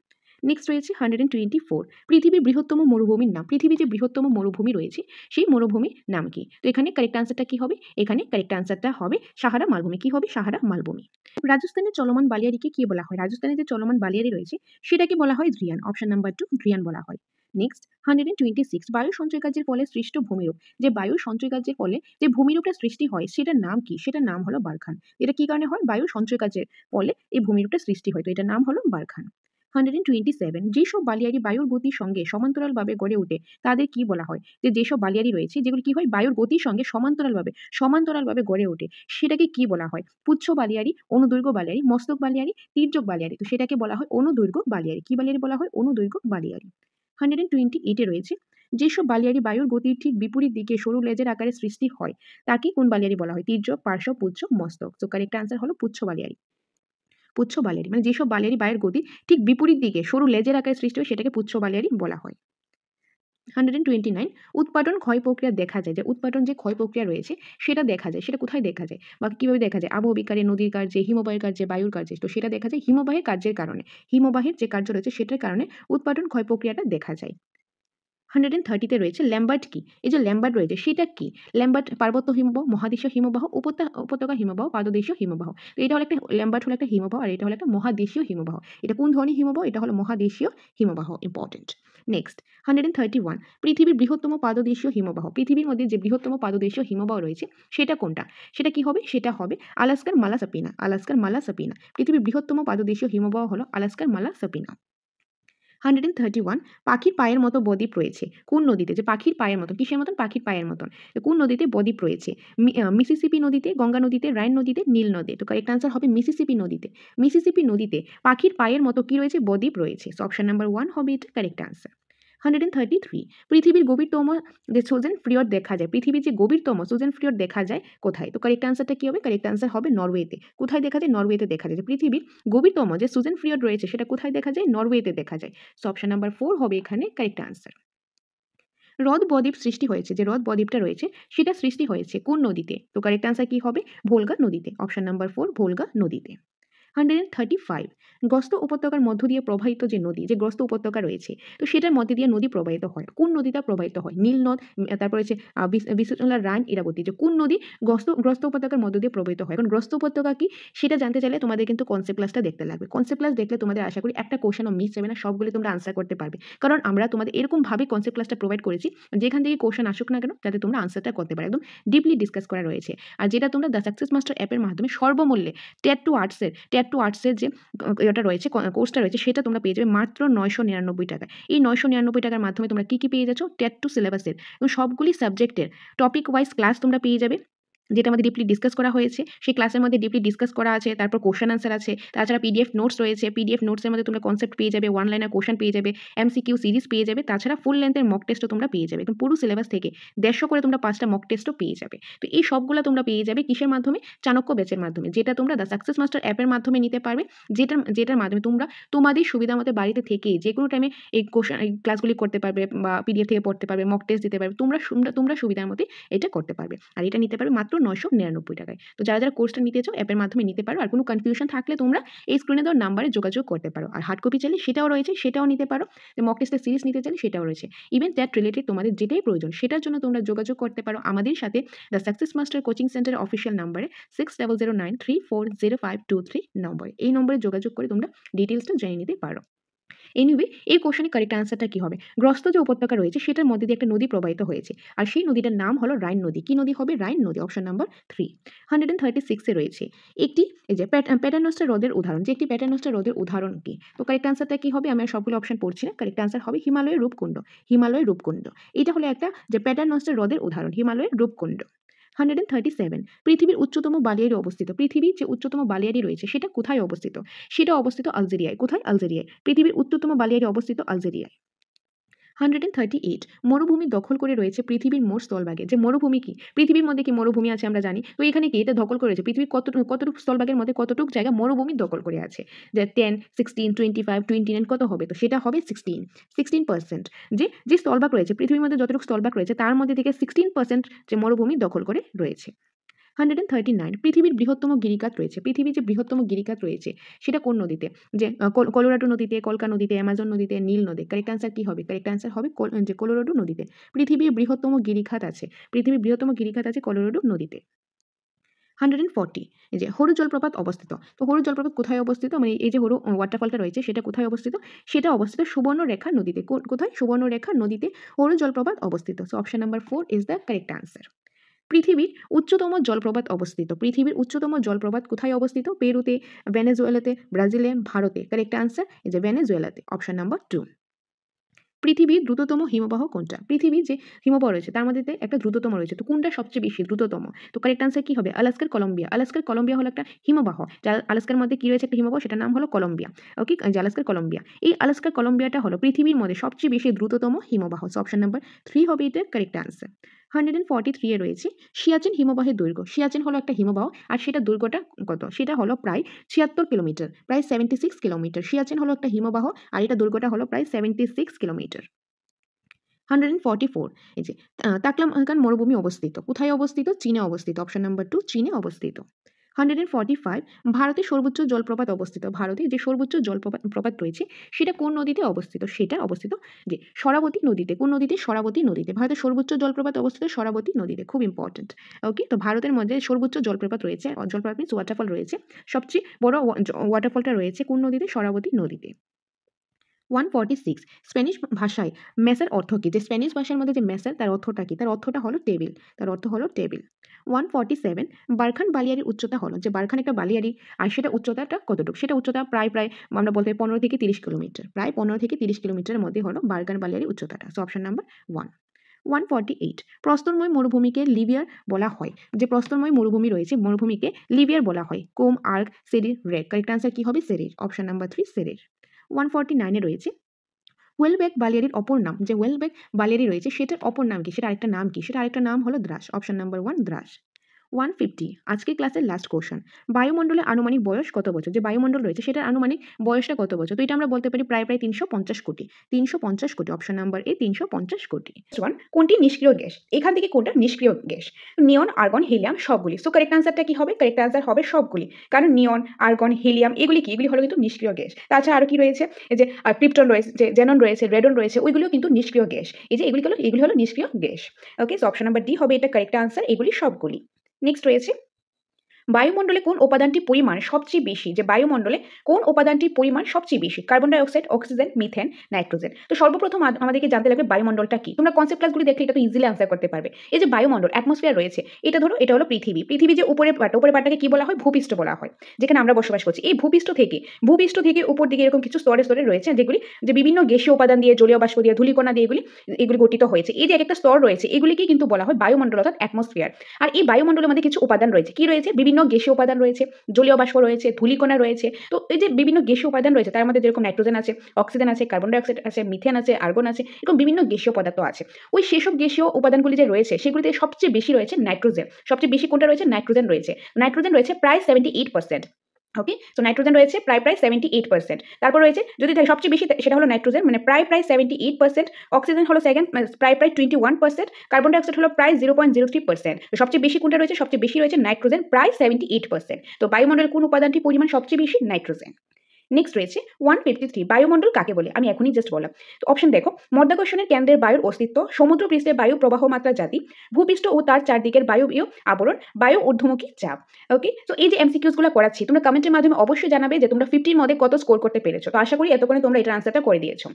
নেক্সট রয়েছে 124 পৃথিবীর বৃহত্তম মরুভূমির নাম। পৃথিবীর যে বৃহত্তম মরুভূমি রয়েছে সেই মরুভূমির নাম কি। তো এখানে কারেক্ট আনসারটা কি হবে, এখানে কারেক্ট আনসারটা হবে সাহারা মালভূমি। কি হবে, সাহারা মালভূমি। রাজস্থানের চলমান বালিয়াড়িকে কি বলা হয়, রাজস্থানের যে চলমান বালিয়াড়ি রয়েছে সেটাকে বলা হয় ধ্রিয়ান। অপশন নাম্বার 2 ধ্রিয়ান বলা হয়। নেক্সট 126 বায়ু সঞ্চয় কার্যের ফলে সৃষ্ট ভূমিরূপ। যে বায়ু সঞ্চয় কার্যের ফলে যে ভূমিরূপটা সৃষ্টি হয় সেটার নাম কি, সেটার নাম হলো বারখান। এটা কি কারণে হয়, বায়ু সঞ্চয় কার্যের ফলে এই ভূমিরূপটা সৃষ্টি হয়, তো এটার নাম হলো বারখান। 127 যেসব বালিয়াড়ি বায়ুর গতির সঙ্গে সমান্তরালভাবে গড়ে ওঠে তাদের কি বলা হয়। যে যেসব বালিয়াড়ি রয়েছে যেগুলো কি হয়, বায়ুর গতির সঙ্গে সমান্তরালভাবে গড়ে ওঠে, সেটাকে কি বলা হয়, পুচ্ছ বালিয়াড়ি, অনুদৈর্ঘ্য বালিয়াড়ি, মস্তক বালিয়াড়ি, তির্যক বালিয়াড়ি। তো সেটাকে বলা হয় অনুদৈর্ঘ্য বালিয়াড়ি। কি বালিয়াড়ি বলা হয়, অনুদৈর্ঘ্য বালিয়াড়ি। 128 রয়েছে যেসব বালিয়াড়ি বায়ুর গতির ঠিক বিপরীত দিকে সরু লেজের আকারে সৃষ্টি হয় তাকে কোন বালিয়াড়ি বলা হয়, তির্যক, পার্শ্ব, পুচ্ছ, মস্তক। তো কারেক্ট আনসার হলো পুচ্ছ বালিয়াড়ি। পুচ্ছ বালিয়াড়ি মানে যেসব বালিয়াড়ি বায়ুর গতি ঠিক বিপরীত দিকে সরু লেজের আকারে সৃষ্টি হয় সেটাকে পুচ্ছ বালিয়াড়ি বলা হয়। 129 উৎপাদন ক্ষয় প্রক্রিয়া দেখা যায়। যে উৎপাদন যে ক্ষয় প্রক্রিয়া রয়েছে সেটা দেখা যায়, সেটা কোথায় দেখা যায় বা কিভাবে দেখা যায়, আবহবিক কার্যে, নদীর কার্যে, হিমবাহের কার্যে, বায়ুর কার্যে। তো সেটা দেখা যায় হিমবাহের কার্যের কারণে, হিমবাহের যে কার্য রয়েছে সেটার কারণে উৎপাদন ক্ষয় প্রক্রিয়াটা দেখা যায়। 130 রয়েছে ল্যাম্বার্ট কি। এই যে ল্যাম্বার্ট রয়েছে সেটা কি, ল্যাম্বার্ট পার্বত্য হিমবাহ, মহাদেশীয় হিমবাহ, উপত্যকা হিমবাহ, পাদদেশীয় হিমবাহ। তো এটা হলো একটা, ল্যাম্বার্ট হলো একটা হিমবাহ আর এটা হলো একটা মহাদেশীয় হিমবাহ। এটা কোন ধরনের হিমবাহ, এটা হলো মহাদেশীয় হিমবাহ। ইম্পর্টেন্ট। নেক্সট 131 পৃথিবীর বৃহত্তম পাদদেশীয় হিমবাহ। পৃথিবীর মধ্যে যে বৃহত্তম পাদদেশীয় হিমবাহ রয়েছে সেটা কোনটা, সেটা কি হবে, সেটা হবে আলাস্কার মালাসাপিনা। আলাস্কার মালাসাপিনা। পৃথিবীর বৃহত্তম পাদদেশীয় হিমবাহ হলো আলাস্কার মালাসাপিনা। 131 পাখির পায়ের মতো বদ্বীপ রয়েছে কোন নদীতে। যে পাখির পায়ের মতন, কিসের মতন, পাখির পায়ের মতন। কোন নদীতে বদ্বীপ রয়েছে, মিসিসিপি নদীতে, গঙ্গা নদীতে, রাইন নদীতে, নীল নদীতে। তো কারেক্ট আনসার হবে মিসিসিপি নদীতে। মিসিসিপি নদীতে পাখির পায়ের মতো কি রয়েছে, বদ্বীপ রয়েছে। অপশন নাম্বার 1 হবে এটা কারেক্ট আনসার। 133 পৃথিবীর গভীরতম যে সোজেন ফ্রিয়ড দেখা যায়। পৃথিবীর যে গভীরতম সোজেন ফ্রিয়ড দেখা যায় কোথায়। তো কারেক্ট আনসারটা কি হবে, কারেক্ট আনসার হবে নরওয়েতে। কোথায় দেখা যায়, নরওয়েতে দেখা যায়। যে পৃথিবীর গভীরতম যে সোজেন ফ্রিয়ড রয়েছে সেটা কোথায় দেখা যায়, নরওয়েতে দেখা যায়। সো অপশন নাম্বার 4 হবে এখানে কারেক্ট আনসার। হ্রদ বদ্বীপ সৃষ্টি হয়েছে, যে হ্রদ বদ্বীপটা রয়েছে সেটা সৃষ্টি হয়েছে কোন নদীতে। তো কারেক্ট আনসার কি হবে, ভোলগা নদীতে। অপশন নাম্বার 4 ভোলগা নদীতে। 135 গ্রস্ত উপত্যকার মধ্য দিয়ে প্রবাহিত যে নদী, যে গ্রস্ত উপত্যকা রয়েছে, তো সেটার মধ্যে দিয়ে নদী প্রবাহিত হয়। কোন নদীটা প্রবাহিত হয়? নীল নদ, তারপরে হচ্ছে বিশ্বচন্দ্র, রান, ইরাবতী। যে কোন নদী গ্রস্ত উপত্যকার মধ্য দিয়ে প্রবাহিত হয়? এখন গ্রস্ত উপত্যকা কি সেটা জানতে চাইলে তোমাদের কিন্তু কনসেপ্ট ক্লাসটা দেখতে লাগবে। কনসেপ্ট ক্লাস দেখলে তোমাদের আশা করি একটা কোশ্চেনও মিস যাবে না, সবগুলি তোমরা আনসার করতে পারবে। কারণ আমরা তোমাদের এরকমভাবে কনসেপ্ট ক্লাসটা প্রোভাইড করেছি, যেখান থেকে কোশ্চেন আসুক না কেন যাতে তোমরা আনসারটা করতে পারো। একদম ডিপলি ডিসকাস করা রয়েছে। আর যেটা তোমরা দ্য সাকসেস মাস্টার অ্যাপের মাধ্যমে সর্বমূল্যে টেট টু আর্টসের যে এটা রয়েছে, কোর্সটা রয়েছে, সেটা তোমরা পেয়ে যাবে মাত্র 999 টাকায়। এই 999 টাকার মাধ্যমে তোমরা কি পেয়ে যাচ্ছ? টেট টু সিলেবাসের এবং সবগুলি সাবজেক্টের টপিক ওয়াইজ ক্লাস তোমরা পেয়ে যাবে, যেটা আমাদের ডিপলি ডিসকাস করা হয়েছে। সেই ক্লাসের মধ্যে ডিপলি ডিসকাস করা আছে, তারপর কোশ্চেন আনসার আছে, তাছাড়া পিডিএফ নোটস রয়েছে। পিডিএফ নোটসের মধ্যে তোমরা কনসেপ্ট পেয়ে যাবে, ওয়ান লাইনার কোশ্চেন পেয়ে যাবে, এমসিকিউ সিরিজ পেয়ে যাবে, তাছাড়া ফুল লেন্থের মক টেস্টও তোমরা পেয়ে যাবে। একদম পুরো সিলেবাস থেকে 150 করে তোমরা 5টা মক টেস্টও পেয়ে যাবে। তো এই সবগুলো তোমরা পেয়ে যাবে কিসের মাধ্যমে? চাণক্য ব্যাচের মাধ্যমে, যেটা তোমরা দ্য সাকসেস মাস্টার অ্যাপের মাধ্যমে নিতে পারবে, যেটার মাধ্যমে তোমরা তোমাদের সুবিধা মতো বাড়িতে থেকেই যে কোনো টাইমে এই ক্লাসগুলি করতে পারবে বা পিডিএফ থেকে পড়তে পারবে, মক টেস্ট দিতে পারবে, তোমরা সুবিধার মতো এটা করতে পারবে। আর এটা নিতে পারবে মাত্র 999 টাকায়। তো যারা কোর্সটা নিতে চাও অ্যাপের মাধ্যমে নিতে পারো। আর কোনো কনফিউশন থাকলে তোমরা এই স্ক্রিনে দেওয়া নাম্বারে যোগাযোগ করতে পারো। আর হার্ড কপি চাইলে সেটাও রয়েছে, সেটাও নিতে পারো। মক টেস্টের সিরিজ নিতে চাইলে সেটাও রয়েছে। ইভেন দ্যাট রিলেটেড তোমাদের যেটাই প্রয়োজন সেটার জন্য তোমরা যোগাযোগ করতে পারো আমাদের সাথে দ্য সাকসেস মাস্টার কোচিং সেন্টারের অফিসিয়াল নাম্বারে 6009340523 নম্বরে। এই নম্বরে যোগাযোগ করে তোমরা ডিটেলসটা জেনে নিতে পারো। এনিওয়ে, এই কোশ্চেনের কারেক্ট আনসারটা কি হবে? গ্রস্ত যে উপত্যকা রয়েছে সেটার মধ্যে দিয়ে একটা নদী প্রবাহিত হয়েছে, আর সেই নদীটার নাম হলো রাইন নদী। কি নদী হবে? রাইন নদী। Option number 3। 136 রয়েছে একটি, এই যে প্যাটার্নস্টা হ্রদের উদাহরণ, যে একটি প্যাটার্নস্টা হ্রদের উদাহরণ কি? তো কারেক্ট আনসারটা কি হবে? আমি সবগুলো অপশন পড়ছি না, কারেক্ট আনসার হবে হিমালয়ের রূপকুণ্ড। হিমালয়ের রূপকুণ্ড এটা হলো একটা যে প্যাটার্নস্টা হ্রদের উদাহরণ, হিমালয়ের রূপকুণ্ড। 137 পৃথিবীর উচ্চতম বালিয়াড়ি অবস্থিত। পৃথিবীর যে উচ্চতম বালিয়াড়ি রয়েছে সেটা কোথায় অবস্থিত? সেটা অবস্থিত আলজেরিয়ায়। কোথায়? আলজেরিয়ায়। পৃথিবীর উচ্চতম বালিয়াড়ি অবস্থিত আলজেরিয়ায়। 138 মরুভূমি দখল করে রয়েছে পৃথিবীর মোট স্থলভাগে। যে মরুভূমি কি? পৃথিবীর মধ্যে কি মরুভূমি আছে আমরা জানি। তো এখানে কি এটা দখল করে রয়েছে? পৃথিবীর কতটুকু স্থলভাগের মধ্যে কতটুকু জায়গা মরুভূমি দখল করে আছে? যে 10, 16, 25, 29 কত হবে? তো সেটা হবে 16%। যে স্থলভাগ রয়েছে পৃথিবীর মধ্যে যতটুকু স্থলভাগ রয়েছে তার মধ্যে থেকে 16% যে মরুভূমি দখল করে রয়েছে। 139 পৃথিবীর বৃহত্তম গিরিখাত রয়েছে। পৃথিবীর যে বৃহত্তম গিরিখাত রয়েছে সেটা কোন নদীতে? যে কলোরাডো নদীতে, কলকা নদীতে, অ্যামাজন নদীতে, নীল নদী। কারেক্ট আনসার কি হবে? কারেক্ট আনসার হবে যে কলোরাডো নদীতে। পৃথিবীর বৃহত্তম গিরিখাত আছে, পৃথিবীর বৃহত্তম গিরিখাত আছে কলোরাডো নদীতে। 140 এই যে হরু জলপ্রপাত অবস্থিত। তো হরু জলপ্রপাত কোথায় অবস্থিত? মানে এই যে হরু ওয়াটারফলটা রয়েছে সেটা কোথায় অবস্থিত? সেটা অবস্থিত সুবর্ণরেখা নদীতে। কোথায়? সুবর্ণরেখা নদীতে হরু জলপ্রপাত অবস্থিত। So option number 4 is the correct answer. পৃথিবীর উচ্চতম জলপ্রপাত অবস্থিত। পৃথিবীর উচ্চতম জলপ্রপাত কোথায় অবস্থিত? পেরুতে, ভেনেজুয়েলাতে, ব্রাজিলে, ভারতে। কারেক্ট আনসার এই যে ভেনেজুয়েলাতে। Option number 2। পৃথিবীর দ্রুততম হিমবাহ কোনটা? পৃথিবীর যে হিমবাহ রয়েছে তার মধ্যে একটা দ্রুততম রয়েছে। তো কোনটা সবচেয়ে বেশি দ্রুততম? তো কারেক্ট আনসার কি হবে? আলাস্কার কলম্বিয়া। আলাস্কার কলম্বিয়া হলো একটা হিমবাহ। আলাস্কার মধ্যে কি রয়েছে? একটা হিমবাহ, সেটার নাম হলো কলম্বিয়া। ওকে, যে আলাস্কার কলম্বিয়া। এই আলাস্কার কলম্বিয়াটা হলো পৃথিবীর মধ্যে সবচেয়ে বেশি দ্রুততম হিমবাহ। সো অপশন নাম্বার 3 হবে এটা কারেক্ট আনসার। 143 এ রয়েছে সিয়াচেন হিমবাহের দৈর্ঘ্য। সিয়াচেন হলো একটা হিমবাহ আর সেটা দৈর্ঘ্যটা কত? সেটা হলো প্রায় 76 কিলোমিটার, প্রায় 76 কিলোমিটার। সিয়াচেন হলো একটা হিমবাহ আর এটা দৈর্ঘ্যটা হলো প্রায় 76 কিলোমিটার। 144 এই যে তাকলামাকান মরুভূমি অবস্থিত। কোথায় অবস্থিত? চীনে অবস্থিত। অপশন নাম্বার 2 চীনে অবস্থিত। 145 ভারতের সর্বোচ্চ জলপ্রপাত অবস্থিত। ভারতে যে সর্বোচ্চ জলপ্রপাত রয়েছে সেটা কোন নদীতে অবস্থিত? সেটা অবস্থিত যে সরাবতী নদীতে। কোন নদীতে? সরাবতী নদীতে। ভারতের সর্বোচ্চ জলপ্রপাত অবস্থিত সরাবতী নদীতে। খুব ইম্পর্টেন্ট। ওকে, তো ভারতের মধ্যে সর্বোচ্চ জলপ্রপাত রয়েছে, জলপ্রপাত মিন্স ওয়াটারফল রয়েছে। সবচেয়ে বড় ওয়াটারফলটা রয়েছে কোন নদীতে? সরাবতী নদীতে। 146 স্প্যানিশ ভাষায় মেসের অর্থ কি? যে স্প্যানিশ ভাষার মধ্যে যে মেসের তার অর্থটা কি? তার অর্থটা হলো টেবিল। তার অর্থ হলো টেবিল। 147 বারখান বালিয়াড়ির উচ্চতা হলো, যে বারখান একটা বালিয়াড়ি আর সেটা উচ্চতাটা কতটুকু? সেটা উচ্চতা প্রায় আমরা বলতে 15 থেকে 30 কিলোমিটার। প্রায় 15 থেকে 30 কিলোমিটারের মধ্যে হলো বারখান বালিয়াড়ির উচ্চতাটা। So option number 1। 148 প্রস্তরময় মরুভূমিকে লিবিয়ার বলা হয়। যে প্রস্তরময় মরুভূমি রয়েছে মরুভূমিকে লিবিয়ার বলা হয়। কোম, আর্ক, সেরির, রেড। কারেক্ট আনসার কি হবে? সেরির। Option number 3 সেরির। 149 এ রয়েছে ওয়েলবেক বালিয়াড়ির অপর নাম। যে ওয়েলবেক বালিয়াড়ি রয়েছে সেটার অপর নাম কি? সেটা আরেকটা নাম কি? সেটা আরেকটা নাম হলো দ্রাস। Option number 1 Dras. 150 আজকের ক্লাসের লাস্ট কোশ্চেন। বায়ুমণ্ডলের আনুমানিক বয়স কত বছর? যে বায়ুমণ্ডল রয়েছে সেটার আনুমানিক বয়সটা কত বছর? তো এটা আমরা বলতে পারি প্রায় 350 কোটি। 350 কোটি, অপশন নাম্বার এ 350 কোটি। কোনটি নিষ্ক্রিয় গ্যাস? এখান থেকে কোনটা নিষ্ক্রিয় গ্যাস? নিয়ন, আর্গন, হিলিয়াম সবগুলি। সো কারেক্ট আনসারটা কি হবে? কারেক্ট আনসার হবে সবগুলি, কারণ নিয়ন, আর্গন, হিলিয়াম এগুলি কি? এগুলি হলো কিন্তু নিষ্ক্রিয় গ্যাস। তাছাড়া আরো কি রয়েছে? এই যে ক্রিপ্টন রয়েছে, যে জেনন রয়েছে, রেডন রয়েছে, ওইগুলিও কিন্তু নিষ্ক্রিয় গ্যাস। এই যে এগুলি হলো নিষ্ক্রিয় গ্যাস। ওকে, সো অপশন নাম্বার ডি হবে এটা কারেক্ট আনসার, এগুলি সবগুলি। নেক্সট রয়েছে বায়ুমণ্ডলে কোন উপাদানটির পরিমাণ সবচেয়ে বেশি? যে বায়ুমণ্ডলে কোন উপাদানটির পরিমাণ সবচেয়ে বেশি? Carbon die oxide, oxygen, methane, nitrogen. তো সর্বপ্রথম আমাদেরকে জানতে লাগবে বায়ুমণ্ডলটা কি। তোমরা কনসেপ্ট ক্লাসগুলি দেখলে এটা তো ইজিলি আনসার করতে পারবে। এই যে বায়ুমণ্ডল, অ্যাটমসফিয়ার রয়েছে, এটা ধরো এটা হলো পৃথিবী। পৃথিবী যে উপরের পার্টটাকে কি বলা হয়? ভূপৃষ্ঠ বলা হয়, যেখানে আমরা বসবাস করছি। এই ভূপৃষ্ঠ থেকে উপর দিকে এরকম কিছু স্তরে স্তরে রয়েছে, যেগুলি যে বিভিন্ন গ্যাসীয় উপাদান দিয়ে, জলীয় বাষ্প দিয়ে, ধূলিকণা দিয়ে এগুলি গঠিত হয়েছে। এই যে একটা স্তর রয়েছে, এগুলিকে কিন্তু বলা হয় বায়ুমণ্ডল অর্থাৎ অ্যাটমসফিয়ার। আর এই বায়ুমণ্ডলের মধ্যে কিছু উপাদান রয়েছে, কি রয়েছে? বিভিন্ন গ্যাসীয় উপাদান রয়েছে, জলীয় বাষ্প রয়েছে, ধূলিকণা রয়েছে। তো এই যে বিভিন্ন গ্যাসীয় উপাদান রয়েছে, তার মধ্যে যেরকম নাইট্রোজেন আছে, অক্সিজেন আছে, কার্বন ডাই অক্সাইড আছে, মিথেন আছে, আর্গন আছে, এরকম বিভিন্ন গ্যাসীয় পদার্থ আছে। ওই সেসব গ্যাসীয় উপাদানগুলি যে রয়েছে, সেগুলিতে সবচেয়ে বেশি রয়েছে নাইট্রোজেন। সবচেয়ে বেশি কোনটা রয়েছে? নাইট্রোজেন রয়েছে। নাইট্রোজেন রয়েছে প্রায় 78%। ওকে, সো নাইট্রোজেন রয়েছে প্রায় 78%। তারপর রয়েছে যদি সবচেয়ে বেশি, সেটা হলো নাইট্রোজেন, মানে প্রায় 78%। অক্সিজেন হলো সেকেন্ড, প্রায় 21%। কার্বন ডাই অক্সাইড হলো প্রায় 0.03%। তো সবচেয়ে বেশি কোনটা রয়েছে? সবচেয়ে বেশি রয়েছে নাইট্রোজেন, প্রায় 78%। তো বায়ুমণ্ডলের কোন উপাদানটির পরিমাণ সবচেয়ে বেশি? নাইট্রোজেন। নেক্সট রয়েছে 153 বায়ুমণ্ডল কাকে বলে? আমি এখনই জাস্ট বললাম। তো অপশন দেখো, মধ্যাকর্ষণের কেন্দ্রের বায়ুর অস্তিত্ব, সমুদ্র পৃষ্ঠের বায়ু প্রবাহ মাত্রা জাতি, ভূপৃষ্ঠ ও তার চারদিকের বায়বীয় আবরণ, বায়ু ঊর্ধ্বমুখী চাপ। ওকে, তো এই যে এমসিকিউজ গুলো করাচ্ছি, তোমরা কমেন্টের মাধ্যমে অবশ্যই জানাবে যে তোমরা 50 মধ্যে কত স্কোর করতে পেরেছো। তো আশা করি এতক্ষণে তোমরা এটার আনসারটা করে দিয়েছো।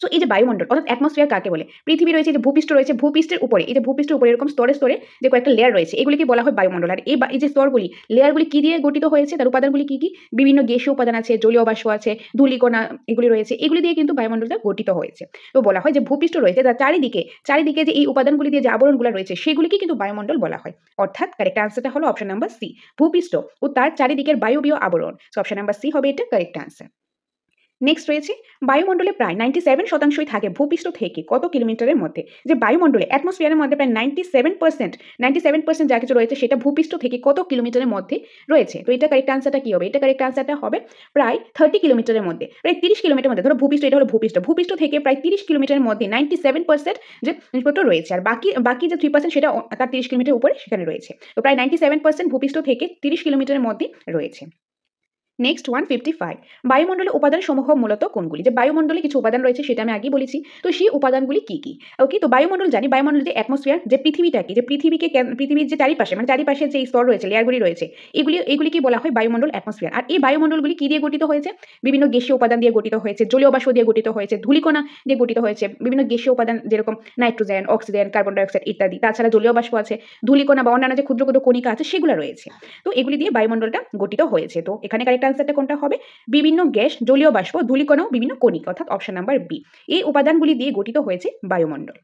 সো এই যে বায়ুমণ্ডল অর্থাৎ অ্যাটমসফিয়ার কাকে বলে? পৃথিবী রয়েছে, যে ভূপৃষ্ঠ রয়েছে, ভূপৃষ্ঠের উপরে, এই যে ভূপৃষ্ঠের উপরে এরকম স্তরে স্তরে যে কয়েকটা লেয়ার রয়েছে, এগুলিকে বলা হয় বায়ুমণ্ডল। আর এই যে স্তরগুলি, লেয়ারগুলি কি দিয়ে গঠিত হয়েছে? তার উপাদানগুলি কি কি? বিভিন্ন গ্যাসীয় উপাদান আছে, জলীয় বাষ্প আছে, ধূলিকণা এগুলি রয়েছে, এগুলি দিয়ে কিন্তু বায়ুমণ্ডলটা গঠিত হয়েছে। তো বলা হয় যে ভূপৃষ্ঠ রয়েছে, তার চারিদিকে যে এই উপাদানগুলি দিয়ে যে আবরণগুলো রয়েছে, সেগুলিকে কিন্তু বায়ুমণ্ডল বলা হয়। অর্থাৎ কারেক্ট আনসারটা হলো অপশন নাম্বার সি, ভূপৃষ্ঠ ও তার চারিদিকের বায়বীয় আবরণ। সো অপশন নাম্বার সি হবে এটা কারেক্ট আনসার। নেক্সট রয়েছে বায়ুমণ্ডলে প্রায় 97% থাকে ভূপৃষ্ঠ থেকে কত কিলোমিটারের মধ্যে? যে বায়ুমণ্ডলে অ্যাটমসফিয়ারের মধ্যে প্রায় 97% যা কিছু রয়েছে সেটা ভূপৃষ্ঠ থেকে কত কিলোমিটারের মধ্যে রয়েছে? তো এটা কারেক্ট আনসারটা কি হবে? এটা কারেক্ট আনসারটা হবে প্রায় 30 কিলোমিটারের মধ্যে, প্রায় 30 কিলোমিটারের মধ্যে। ধরো ভূপৃষ্ঠ, এটা হলো ভূপৃষ্ঠ থেকে প্রায় 30 কিলোমিটারের মধ্যে 97% যে জিনিসপত্র রয়েছে, আর বাকি যে 3% সেটা তার 30 কিলোমিটার উপরে সেখানে রয়েছে। তো প্রায় 97% ভূপৃষ্ঠ থেকে 30 কিলোমিটারের মধ্যে রয়েছে। নেক্সট 155 বায়ুমণ্ডলে উপাদান সমূহ মূলত কোনগুলি? যে বায়ুমণ্ডলে কিছু উপাদান রয়েছে সেটা আমি আগেই বলেছি। তো সেই উপাদানগুলি কি কি? ওকে, তো বায়ুমণ্ডল জানি, বায়ুমণ্ডল যে অ্যাটমসফিয়ার, যে পৃথিবীর যে চারিপাশে, মানে চারিপাশে যে স্তর রয়েছে, লেয়ারগুলি রয়েছে, এগুলিকে বলা হয় বায়ুমণ্ডল, অ্যাটমসফিয়ার। আর এই বায়ুমণ্ডলগুলি কি দিয়ে গঠিত হয়েছে? বিভিন্ন গ্যাসীয় উপাদান দিয়ে গঠিত হয়েছে, জলীয় বাষ্প দিয়ে গঠিত হয়েছে, ধূলিকণা দিয়ে গঠিত হয়েছে, বিভিন্ন গ্যাসীয় উপাদান যেরকম nitrogen, oxygen, carbon die oxide ইত্যাদি। তাছাড়া জলীয় বাষ্প আছে, ধূলিকণা বা অন্যান্য যে ক্ষুদ্র ক্ষুদ্র কণিকা আছে সেগুলো রয়েছে। তো এগুলি দিয়ে বায়ুমণ্ডলটা গঠিত হয়েছে। তো এখানে কারেক্ট আনসারটা কোনটা হবে? বিভিন্ন গ্যাস, জলীয় বাষ্প, ধূলিকণা ও বিভিন্ন কণিকা, অর্থাৎ অপশন নাম্বার বি। এই উপাদানগুলি দিয়ে গঠিত হয়েছে বায়ুমণ্ডল।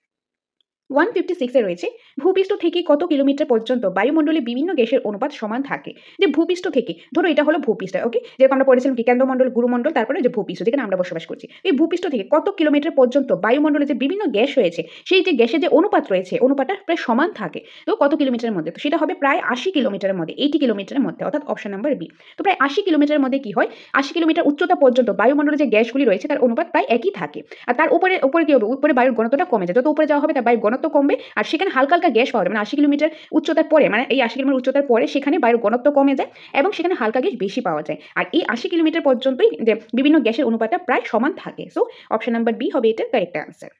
156 রয়েছে ভূপৃষ্ঠ থেকে কত কিলোমিটার পর্যন্ত বায়ুমণ্ডলে বিভিন্ন গ্যাসের অনুপাত সমান থাকে? যে ভূপৃষ্ঠ থেকে, ধরো এটা হলো ভূপৃষ্ঠ, ওকে, যেরকম আমরা পড়েছিলাম কি কেন্দ্রমণ্ডল, গুরুমণ্ডল, তারপরে যে ভূপৃষ্ঠ যেখানে আমরা বসবাস করছি, এই ভূপৃষ্ঠ থেকে কত কিলোমিটার পর্যন্ত বায়ুমণ্ডলে যে বিভিন্ন গ্যাস রয়েছে, সেই যে গ্যাসের যে অনুপাত রয়েছে, অনুপাতটা প্রায় সমান থাকে। তো কত কিলোমিটারের মধ্যে? তো সেটা হবে প্রায় 80 কিলোমিটারের মধ্যে, 80 কিলোমিটারের মধ্যে, অর্থাৎ অপশন নাম্বার বি। তো প্রায় 80 কিলোমিটারের মধ্যে কি হয়? 80 কিলোমিটার উচ্চতা পর্যন্ত বায়ুমণ্ডলে যে গ্যাসগুলি রয়েছে তার অনুপাত প্রায় একই থাকে। আর তার উপরে কি হবে? উপরে বায়ুর ঘনত্বটা কমে যায়, যত উপরে যাওয়া হবে তার বায়ুর ঘনত্ব কমবে, আর সেখানে হালকা হালকা গ্যাস পাওয়া যায়। মানে 80 কিলোমিটার উচ্চতার পরে, মানে এই 80 কিলোমিটার উচ্চতার পরে সেখানে বায়ুর ঘনত্ব কমে যায় এবং সেখানে হালকা গ্যাস বেশি পাওয়া যায়। আর এই 80 কিলোমিটার পর্যন্তই যে বিভিন্ন গ্যাসের অনুপাতটা প্রায় সমান থাকে। সো অপশন নাম্বার বি হবে এটার কারেক্ট আনসার।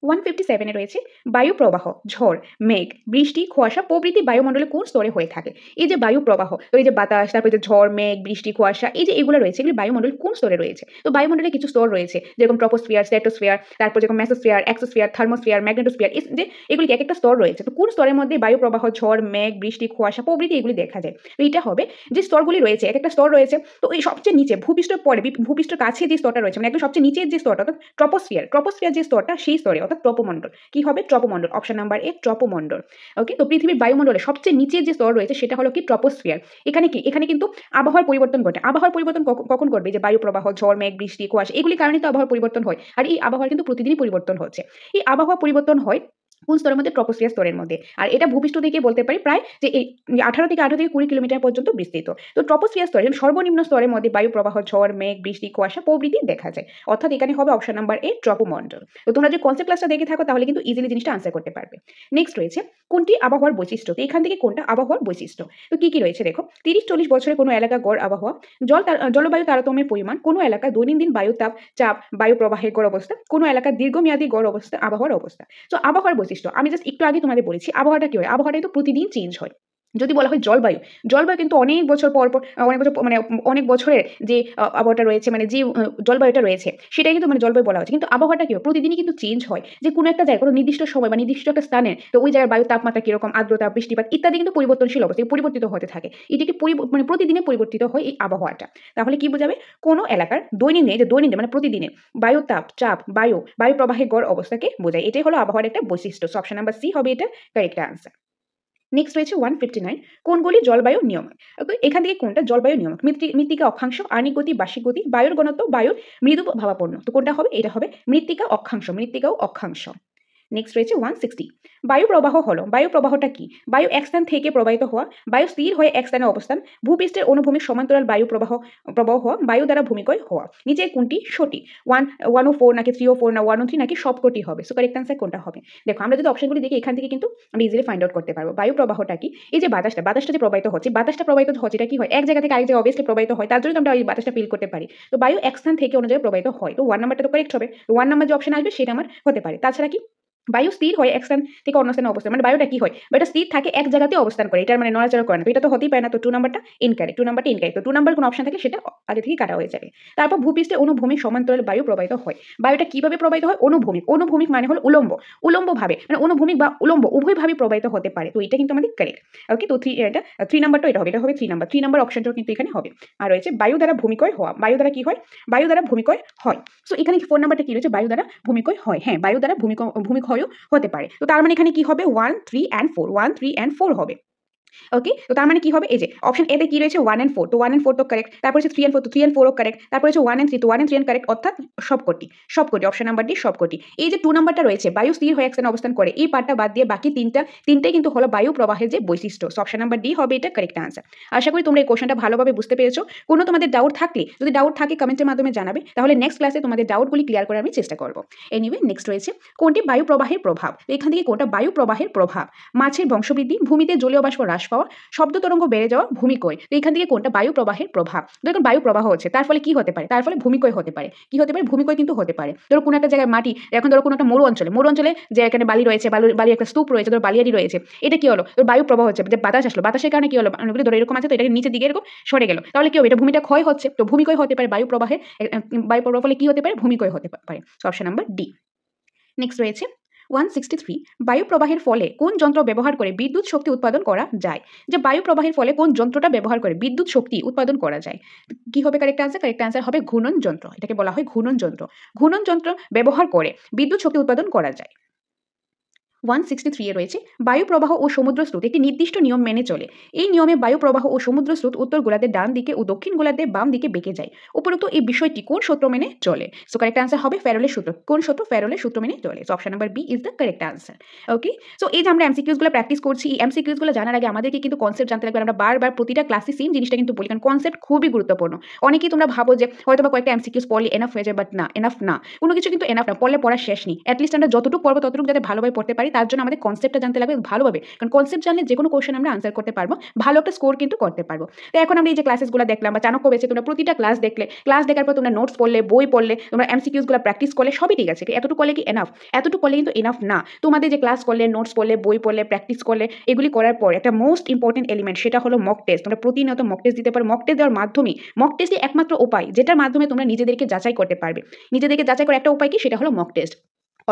157 রয়েছে বায়ু প্রবাহ, ঝড়, মেঘ, বৃষ্টি, কুয়াশা প্রভৃতি বায়ুমণ্ডলে কোন স্তরে হয়ে থাকে? এই যে বায়ু প্রবাহ, তো এই যে বাতাস, তারপরে যে ঝড়, মেঘ, বৃষ্টি, কুয়াশা, এই যে এগুলো রয়েছে, এগুলি বায়ুমণ্ডল কোন স্তরে রয়েছে? তো বায়ুমণ্ডলে কিছু স্তর রয়েছে, যেরকম ট্রপোস্ফিয়ার, স্ট্র্যাটোস্ফিয়ার, তারপর যেরকম মেসোস্ফিয়ার, এক্সোস্ফিয়ার, থার্মোস্ফিয়ার, ম্যাগনেটোস্ফিয়ার, যে এগুলি এক একটা স্তর রয়েছে। তো কোন স্তরের মধ্যে বায়ু প্রবাহ, ঝড়, মেঘ, বৃষ্টি, কুয়াশা প্রভৃতি এগুলি দেখা যায়? তো এটা হবে যে স্তরগুলি রয়েছে, এক একটা স্তর রয়েছে, তো এই সবচেয়ে নিচে ভূপৃষ্ঠের পরে, ভূপৃষ্ঠের কাছে যে স্তরটা রয়েছে, মানে একদম সবচেয়ে নিচের যে স্তরটা অর্থাৎ ট্রপোস্ফিয়ার যে স্তরটা, সেই স্তরে অর্থাৎ ট্রপোমণ্ডল। কি হবে? ট্রপোমণ্ডল, অপশন নাম্বার এ ট্রপোমণ্ডল। ওকে, তো পৃথিবীর বায়ুমণ্ডলে সবচেয়ে নিচে যে স্তর রয়েছে সেটা হলো কি? ট্রপোস্ফিয়ার। এখানে কিন্তু আবহাওয়ার পরিবর্তন ঘটে। আবহাওয়ার পরিবর্তন কখন ঘটবে? যে বায়ু প্রবাহ, ঝড়, মেঘ, বৃষ্টি, কুয়াশা এগুলি কারণে তো আবহাওয়ার পরিবর্তন হয়। আর এই আবহাওয়ার কিন্তু প্রতিদিনই পরিবর্তন হচ্ছে। এই আবহাওয়া পরিবর্তন হয় কোন স্তরের মধ্যে? ট্রপোস্ফিয়ার স্তরের মধ্যে। আর এটা ভূপৃষ্ঠ থেকে বলতে পারি প্রায় যে এই 18 থেকে 20 কিলোমিটার পর্যন্ত বিস্তৃত। তো ট্রপোস্ফিয়ার স্তরে সর্বনিম্ন স্তরের মধ্যে বায়ু প্রবাহ, ঝড়, মেঘ, বৃষ্টি, কুয়াশা প্রভৃতি দেখা যায়। অর্থাৎ এখানে হবে অপশন নাম্বার এ, ট্রপোমন্ডল। তো তোমরা যদি কনসেপ্ট ক্লাসটা দেখে থাকো তাহলে কিন্তু ইজিলি জিনিসটা আনসার করতে পারবে। নেক্সট রয়েছে কোনটি আবহাওয়ার বৈশিষ্ট্য? তো এখান থেকে কোনটা আবহাওয়ার বৈশিষ্ট্য? তো কি রয়েছে দেখো, 30-40 বছরে কোনো এলাকা গড় আবহাওয়া, জলবায়ু তারতম্যের পরিমাণ, কোনো এলাকা দৈনন্দিন বায়ু চাপ, বায়ু প্রবাহের গড় অবস্থা, কোনো এলাকার দীর্ঘমেয়াদী গড় অবস্থা, আবহাওয়ার অবস্থা। তো আবহাওয়ার বৈশিষ্ট্য আমি জাস্ট একটু আগে তোমাদের বলেছি আবহাওয়াটা কি হয়, আবহাওয়াটা তো প্রতিদিন চেঞ্জ হয়। যদি বলা হয় জলবায়ু, জলবায়ু কিন্তু অনেক বছর পর পর অনেক বছর মানে অনেক বছরের যে আবহাওয়াটা রয়েছে, মানে যে জলবায়ুটা রয়েছে সেটাই কিন্তু মানে জলবায়ু বলা হচ্ছে। কিন্তু আবহাওয়াটা কি হয়, প্রতিদিনই কিন্তু চেঞ্জ হয়। যে কোনো একটা জায়গায় কোনো নির্দিষ্ট সময় বা নির্দিষ্ট একটা স্থানে তো ওই জায়গার বায়ু তাপমাত্রা কিরকম, আর্দ্রতা, বৃষ্টিপাত ইত্যাদি কিন্তু পরিবর্তনশীল অবস্থায় পরিবর্তিত হতে থাকে। এটি কি মানে প্রতিদিনে পরিবর্তিত হয় এই আবহাওয়াটা। তাহলে কি বোঝাবে, কোনো এলাকার দৈনন্দিন মানে প্রতিদিনের বায়ু চাপ, বায়ু প্রবাহের গড় অবস্থাকে বোঝায়। এটাই হলো আবহাওয়ার একটা বৈশিষ্ট্য। অপশন নাম্বার সি হবে এটা কারেক্ট আনসার। নেক্সট রয়েছে 159, কোনগুলি জলবায়ু নিয়ম? এখান থেকে কোনটা জলবায়ু নিয়ম? মৃত্তিকা অক্ষাংশ, আণিক গতি, বার্ষিক গতি, বায়ুর ঘনত্ব, বায়ুর মৃদু ভাবাপন্ন। তো কোনটা হবে? এটা হবে মৃত্তিকা ও অক্ষাংশ। নেক্সট রয়েছে 160, বায়ু প্রবাহ হলো, বায়ু প্রবাহটা কি? বায়ু এক স্থান থেকে প্রবাহিত হওয়া, বায়ু স্থির হয়ে এক স্থানে অবস্থান, ভূপৃষ্ঠের অনুভূমিক সমান্তরাল বায়ু প্রবাহ হওয়া, বায়ু দ্বারা ভূমিক্ষয় হওয়া। নিচে কোনটি সঠিক? 104 নাকি 304 না 103 নাকি সবকটি হবে? সো কারেক্ট আনসার কোনটা হবে? দেখো আমরা যদি অপশনগুলি দেখি এখান থেকে কিন্তু আমরা ইজিলি ফাইন্ড আউট করতে পারবো। বায়ু প্রবাহটা কি? এই যে বাতাসটা যে প্রবাহিত হচ্ছে, এটা কি হয়? এক জায়গা থেকে আরেক জায়গায় অবভিয়াসলি প্রবাহিত হয়, তার জন্য তো আমরা এই বাতাসটা ফিল করতে পারি। তো বায়ু এক স্থান থেকে অন্য জায়গায় প্রবাহিত হয়। তো 1 নাম্বারটা তো কারেক্ট হবে। তো 1 নাম্বার যে অপশন আসবে সেটা আমার হতে পারে। তাছাড়া কি বায়ু স্থির হয় এক স্থান থেকে অন্য স্থানে অবস্থান, মানে বায়ুটা কি হয়, বায়ুটা স্থির থাকে এক জায়গাতে অবস্থান করে, এটার মানে নড়াচড়া করে না। তো এটা তো হতেই পারে না। তো 2 নাম্বারটা ইনকারেক্ট। 2 নাম্বারটা ইনকারেক্ট। তো 2 নাম্বার কোন অপশন থাকে সেটা আগে থেকে কাটা হয়ে যাবে। তারপর ভূপৃষ্ঠে অনুভূমিক সমান্তরাল বায়ু প্রবাহিত হয়। বায়ুটা কিভাবে প্রবাহিত হয়? অনুভূমিক মানে হলো উলম্ব ভাবে, মানে অনুভূমিক বা উলম্ব উভয় ভাবে প্রবাহিত হতে পারে। তো এটা কিন্তু আমাদের কারেক্ট। ওকে, তো 3 নাম্বারটা এটা হবে 3 নাম্বার অপশনটাও কিন্তু এখানে হবে। আর রয়েছে বায়ু দ্বারা ভূমিক্ষয় হওয়া। বায়ু দ্বারা কি হয়? বায়ু দ্বারা ভূমিক্ষয় হয়। সো এখানে 4 নাম্বারটা কি রয়েছে? বায়ু দ্বারা ভূমিক্ষয় হয়। হ্যাঁ, বায়ু দ্বারা ভূমিক্ষয়ও হতে পারে। তো তার মানে এখানে কি হবে? 1, 3 and 4, 1, 3 and 4 হবে। ওকে, তো তার মানে কি হবে? এই যে অপশন এ তে কি রয়েছে? 1 and 4, তো 1 and 4 তো কারেক্ট। তারপর হচ্ছে 3 and 4, তো 3 and 4 ও কারেক্ট। তারপর হচ্ছে 1 and 3, তো 1 and 3 কারেক্ট, অর্থাৎ সবকটি অপশন নাম্বার ডি সবকটি। এই যে 2 নাম্বারটা রয়েছে বায়ু স্থির হয়ে এক স্থানে অবস্থান করে, এই পার্টটা বাদ দিয়ে বাকি তিনটাই কিন্তু হলো বায়ু প্রবাহের যে বৈশিষ্ট্য। সো অপশন নাম্বার ডি হবে এটা কারেক্ট আনসার। আশা করি তোমরা এই কোশ্চেনটা ভালোভাবে বুঝতে পেরেছো। কোনো তোমাদের ডাউট থাকলে, যদি ডাউট থাকে কমেন্টের মাধ্যমে জানাবে, তাহলে নেক্সট ক্লাসে তোমাদের ডাউটগুলি ক্লিয়ার করার আমি চেষ্টা করব। এনিওয়ে, নেক্সট রয়েছে কোনটি বায়ু প্রবাহের প্রভাব? তো এখান থেকে কোনটা বায়ু প্রবাহের প্রভাব? মাছের বংশবৃদ্ধি, ভূমিতে জলীয় বাষ্প হ্রাস পাওয়া, শব্দ তরঙ্গ বেড়ে যাওয়া, ভূমিক্ষয়। তো এখান থেকে কোনটা বায়ু প্রবাহের প্রভাব? দেখুন বায়ু প্রবাহ হচ্ছে, তার ফলে কি হতে পারে? তার ফলে ভূমিক্ষয় হতে পারে। কি হতে পারে? ভূমিক্ষয় কিন্তু হতে পারে। ধরো কোনো একটা জায়গায় মাটি, এখন ধরো কোনো একটা মরু অঞ্চলে যে এখানে বালি রয়েছে, বালি একটা স্তূপ রয়েছে, ধরো বালিয়াড়ি রয়েছে, এটা কি হলো? তো বায়ু প্রবাহ হচ্ছে, যে বাতাস আসলো, বাতাসের কারণে কি হলো? ধরো এরকম আছে, তো এটাকে নিচের দিকে এরকম সরে গেল, তাহলে কি হবে? এটা ভূমিটা ক্ষয় হচ্ছে, তো ভূমিক্ষয় হতে পারে। বায়ু প্রবাহের ফলে কি হতে পারে? ভূমিক্ষয় হতে পারে। Option number D. নেক্সট রয়েছে 163, বায়ু প্রবাহের ফলে কোন যন্ত্র ব্যবহার করে বিদ্যুৎ শক্তি উৎপাদন করা যায়? যে বায়ু প্রবাহের ফলে কোন যন্ত্রটা ব্যবহার করে বিদ্যুৎ শক্তি উৎপাদন করা যায়? কি হবে কারেক্ট আনসার? কারেক্ট আনসার হবে ঘূর্ণন যন্ত্র। এটাকে বলা হয় ঘূর্ণন যন্ত্র। ঘূর্ণন যন্ত্র ব্যবহার করে বিদ্যুৎ শক্তি উৎপাদন করা যায়। 163 এ রয়েছে বায়ু প্রবাহ ও সমুদ্র স্রোত একটি নির্দিষ্ট নিয়ম মেনে চলে। এই নিয়মে বায়ু প্রবাহ ও সমুদ্র স্রোত উত্তর গোলার্ধের ডান দিকে ও দক্ষিণ গোলার্ধের বাম দিকে বেঁকে যায়। উপরোক্ত এই বিষয়টি কোন সূত্র মেনে চলে? সো কারেক্ট আনসার হবে ফ্যারাডের সূত্র। কোন সূত্র? ফ্যারাডের সূত্র মেনে চলে। So option number B is the correct answer. Okay, so এই যে আমরা এমসিকিউস গুলো প্র্যাকটিস করছি, এই এমসিকিউস গুলো জানার আগে আমাদেরকে কিন্তু কনসেপ্ট জানতে লাগবে। আমরা বারবার প্রতিটা ক্লাসে সেম জিনিসটা কিন্তু বলি, কারণ কনসেপ্ট খুবই গুরুত্বপূর্ণ। অনেকেই তোমরা ভাবো যে হয়তো বা কয়েকটা এমসিকিউস পড়লে এনাফ হয়ে যায়, বাট না, এনাফ না, কোনো কিছু কিন্তু এনাফ না। পড়লে পড়ার শেষ নেই। অ্যাটলিস্ট আমরা যতটুকু পড়বো ততটুকু যাতে ভালোভাবে পড়তে পারি, তার জন্য আমাদের কনসেপ্টটা জানতে লাগবে ভালোভাবে, কারণ কনসেপ্ট জানলে যে কোনো কোশ্চেন আমরা আনসার করতে পারবো, ভালো একটা স্কোর কিন্তু করতে পারবো। তো এখন আমরা এই যে ক্লাসেসগুলো দেখলাম বা চাণক্য বেঁচে, তোমরা প্রতিটা ক্লাস দেখলে, ক্লাস দেখার পর তোমরা নোটস পড়লে, বই পড়লে, তোমরা এমসিকিউসগুলো প্র্যাকটিস করলে, সবই ঠিক আছে। এতটুকু করলে কি এনাফ? এতটুকু করলে কিন্তু এনাফ না। তোমাদের যে ক্লাস করলে, নোটস পড়লে, বই পড়লে, প্র্যাকটিস করলে, এগুলি করার পর একটা মোস্ট ইম্পর্টেন্ট এলিমেন্ট, সেটা হলো মক টেস্ট। তোমরা প্রতিনিয়ত মক টেস্ট দিতে পারো। মক টেস্ট দেওয়ার মাধ্যমে, মক টেস্টই একমাত্র উপায় যেটার মাধ্যমে তোমরা নিজেদেরকে যাচাই করতে পারবে। নিজেদেরকে যাচাই করার একটা উপায় কি? সেটা হলো mock test.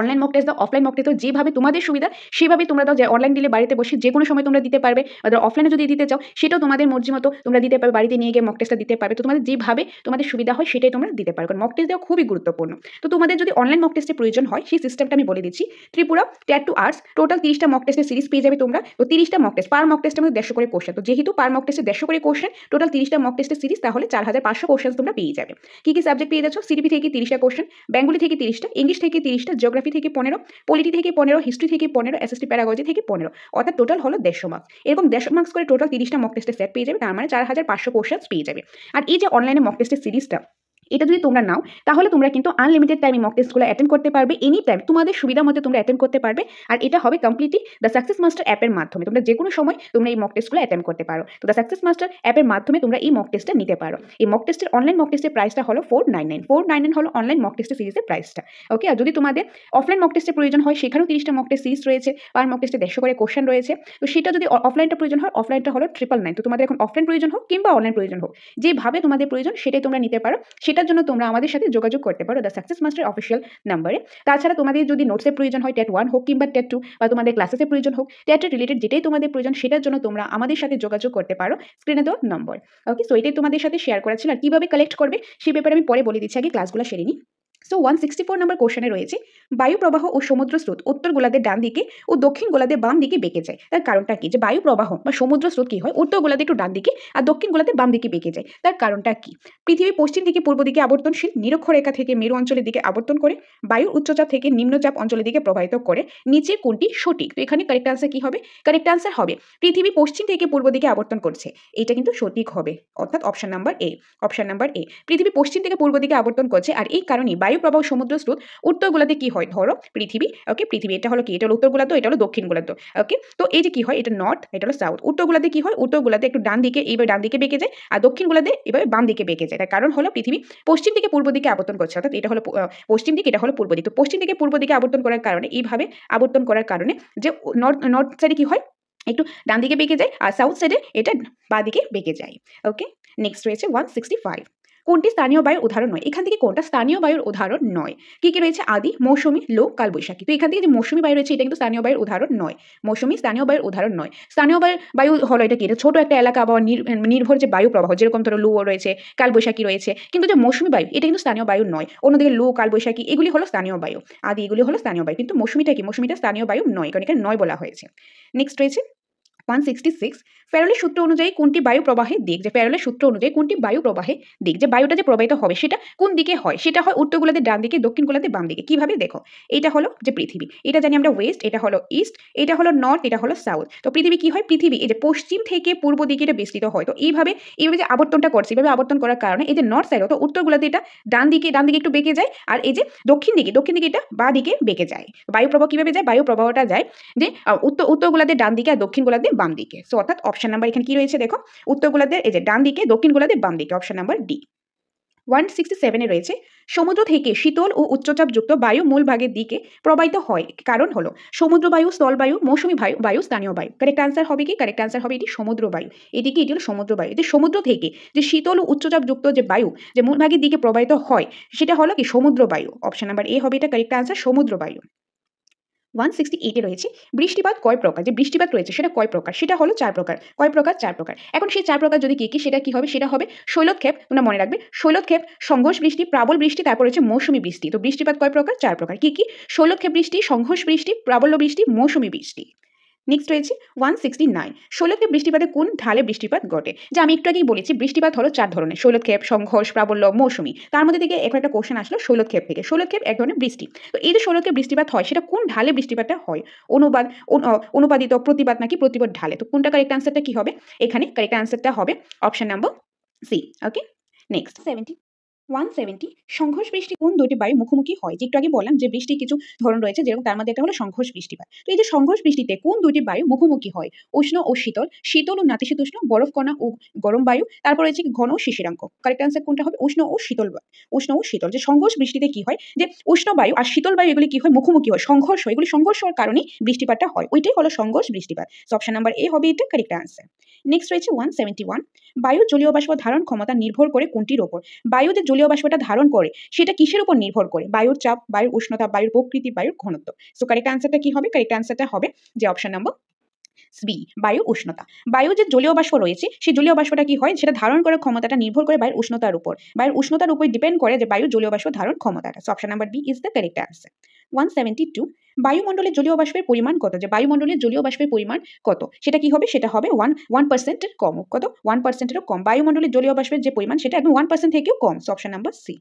Online mock test দাও, অফলাইন মক টেস্ট দাও, যেভাবে তোমাদের সুবিধা সেভাবেই তোমরা দাও। যে অনলাইন দিলে বাড়িতে বসে যে কোনো সময় তোমরা দিতে পারবে, বা অফলাইনে যদি দিতে চাও সেটাও তোমাদের মর্জি মতো তোমরা দিতে পারবে, বাড়িতে নিয়ে গিয়ে মক টেস্টটা দিতে পারবে। তো তোমাদের যেভাবে তোমাদের সুবিধা হয় সেটাই তোমরা দিতে পারবে। মক টেস্ট দেওয়া খুবই গুরুত্বপূর্ণ। তো তোমাদের যদি অনলাইন মক টেস্টের প্রয়োজন হয়, সেই সিস্টেমটা আমি বলে দিচ্ছি। Tripura TET two arts total 30টা মক টেস্টের সিরিজ পেয়ে যাবে তোমরা। তো 30টা মক টেস্ট, পার মক টেস্টের মধ্যে 150 করে কোশ্চেন। তো যেহেতু পার মক টেস্টে 150 করে কোশ্চেন, টোটাল 30টা মক টেস্টের সিরিজ, তাহলে 4500 কোশ্চেন তোমরা পেয়ে যাবে। কি কি সাবজেক্ট পেয়ে যাচ্ছ? সিডিপি থেকে 30টা কোশ্চেন, বেঙ্গলি থেকে 30টা, ইংলিশ থেকে 30টা, জিওগ্রাফি জিওগ্রাফি থেকে 15, পলিটি থেকে 15, হিস্ট্রি থেকে 15, এসএসটি প্যারাগজি থেকে 15, অর্থাৎ টোটাল হলো 150 মার্কস। এরকম 150 মার্কস করে টোটাল 30টা মক টেস্টের সেট পেয়ে যাবে, তার মানে 4500 কোশ্চেন্স পেয়ে যাবে। আর এই যে অনলাইনে মক টেস্টের সিরিজটা, এটা যদি তোমরা নাও তাহলে তোমরা কিন্তু আনলিমিটেড টাইম মক টেস্টগুলো অ্যাটেন্ড করতে পারবে, এনি টাইম তোমাদের সুবিধা মতো তোমরা অ্যাটেন্ড করতে পারবে। আর এটা হবে কমপ্লিটলি দ্য সাকসেস মাস্টার অ্যাপের মাধ্যমে, তোমরা যে কোনো সময় তোমরা এই মক টেস্টগুলো অ্যাটেন্ড করতে পারো। তো দ্য সাকসেস মাস্টার অ্যাপের মাধ্যমে তোমরা এই মক টেস্টটা নিতে পারো। এই মক টেস্টের অনলাইন মক টেস্টের প্রাইসটা হলো 499 হলো অনলাইন মক টেস্টের সিরিজের প্রাইসটা। ওকে, আর যদি তোমাদের অফলাইন মক টেস্টের প্রয়োজন হয় সেখানেও 30টা মক টেস্ট সিরিজ রয়েছে, আর মক টেস্টে 150 করে কোশ্চেন রয়েছে। তো সেটা যদি অফলাইনটা প্রয়োজন হয়, অফলাইনটা হলো 999। তো তোমাদের এখন অফলাইন প্রয়োজন হোক কিংবা অনলাইন প্রয়োজন হোক, যেভাবে তোমাদের প্রয়োজন সেটাই তোমরা নিতে পারো। সেটার জন্য তোমরা আমাদের সাথে যোগাযোগ করতে পারো দ্য সাকসেস মাস্টার অফিসিয়াল নাম্বারে। তাছাড়া তোমাদের যদি নোটসের প্রয়োজন হয়, টেট 1 হোক কিংবা টেট 2, বা তোমাদের ক্লাসেসের প্রয়োজন হোক, টেটের রিলেটেড যেটাই তোমাদের প্রয়োজন সেটার জন্য তোমরা আমাদের সাথে যোগাযোগ করতে পারো স্ক্রিনে দেওয়া নম্বর। ওকে, সো এটাই তোমাদের সাথে শেয়ার করা ছিল। আর কীভাবে কালেক্ট করবে সেই ব্যাপারে আমি পরে বলে দিচ্ছি, আগে ক্লাসগুলো সেরে নিই। সো 164 নম্বর কোশ্চেনে রয়েছে, বায়ু প্রবাহ ও সমুদ্র স্রোত উত্তর গোলার্ধের ডান দিকে ও দক্ষিণ গোলার্ধের বাম দিকে বেঁকে যায়। তার কারণটা কি? যে বায়ু প্রবাহ বা সমুদ্র স্রোত কি হয়, উত্তর গোলার্ধে একটু ডান দিকে আর দক্ষিণ গোলার্ধে বাম দিকে বেঁকে যায়। তার কারণটা কি? পৃথিবী পশ্চিম থেকে পূর্ব দিকে আবর্তনশীল, নিরক্ষরেখা থেকে মেরু অঞ্চলের দিকে আবর্তন করে, বায়ুর উচ্চচাপ থেকে নিম্নচাপ অঞ্চলের দিকে প্রবাহিত করে। নিচে কোনটি সঠিক? তো এখানে কারেক্ট আনসার কি হবে? কারেক্ট আনসার হবে পৃথিবী পশ্চিম থেকে পূর্ব দিকে আবর্তন করছে, এটা কিন্তু সঠিক হবে, অর্থাৎ অপশন নাম্বার এ। অপশন নাম্বার এ, পৃথিবী পশ্চিম থেকে পূর্ব দিকে আবর্তন করছে, আর এই কারণেই বায়ু প্রবাহ সমুদ্র স্রোত উত্তর গোলার্ধে কি হয়, ধরো পৃথিবী, ওকে পৃথিবী এটা হলো কি, এটা হলো উত্তর গোলার্ধ, এটা হলো দক্ষিণ গোলার্ধ। ওকে, তো এই যে কি হয়, এটা নর্থ, এটা হলো সাউথ। উত্তর গোলার্ধে কি হয়, উত্তর গোলার্ধে একটু ডান দিকে, এইভাবে ডান দিকে বেঁকে যায়, আর দক্ষিণ গোলার্ধে এভাবে বাম দিকে বেঁকে যায়। তার কারণ হলো পৃথিবী পশ্চিম থেকে পূর্ব দিকে আবর্তন করছে, অর্থাৎ এটা হলো পশ্চিম দিক, এটা হলো পূর্ব দিক। তো পশ্চিম থেকে পূর্ব দিকে আবর্তন করার কারণে, এইভাবে আবর্তন করার কারণে যে নর্থ সাইডে কি হয়, একটু ডান দিকে বেঁকে যায়, আর সাউথ সাইডে এটা বাঁ দিকে বেঁকে যায়। ওকে, নেক্সট রয়েছে 165, কোনটি স্থানীয় বায়ুর উদাহরণ নয়? এখান থেকে কোনটা স্থানীয় বায়ুর উদাহরণ নয়? কি কি রয়েছে? আদি, মৌসুমী, লো, কালবৈশাখী। তো এখান থেকে যে মৌসুমী বায়ু রয়েছে এটা কিন্তু স্থানীয় বায়ুর উদাহরণ নয়। মৌসুমী স্থানীয় বায়ুর উদাহরণ নয়। স্থানীয় বায়ু হলো এটা কি, এটা ছোট একটা এলাকা বা নির্ভর যে বায়ু প্রবাহ, যেরকম ধরো লো রয়েছে, কালবৈশাখী রয়েছে, কিন্তু যে মৌসুমী বায়ু এটা কিন্তু স্থানীয় বায়ু নয়। অন্যদিকে লো, কালবৈশাখী এগুলি হলো স্থানীয় বায়ু, আদি এগুলি হলো স্থানীয় বায়ু, কিন্তু মৌসুমীটা কি, মৌসুমীটা স্থানীয় বায়ু নয়, কারণ এখানে নয় বলা হয়েছে। নেক্সট রয়েছে 166, ফ্যারাডের সূত্র অনুযায়ী কোনটি বায়ু প্রবাহের দিক? যে ফ্যারাডের সূত্র অনুযায়ী কোনটি বায়ু প্রবাহের দিক, যে বায়ুটা যে প্রবাহিত হবে সেটা কোন দিকে হয়? সেটা হয় উত্তর গোলার্ধের ডান দিকে, দক্ষিণ গোলার্ধের বাম দিকে। কিভাবে? দেখো, এটা হলো যে পৃথিবী, এটা জানি আমরা ওয়েস্ট, এটা হলো ইস্ট, এটা হলো নর্থ, এটা হলো সাউথ। তো পৃথিবী কি হয়, পৃথিবী এই যে পশ্চিম থেকে পূর্ব দিকে এটা বিস্তৃত হয়। তো এইভাবে যে আবর্তনটা করছে, এইভাবে আবর্তন করার কারণে এই যে নর্থ সাইড, তো উত্তর গোলার্ধে এটা ডান দিকে একটু বেঁকে যায়, আর এই যে দক্ষিণ দিকে এটা বাঁ দিকে বেঁকে যায়। বায়ু প্রবাহ কিভাবে যায়? বায়ু প্রবাহটা যায় যে উত্তর গোলার্ধের ডান দিকে আর দক্ষিণ গোলার্ধের বাম দিকে। সো অর্থাৎ অপশন নাম্বার এখানে কি রয়েছে দেখো, উত্তর গোলার্ধের এই যে ডান দিকে, দক্ষিণ গোলার্ধের বাম দিকে, অপশন নাম্বার ডি। 167 রয়েছে, সমুদ্র থেকে শীতল ও উচ্চচাপযুক্ত বায়ু মূল ভাগের দিকে প্রবাহিত হয়, কারণ হলো সমুদ্র বায়ু, স্থল বায়ু, মৌসুমী বায়ু, স্থানীয় বায়ু। কারেক্ট আনসার হবে কি? কারেক্ট আনসার হবে এটি সমুদ্র বায়ু। এটি হলো সমুদ্র বায়ু। যে সমুদ্র থেকে যে শীতল ও উচ্চচাপযুক্ত যে বায়ু যে মূল ভাগের দিকে প্রবাহিত হয় সেটা হলো কি, সমুদ্র বায়ু। অপশন নাম্বার এ হবে এটা কারেক্ট আনসার, সমুদ্র বায়ু। 168 রয়েছে, বৃষ্টিপাত কয় প্রকার? যে বৃষ্টিপাত রয়েছে সেটা কয় প্রকার? সেটা হলো 4 প্রকার। কয় প্রকার? 4 প্রকার। এখন সেই 4 প্রকার যদি কি সেটা কি হবে? সেটা হবে শৈলক্ষেপ, তোমরা মনে রাখবে, শৈলক্ষেপ, সংঘর্ষ বৃষ্টি, প্লাবল বৃষ্টি, তারপর হচ্ছে মৌসুমী বৃষ্টি। তো বৃষ্টিপাত কয় প্রকার? 4 প্রকার। কি কি? শৈলক্ষেপ বৃষ্টি, সংঘর্ষ বৃষ্টি, প্লাবল্য বৃষ্টি, মৌসুমী বৃষ্টি। নেক্সট রয়েছে 169, শৈলক্ষেপ বৃষ্টিপাতে কোন ঢালে বৃষ্টিপাত ঘটে? যে আমি একটু আগেই বলেছি বৃষ্টিপাত হলো 4 ধরনের, শৈলক্ষেপ, সংঘর্ষ, প্লাবল্য, মৌসুমী। তার মধ্যে থেকে এখন একটা কোশ্চেন আসলো শৈলক্ষেপ থেকে। শৈলক্ষেপ এক ধরনের বৃষ্টি। তো এই যে শৈলক্ষেপ বৃষ্টিপাত হয় সেটা কোন ঢালে বৃষ্টিপাতটা হয়? অনুপাদিত, প্রতিপাত নাকি প্রতিপাত ঢালে? তো কোনটা কারেক্ট আনসারটা কি হবে? এখানে কারেক্ট আনসারটা হবে অপশন নাম্বার সি। ওকে, নেক্সট 170, সংঘর্ষ বৃষ্টি কোন দুটি বায়ু মুখোমুখি হয়? যে একটু আগে বললাম যে বৃষ্টি কিছু ধরন রয়েছে, যেরকম তার মধ্যে একটা হলো সংঘর্ষ বৃষ্টিপাত। তো এই যে সংঘর্ষ বৃষ্টিতে কোন দুটি বায়ু মুখোমুখি হয়? উষ্ণ ও শীতল, শীতল ও নাতিশীতোষ্ণ, বরফ কণা ও গরম বায়ু, তারপর রয়েছে ঘন ও শিশিরাঙ্ক। কারেক্ট আনসার কোনটা হবে? উষ্ণ ও শীতল। উষ্ণ ও শীতল, যে সংঘর্ষ বৃষ্টিতে কি হয়, যে উষ্ণ বায়ু আর শীতল বায়ু এগুলি কি হয়, মুখোমুখি হয়, সংঘর্ষ হয়, এগুলি সংঘর্ষ হওয়ার কারণে বৃষ্টিপাতটা হয়, ওইটাই হলো সংঘর্ষ বৃষ্টিপাত। অপশন নাম্বার এ হবে এটা কারেক্ট আনসার। নেক্সট রয়েছে 171, বায়ু জলীয় বাষ্প ধারণ ক্ষমতা নির্ভর করে কোনটির ওপর? বায়ু যে জলীয় বাষ্পটা ধারণ করে সেটা কিসের উপর নির্ভর করে? বায়ুর চাপ, বায়ুর উষ্ণতা, বায়ুর প্রকৃতি, বায়ুর ঘনত্ব। সো কারেক্ট আনসারটা কি হবে? কারেক্ট আনসারটা হবে যে অপশন নাম্বার বি, বায়ুর উষ্ণতা। বায়ু যে জলীয় বাষ্প রয়েছে সেই জলীয় বাষ্পটা কি হয়, সেটা ধারণ করার ক্ষমতাটা নির্ভর করে বায়ুর উষ্ণতার উপর। বায়ুর উষ্ণতার উপর ডিপেন্ড করে যে বায়ু জলীয় বাষ্প ধারণ ক্ষমতাটা। So option number B is the correct answer. 172, বায়ুমণ্ডলের জলীয় বাষ্পের পরিমাণ কত? যে বায়ুমণ্ডলের জলীয় বাষ্পের পরিমাণ কত? সেটা কি হবে? সেটা হবে 1% কম। কত? 1%-এরও কম। বায়ুমণ্ডলের জলীয় বাষ্পের যে পরিমাণ সেটা একদম 1% থেকেও কম। So option number C.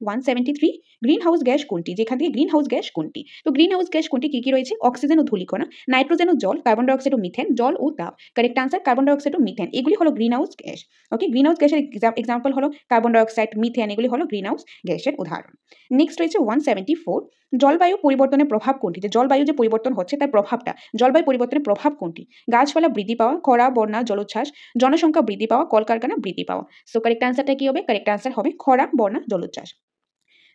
173 greenhouse gas কোনটি, যেখান থেকে গ্রিন হাউস গ্যাস কোনটি। তো গ্রিন হাউস গ্যাস কোনটি কি কি রয়েছে, অক্সিজেন ও ধূলিকণা, নাইট্রোজেন ও জল, কার্বন ডাইঅক্সাইড ও মিথেন, জল ও তাপ। কারেক্ট আনসার কার্বন ডাইঅক্সাইড ও মিথেন, এগুলি হলো গ্রিন হাউস গ্যাস। ওকে, গ্রিন হাউস গ্যাসের এক্সাম্পল হলো কার্বন ডাইঅক্সাইড, মিথেন, এগুলি হলো গ্রিন হাউস গ্যাসের উদাহরণ। নেক্সট রয়েছে 174 জলবায়ু পরিবর্তনের প্রভাব কোনটি, যে জলবায়ু যে পরিবর্তন হচ্ছে তার প্রভাবটা, জলবায়ু পরিবর্তনের প্রভাব কোনটি। গাছপালা বৃদ্ধি পাওয়া, খরা, বন্যা, জলোচ্ছ্বাস, জনসংখ্যা বৃদ্ধি পাওয়া, কলকারখানা বৃদ্ধি পাওয়া। সো কারেক্ট আনসারটা কি হবে, কারেক্ট আনসার হবে খরা, বন্যা, জলোচ্ছ্বাস।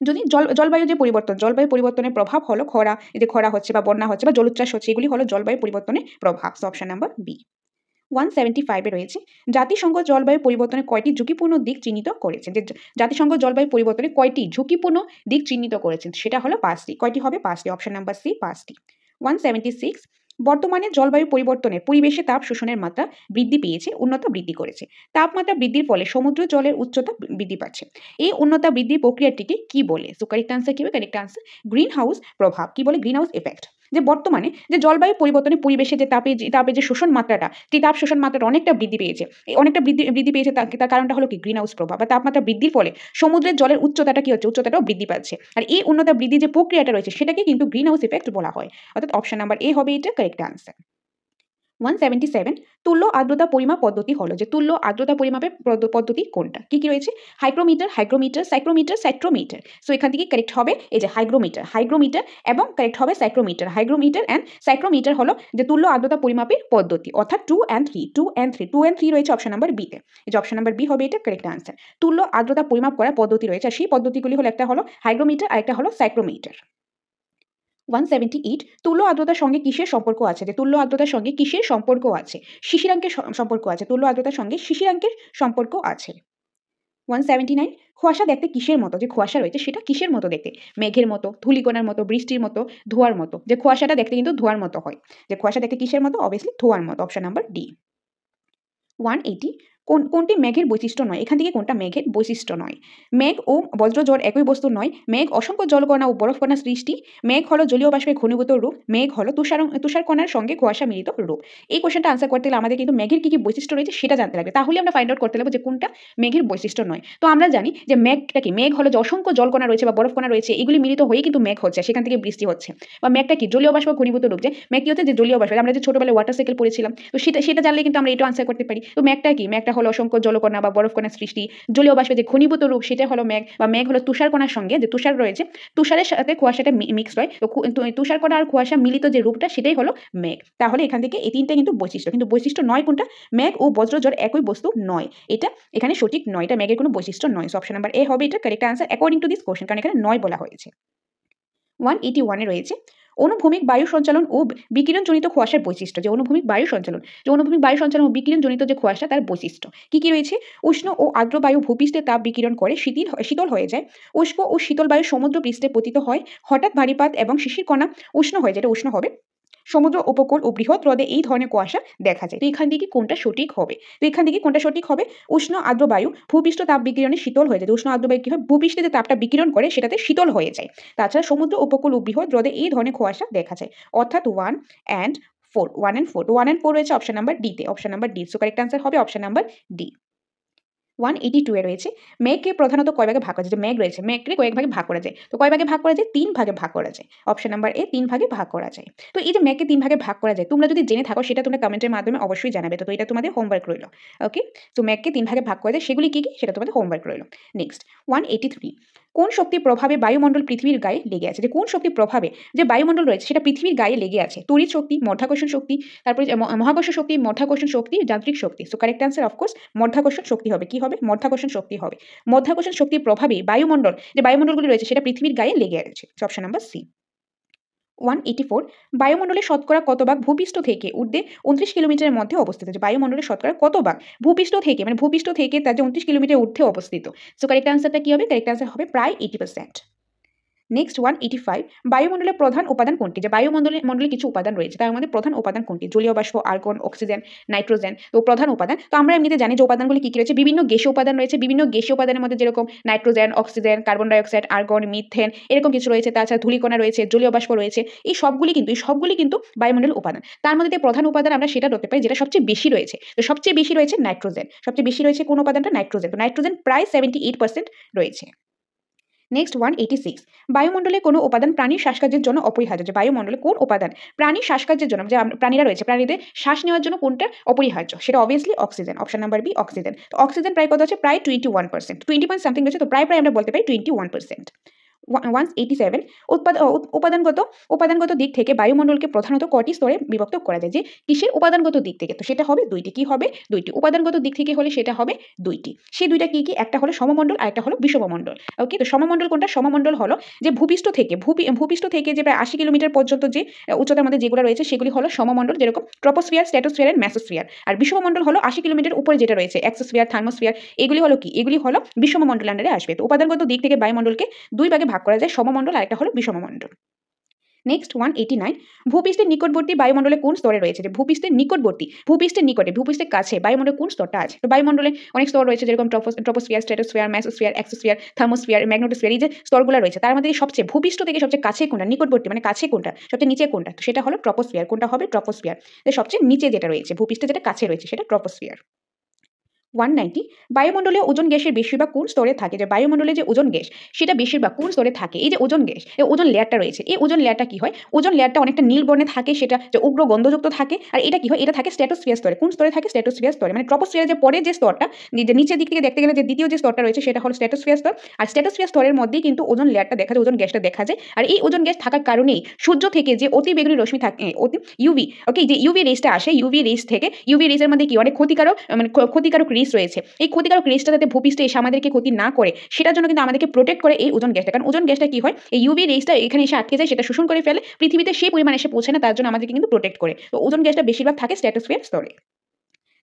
যদি জলবায়ু যে পরিবর্তন, জলবায়ু পরিবর্তনের প্রভাব হলো খরা, এই যে খরা হচ্ছে বা বন্যা হচ্ছে বা জলোচ্ছ্বাস হচ্ছে, এগুলি হলো জলবায়ু পরিবর্তনের প্রভাব। Option number B. 175 রয়েছে জাতিসংঘ জলবায়ু পরিবর্তনের কয়টি ঝুঁকিপূর্ণ দিক চিহ্নিত করেছেন, যে জাতিসংঘ জলবায়ু পরিবর্তনে কয়টি ঝুঁকিপূর্ণ দিক চিহ্নিত করেছেন, সেটা হলো 5টি। কয়টি হবে, 5টি। অপশন নাম্বার সি 5টি। 176 বর্তমানে জলবায়ু পরিবর্তনে পরিবেশে তাপ শোষণের মাত্রা বৃদ্ধি পেয়েছে, উষ্ণতা বৃদ্ধি করেছে। তাপমাত্রা বৃদ্ধির ফলে সমুদ্র জলের উচ্চতা বৃদ্ধি পাচ্ছে। এই উষ্ণতা বৃদ্ধির প্রক্রিয়াটিকে কি বলে। সো কারেক্ট আনসার কি হবে, কারেক্ট আনসার গ্রিন হাউস প্রভাব। কি বলে, গ্রিন হাউস এফেক্ট। যে বর্তমানে যে জলবায়ু পরিবর্তনে পরিবেশে যে তাপের যে শোষণ মাত্রাটা, সেই তাপ শোষণ মাত্রাটা অনেকটা বৃদ্ধি পেয়েছে। এই অনেকটা বৃদ্ধি পেয়েছে, তার কারণটা হলো কি, গ্রিন হাউস প্রভাব বা তাপমাত্রা বৃদ্ধির ফলে সমুদ্রের জলের উচ্চতাটা কি হচ্ছে, উচ্চতাটাও বৃদ্ধি পাচ্ছে। আর এই উষ্ণতা বৃদ্ধির যে প্রক্রিয়াটা রয়েছে সেটাকে কিন্তু গ্রিন হাউস ইফেক্ট বলা হয়। অর্থাৎ অপশন নাম্বার এ হবে এটা কারেক্ট আনসার। 177 তুল্য আর্দ্রতা পরিমাপ পদ্ধতি হলো, যে তুল্য আর্দ্রতা পরিমাপের পদ্ধতি কোনটা। কি কি রয়েছে, হাইগ্রোমিটার, হাইগ্রোমিটার, সাইক্রোমিটার, সাইট্রোমিটার। সো এখান থেকে কারেক্ট হবে এই যে হাইগ্রোমিটার, হাইগ্রোমিটার, এবং কারেক্ট হবে সাইক্রোমিটার। হাইগ্রোমিটার অ্যান্ড সাইক্রোমিটার হলো যে তুল্য আর্দ্রতা পরিমাপের পদ্ধতি, অর্থাৎ 2 and 3 রয়েছে অপশন নাম্বার বি তে। এই যে অপশন নাম্বার বি হবে এটা কারেক্ট আনসার। তুল্য আর্দ্রতা পরিমাপ করার পদ্ধতি রয়েছে, আর সেই পদ্ধতিগুলি হলো, একটা হলো হাইগ্রোমিটার আর একটা হলো সাইক্রোমিটার। 178 তুল্য আর্দ্রতার সঙ্গে কিসের সম্পর্ক আছে, যে তুল্য আর্দ্রতার সঙ্গে কিসের সম্পর্ক আছে, শিশিরাঙ্কের সম্পর্ক আছে। তুল্য আর্দ্রতার সঙ্গে শিশিরাঙ্কের সম্পর্ক আছে। 179 কুয়াশা দেখতে কিসের মতো, যে কুয়াশা রয়েছে সেটা কিসের মতো দেখতে, মেঘের মতো, ধূলিকণার মতো, বৃষ্টির মতো, ধোঁয়ার মতো। যে কুয়াশাটা দেখতে কিন্তু ধোঁয়ার মতো হয়, যে কুয়াশা দেখতে কিসের মতো, অবভিয়াসলি ধোঁয়ার মতো। Option number D. 180 কোনটি মেঘের বৈশিষ্ট্য নয়, এখান থেকে কোনটা মেঘের বৈশিষ্ট্য নয়। মেঘ ও বজ্রঝড় একই বস্তু নয়। মেঘ অসংখ্য জলকণা ও বরফকণা সৃষ্টি। মেঘ হলো জলীয় বাষ্পের ঘনীভূত রূপ। মেঘ হলো তুষারকণার সঙ্গে কুয়াশা মিলিত রূপ। এই কোশ্চেনটা আনসার করতে গেলে আমাদের কিন্তু মেঘের কি কি বৈশিষ্ট্য রয়েছে সেটা জানতে লাগবে, তাহলে আমরা ফাইন্ড আউট করতে লাগবে যে কোনটা মেঘের বৈশিষ্ট্য নয়। তো আমরা জানি যে মেঘটা কি, মেঘ হলো যে অসংখ্য জলকণা রয়েছে বা বরফকণা রয়েছে, এগুলি মিলিত হয়ে কিন্তু মেঘ হচ্ছে, সেখান থেকে বৃষ্টি হচ্ছে। বা মেঘটা কি, জলীয় বাষ্প ঘনীভূত রূপ। যে মেঘ কি হচ্ছে, যে জলীয় বাষ্প, আমরা যে ছোটবেলায় ওয়াটার সাইকেল পড়েছিলাম, তো সেটা জানলে কিন্তু আমরা এটা আনসার করতে পারি। তো মেঘটা কি, মেঘটা হলো অসংখ্য জলকণা বা বরফকণার সৃষ্টি, জলীয় বাষ্পের যে ঘনীভূত রূপ সেটা হলো মেঘ। বা মেঘ হলো তুষারকণার সঙ্গে, যে তুষার রয়েছে, তুষারের সাথে কুয়াশাটা মিক্সড হয়, তো তুষারকণা আর কুয়াশা মিলিত যে রূপটা সেটাই হলো মেঘ। তাহলে এখান থেকে এই তিনটা কিন্তু বৈশিষ্ট্য, কিন্তু বৈশিষ্ট্য নয় কোনটা, মেঘ ও বজ্রঝড় একই বস্তু নয়, এটা এখানে সঠিক নয়, এটা মেঘের কোনো বৈশিষ্ট্য নয়। সো অপশন নাম্বার এ হবে এটা correct answer according to this question, কারণ এখানে নয় বলা হয়েছে। 181 রয়েছে অনুভূমিক বায়ু সঞ্চালন ও বিকিরণজনিত কুয়াশার বৈশিষ্ট্য, যে অনুভূমিক বায়ু সঞ্চালন, ও বিকিরণজনিত যে কুয়াশা তার বৈশিষ্ট্য কি কি রয়েছে। উষ্ণ ও আর্দ্র বায়ু ভূপৃষ্ঠে তাপ বিকিরণ করে শীতল হয়ে যায়। উষ্ণ ও শীতল বায়ু সমুদ্র পৃষ্ঠে পতিত হয়। হঠাৎ ভারীপাত এবং শিশির কণা উষ্ণ হয়, যেটা উষ্ণ হবে। সমুদ্র উপকূল ও বৃহৎ হ্রদে এই ধরনের কুয়াশা দেখা যায়। তো এখান থেকে কোনটা সঠিক হবে, উষ্ণ আর্দ্র বায়ু ভূপৃষ্ঠ তাপ বিকিরণে শীতল হয়ে যায়। উষ্ণ আর্দ্র বায়ু কি হয়, ভূপৃষ্ঠে যে তাপটা বিকিরণ করে সেটাতে শীতল হয়ে যায়। তাছাড়া সমুদ্র উপকূল ও বৃহৎ হ্রদে এই ধরনের কুয়াশা দেখা যায়। অর্থাৎ 1 and 4 রয়েছে অপশন নাম্বার ডি তে, option number D. So correct answer হবে অপশন নাম্বার ডি। 182 রয়েছে মেঘকে প্রধানত কয় ভাগে ভাগ করা যায়, যে মেঘ রয়েছে, মেঘকে কয়েক ভাগে ভাগ করা যায়। তো কয় ভাগে ভাগ করা যায়, 3 ভাগে ভাগ করা যায়। অপশন নাম্বার এ 3 ভাগে ভাগ করা যায়। তো এই যে মেঘকে 3 ভাগে ভাগ করা যায়, তোমরা যদি জেনে থাকো সেটা তোমরা কমেন্টের মাধ্যমে অবশ্যই জানাবে। তো এটা তোমাদের হোমওয়ার্ক রইল। ওকে, তো মেঘকে 3 ভাগে ভাগ করা যায়, সেগুলি কি কি সেটা তোমাদের হোমওয়ার্ক রইল। নেক্সট 183 কোন শক্তির প্রভাবে বায়ুমণ্ডল পৃথিবীর গায়ে লেগে আছে, যে কোন শক্তির প্রভাবে যে বায়ুমণ্ডল রয়েছে সেটা পৃথিবীর গায়ে লেগে আছে। তড়িৎ শক্তি, মাধ্যাকর্ষণ শক্তি, তারপরে মাধ্যাকর্ষণ শক্তি, যান্ত্রিক শক্তি। সো কারেক্ট আনসার অফকোর্স মাধ্যাকর্ষণ শক্তি হবে। কি হবে, মাধ্যাকর্ষণ শক্তি হবে। মাধ্যাকর্ষণ শক্তির প্রভাবে বায়ুমণ্ডলগুলি রয়েছে সেটা পৃথিবীর গায়ে লেগে আছে। Option number C. 184 বায়ুমণ্ডলের শতকরা কত ভাগ ভূপৃষ্ঠ থেকে ঊর্ধ্বে 29 কিলোমিটারের মধ্যে অবস্থিত, যে বায়ুমণ্ডলের শতকরা কত ভাগ ভূপৃষ্ঠ থেকে তার যে 29 কিলোমিটার ঊর্ধ্বে অবস্থিত। সো কারেক্ট আনসারটা কি হবে, কারেক্ট আনসার হবে প্রায় 80%। নেক্সট 185 বায়ুমণ্ডলের প্রধান উপাদান কোনটি, যে মণ্ডলে কিছু উপাদান রয়েছে, তার মধ্যে প্রধান উপাদান কোনটি, জলীয় বাষ্প, আর্গন, অক্সিজেন, নাইট্রোজেন। তো প্রধান উপাদান, তো আমরা এমনিতে জানি যে উপাদানগুলি কি কি রয়েছে, বিভিন্ন গ্যাসীয় উপাদান রয়েছে। বিভিন্ন গ্যাসীয় উপাদানের মধ্যে যেরকম nitrogen, oxygen, carbon dioxide, argon, methane, এরকম কিছু রয়েছে। তাছাড়া ধূলিকণা রয়েছে, জলীয় বাষ্প রয়েছে। এই সবগুলি কিন্তু বায়ুমণ্ডলের উপাদান। তার মধ্যে প্রধান উপাদান আমরা সেটা ধরতে পারি যেটা সবচেয়ে বেশি রয়েছে। তো সবচেয়ে বেশি রয়েছে নাইট্রোজেন। সবচেয়ে বেশি রয়েছে কোন উপাদানটা, নাইট্রোজেন। তো নাইট্রোজেন প্রায় 78% রয়েছে। নেক্সট 186, বায়ুমণ্ডলে কোনো উপাদান প্রাণীর শ্বাসকার্যের জন্য অপরিহার্য। যে বায়ুমণ্ডলে কোন উপাদান প্রাণীর শ্বাসকার্যের জন্য, যে প্রাণীরা রয়েছে, প্রাণীদের শ্বাস নেওয়ার জন্য কোনটা অপরিহার্য, সেটা obviously oxygen. Option number B oxygen. তো অক্সিজেন প্রায় কত আছে, প্রায় 21%, 20 পয়েন্ট সামথিং রয়েছে, তো প্রায় আমরা বলতে পারি 21%। 187, উপাদানগত দিক থেকে বায়ুমণ্ডলকে প্রধানত কয়টি স্তরে বিভক্ত করা যায়? যে কিসের উপাদানগত দিক থেকে, তো সেটা হবে দুইটি। কি হবে? দুইটি। উপাদানগত দিক থেকে হলে সেটা হবে দুইটি। সেই দুইটা কি কি? একটা হলো সমমণ্ডল আর একটা হলো বিষমমণ্ডল। ওকে, তো সমমণ্ডল কোনটা? সমমণ্ডল হলো যে ভূপৃষ্ঠ থেকে যে প্রায় 80 কিলোমিটার পর্যন্ত যে উচ্চতার মধ্যে যেগুলো রয়েছে সেগুলি হলো সমমণ্ডল, যেরকম ট্রপোস্ফিয়ার, স্ট্র্যাটোস্ফিয়ার এন্ড মেসোস্ফিয়ার। আর বিষমমণ্ডল হলো 80 কিলোমিটার উপরে যেটা রয়েছে, এক্সোস্ফিয়ার, থার্মোস্ফিয়ার, এগুলি হলো কি? এগুলি হলো বিষমমণ্ডল আন্ডারে আসবে। তো উপাদানগত দিক থেকে বায়ুমণ্ডলকে দুই ভাগে ভাগ করা যায়, সমমণ্ডল আর একটা হলো বিষমমণ্ডল। নেক্সট 189, ভূপৃষ্ঠের নিকটবর্তী বায়ুমণ্ডলে কোন স্তরে রয়েছে? যে ভূপৃষ্ঠের নিকটবর্তী, ভূপৃষ্ঠের কাছে বায়ুমণ্ডলে কোন স্তরটা আছে? তো বায়ুমণ্ডলে অনেক স্তর রয়েছে, যেরকম troposphere, stratosphere, mesosphere, exosphere, thermosphere, magnetosphere, এই যে স্তরগুলো রয়েছে তার মধ্যে সবচেয়ে ভূপৃষ্ঠ থেকে সবচেয়ে কাছে কোনটা, নিকটবর্তী মানে কাছে কোনটা, সবচেয়ে নিচে কোনটা? তো সেটা হলো ট্রপোস্ফিয়ার। কোনটা হবে? ট্রপোস্ফিয়ার। সবচেয়ে নিচে যেটা রয়েছে, ভূপৃষ্ঠে যেটা কাছে রয়েছে, সেটা ট্রপোস্ফিয়ার। 190, বায়ুমণ্ডলীয় ওজোন গ্যাসের বেশিরভাগ কোন স্তরে থাকে? যে বায়ুমণ্ডলে যে ওজোন গ্যাস সেটা বেশিরভাগ কোন স্তরে থাকে? এই যে ওজোন গ্যাস, এই ওজোন লেয়ারটা রয়েছে, এই ওজোন লেয়ারটা কি হয়? ওজোন লেয়ারটা অনেকটা নীল বর্ণে থাকে, সেটা যে উগ্র গন্ধযুক্ত থাকে। আর এটা কি হয়? এটা থাকে স্ট্র্যাটোস্ফিয়ার স্তরে। কোন স্তরে থাকে? স্ট্র্যাটোস্ফিয়ার স্তরে। মানে ট্রপোস্ফিয়ার যে পরে যে স্তরটা, যে নিচের দিক থেকে দেখতে গেলে যে দ্বিতীয় যে স্তরটা রয়েছে সেটা হলো স্ট্র্যাটোস্ফিয়ার স্তর। আর স্ট্র্যাটোস্ফিয়ার স্তরের মধ্যেই কিন্তু ওজোন লেয়ারটা দেখা যায়, ওজোন গ্যাসটা দেখা যায়। আর এই ওজোন গ্যাস থাকার কারণেই সূর্য থেকে যে অতি বেগুনি রশ্মি থাকে, অতি ইউভি, ওকে, যে ইউভি রেসটা আসে, ইউভি রেস থেকে, ইউভি রেসের মধ্যে কি অনেক ক্ষতিকারক রেস রয়েছে। এই ক্ষতিকারক রেসটা যাতে ভূপৃষ্ঠে এসে আমাদেরকে ক্ষতি না করে সেটার জন্য কিন্তু আমাদেরকে প্রোটেক্ট করে এই ওজোন গ্যাসটা। কারণ ওজোন গ্যাসটা কি হয়? এই ইউভি রেসটা এখানে এসে আটকে যায়, সেটা শোষণ করে ফেলে, পৃথিবীতে সেই পরিমাণ এসে পৌঁছে না, তার জন্য আমাদেরকে কিন্তু প্রোটেক্ট করে। তো ওজোন গ্যাসটা বেশিরভাগ থাকে স্ট্র্যাটোস্ফিয়ার স্তরে।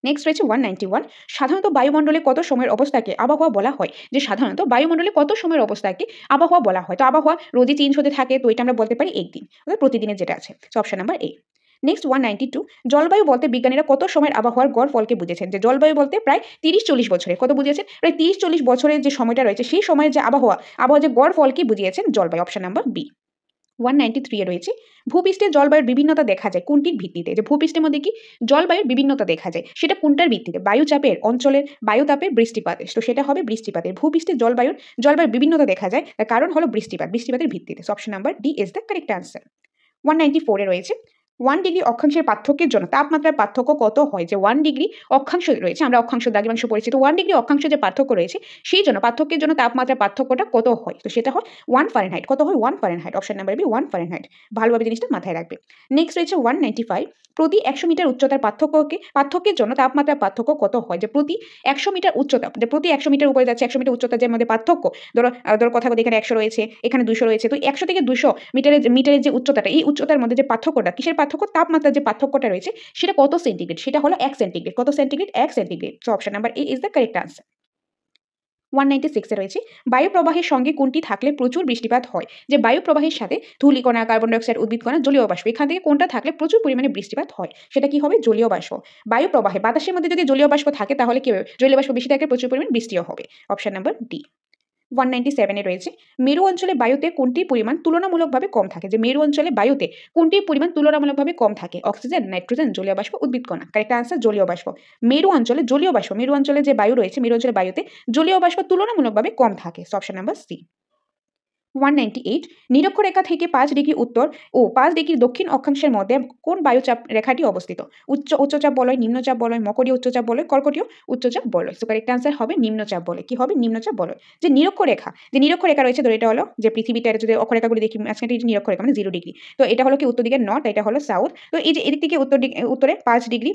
নেক্সট রয়েছে 191, সাধারণত বায়ুমণ্ডলে কত সময়ের অবস্থাকে আবহাওয়া বলা হয়? যে সাধারণত বায়ুমণ্ডলে কত সময়ের অবস্থাকে আবহাওয়া বলা হয়? তো আবহাওয়া রোজই চেঞ্জ হতে থাকে, তো এটা আমরা বলতে পারি একদিন, অর্থাৎ প্রতিদিনের যেটা আছে। অপশন নাম্বার এ। নেক্সট 192, জলবায়ু বলতে বিজ্ঞানীরা কত সময়ের আবহাওয়ার গড় ফলকে বুঝেছেন? যে জলবায়ু বলতে প্রায় 30-40 বছরের, কত বুঝিয়েছেন? প্রায় 30-40 বছরের যে সময়টা রয়েছে সেই সময়ের যে আবহাওয়া যে গড় ফলকে বুঝিয়েছেন জলবায়ু। Option number B. 193 এ রয়েছে, ভূপৃষ্ঠের জলবায়ুর বিভিন্নতা দেখা যায় কোনটির ভিত্তিতে? যে ভূপৃষ্ঠের মধ্যে কি জলবায়ুর বিভিন্নতা দেখা যায়, সেটা কোনটার ভিত্তিতে? বায়ুচাপের, অঞ্চলের, বায়ুতাপের, বৃষ্টিপাতের। তো সেটা হবে বৃষ্টিপাতের। ভূপৃষ্ঠের জলবায়ুর বিভিন্নতা দেখা যায়, তার কারণ হলো বৃষ্টিপাতের ভিত্তিতে। Option number D is the correct answer. 194 এ রয়েছে, 1 ডিগ্রি অক্ষাংশের পার্থক্যের জন্য তাপমাত্রার পার্থক্য কত হয়? যে 1 ডিগ্রি অক্ষাংশ রয়েছে, আমরা অক্ষাংশ দ্রাঘিমাংশ পড়েছি, তো 1 ডিগ্রি অক্ষাংশ যে পার্থক্য রয়েছে সেই জন্য পার্থক্যের জন্য তাপমাত্রার পার্থক্যটা কত হয়? তো সেটা হয় 1 ফারেনহাইট। কত হয়? 1 Fahrenheit. Option number B 1 Fahrenheit. ভালোভাবে জিনিসটা মাথায় রাখবে। নেক্সট রয়েছে 195, প্রতি 100 মিটার উচ্চতার পার্থক্যের জন্য তাপমাত্রার পার্থক্য কত হয়? যে প্রতি 100 মিটার উচ্চতা, যে প্রতি 100 মিটার উপরে যাচ্ছে, 100 মিটার উচ্চতার যে মধ্যে পার্থক্য, ধরো কথা বলতে এখানে 100 রয়েছে, এখানে 200 রয়েছে, তো 100 থেকে 200 মিটারের যে উচ্চতাটা, এই উচ্চতার মধ্যে যে পার্থক্যটা, কিসের পার্থক্য? তাপমাত্রার যে পার্থক্যটা রয়েছে সেটা কত সেন্টিগ্রেড? সেটা হলো 1 সেন্টিগ্রেড। কত centigrade? 1 centigrade. So option number A is the correct answer. 196 এ রয়েছে, বায়ু প্রবাহের সঙ্গে কোনটি থাকলে প্রচুর বৃষ্টিপাত হয়? যে বায়ু প্রবাহের সাথে ধূলিকণা, কার্বন ডাই অক্সাইড, উদ্ভিদকণা, জলীয় বাষ্প, এখান থেকে কোনটা থাকলে প্রচুর পরিমাণে বৃষ্টিপাত হয়? সেটা কি হবে? জলীয় বাষ্প। বায়ু প্রবাহে বাতাসের মধ্যে যদি জলীয় বাষ্প থাকে তাহলে কি হবে? জলীয় বাষ্প বেশি থাকলে প্রচুর পরিমাণে বৃষ্টিও হবে। Option number D. 197 এ রয়েছে, মেরু অঞ্চলে বায়ুতে কোনটির পরিমাণ তুলনামূলকভাবে কম থাকে? যে মেরু অঞ্চলে বায়ুতে কোনটির পরিমাণ তুলনামূলকভাবে কম থাকে? অক্সিজেন, নাইট্রোজেন, জলীয় বাষ্প, উদ্ভিদকণা। কারেক্ট আনসার জলীয় বাষ্প। মেরু অঞ্চলে জলীয় বাষ্প, মেরু অঞ্চলে যে বায়ু রয়েছে, মেরু অঞ্চলে বায়ুতে জলীয় বাষ্প তুলনামূলকভাবে কম থাকে। Option number C. 198, নিরক্ষরেখা থেকে 5 ডিগ্রি উত্তর ও 5 ডিগ্রি দক্ষিণ অক্ষাংশের মধ্যে কোন বায়ুচাপ রেখাটি অবস্থিত? উচ্চচাপ বলয়, নিম্নচাপ বলয়, মকরীয় উচ্চচাপ বলয়, কর্কটীয় উচ্চচাপ বলয়। সো কারেক্ট আনসার হবে নিম্নচাপ বলয়। কি হবে? নিম্নচাপ বলয়। যে নিরক্ষরেখা রয়েছে, ধরো এটা হলো যে পৃথিবীটা, যদি অক্ষরেখাগুলি দেখি মাঝখানে এটা নিরক্ষরেখা মানে 0 ডিগ্রি, তো এটা হলো কি উত্তর দিকে নর্থ, এটা হলো সাউথ। তো এই যে এদিক থেকে উত্তরে 5 ডিগ্রি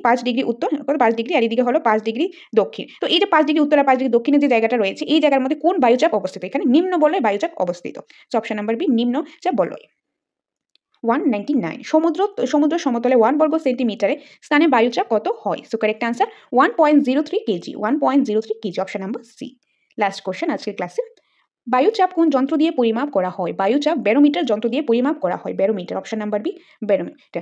উত্তর, 5 ডিগ্রি, আর এদিকে হলো 5 ডিগ্রি দক্ষিণ। তো এই যে 5 ডিগ্রি উত্তর আর 5 ডিগ্রি দক্ষিণে যে জায়গাটা রয়েছে, এই জায়গার মধ্যে কোন বায়ুচাপ অবস্থিত? এখানে নিম্ন বলয় বায়ুচাপ অবস্থিত। অপশন নাম্বার বি নিম্নচাপ বলয়। 199, সমুদ্র সমতলে 1 বর্গ সেন্টিমিটারে স্থানে বায়ুচাপ কত হয়? So correct answer 1.03 KG. 1.03 KG. Option number C. Last question আজকের ক্লাসে, বায়ুচাপ কোন যন্ত্র দিয়ে পরিমাপ করা হয়? বায়ুচাপ ব্যারোমিটার যন্ত্র দিয়ে পরিমাপ করা হয়। Barometer. Option number B barometer.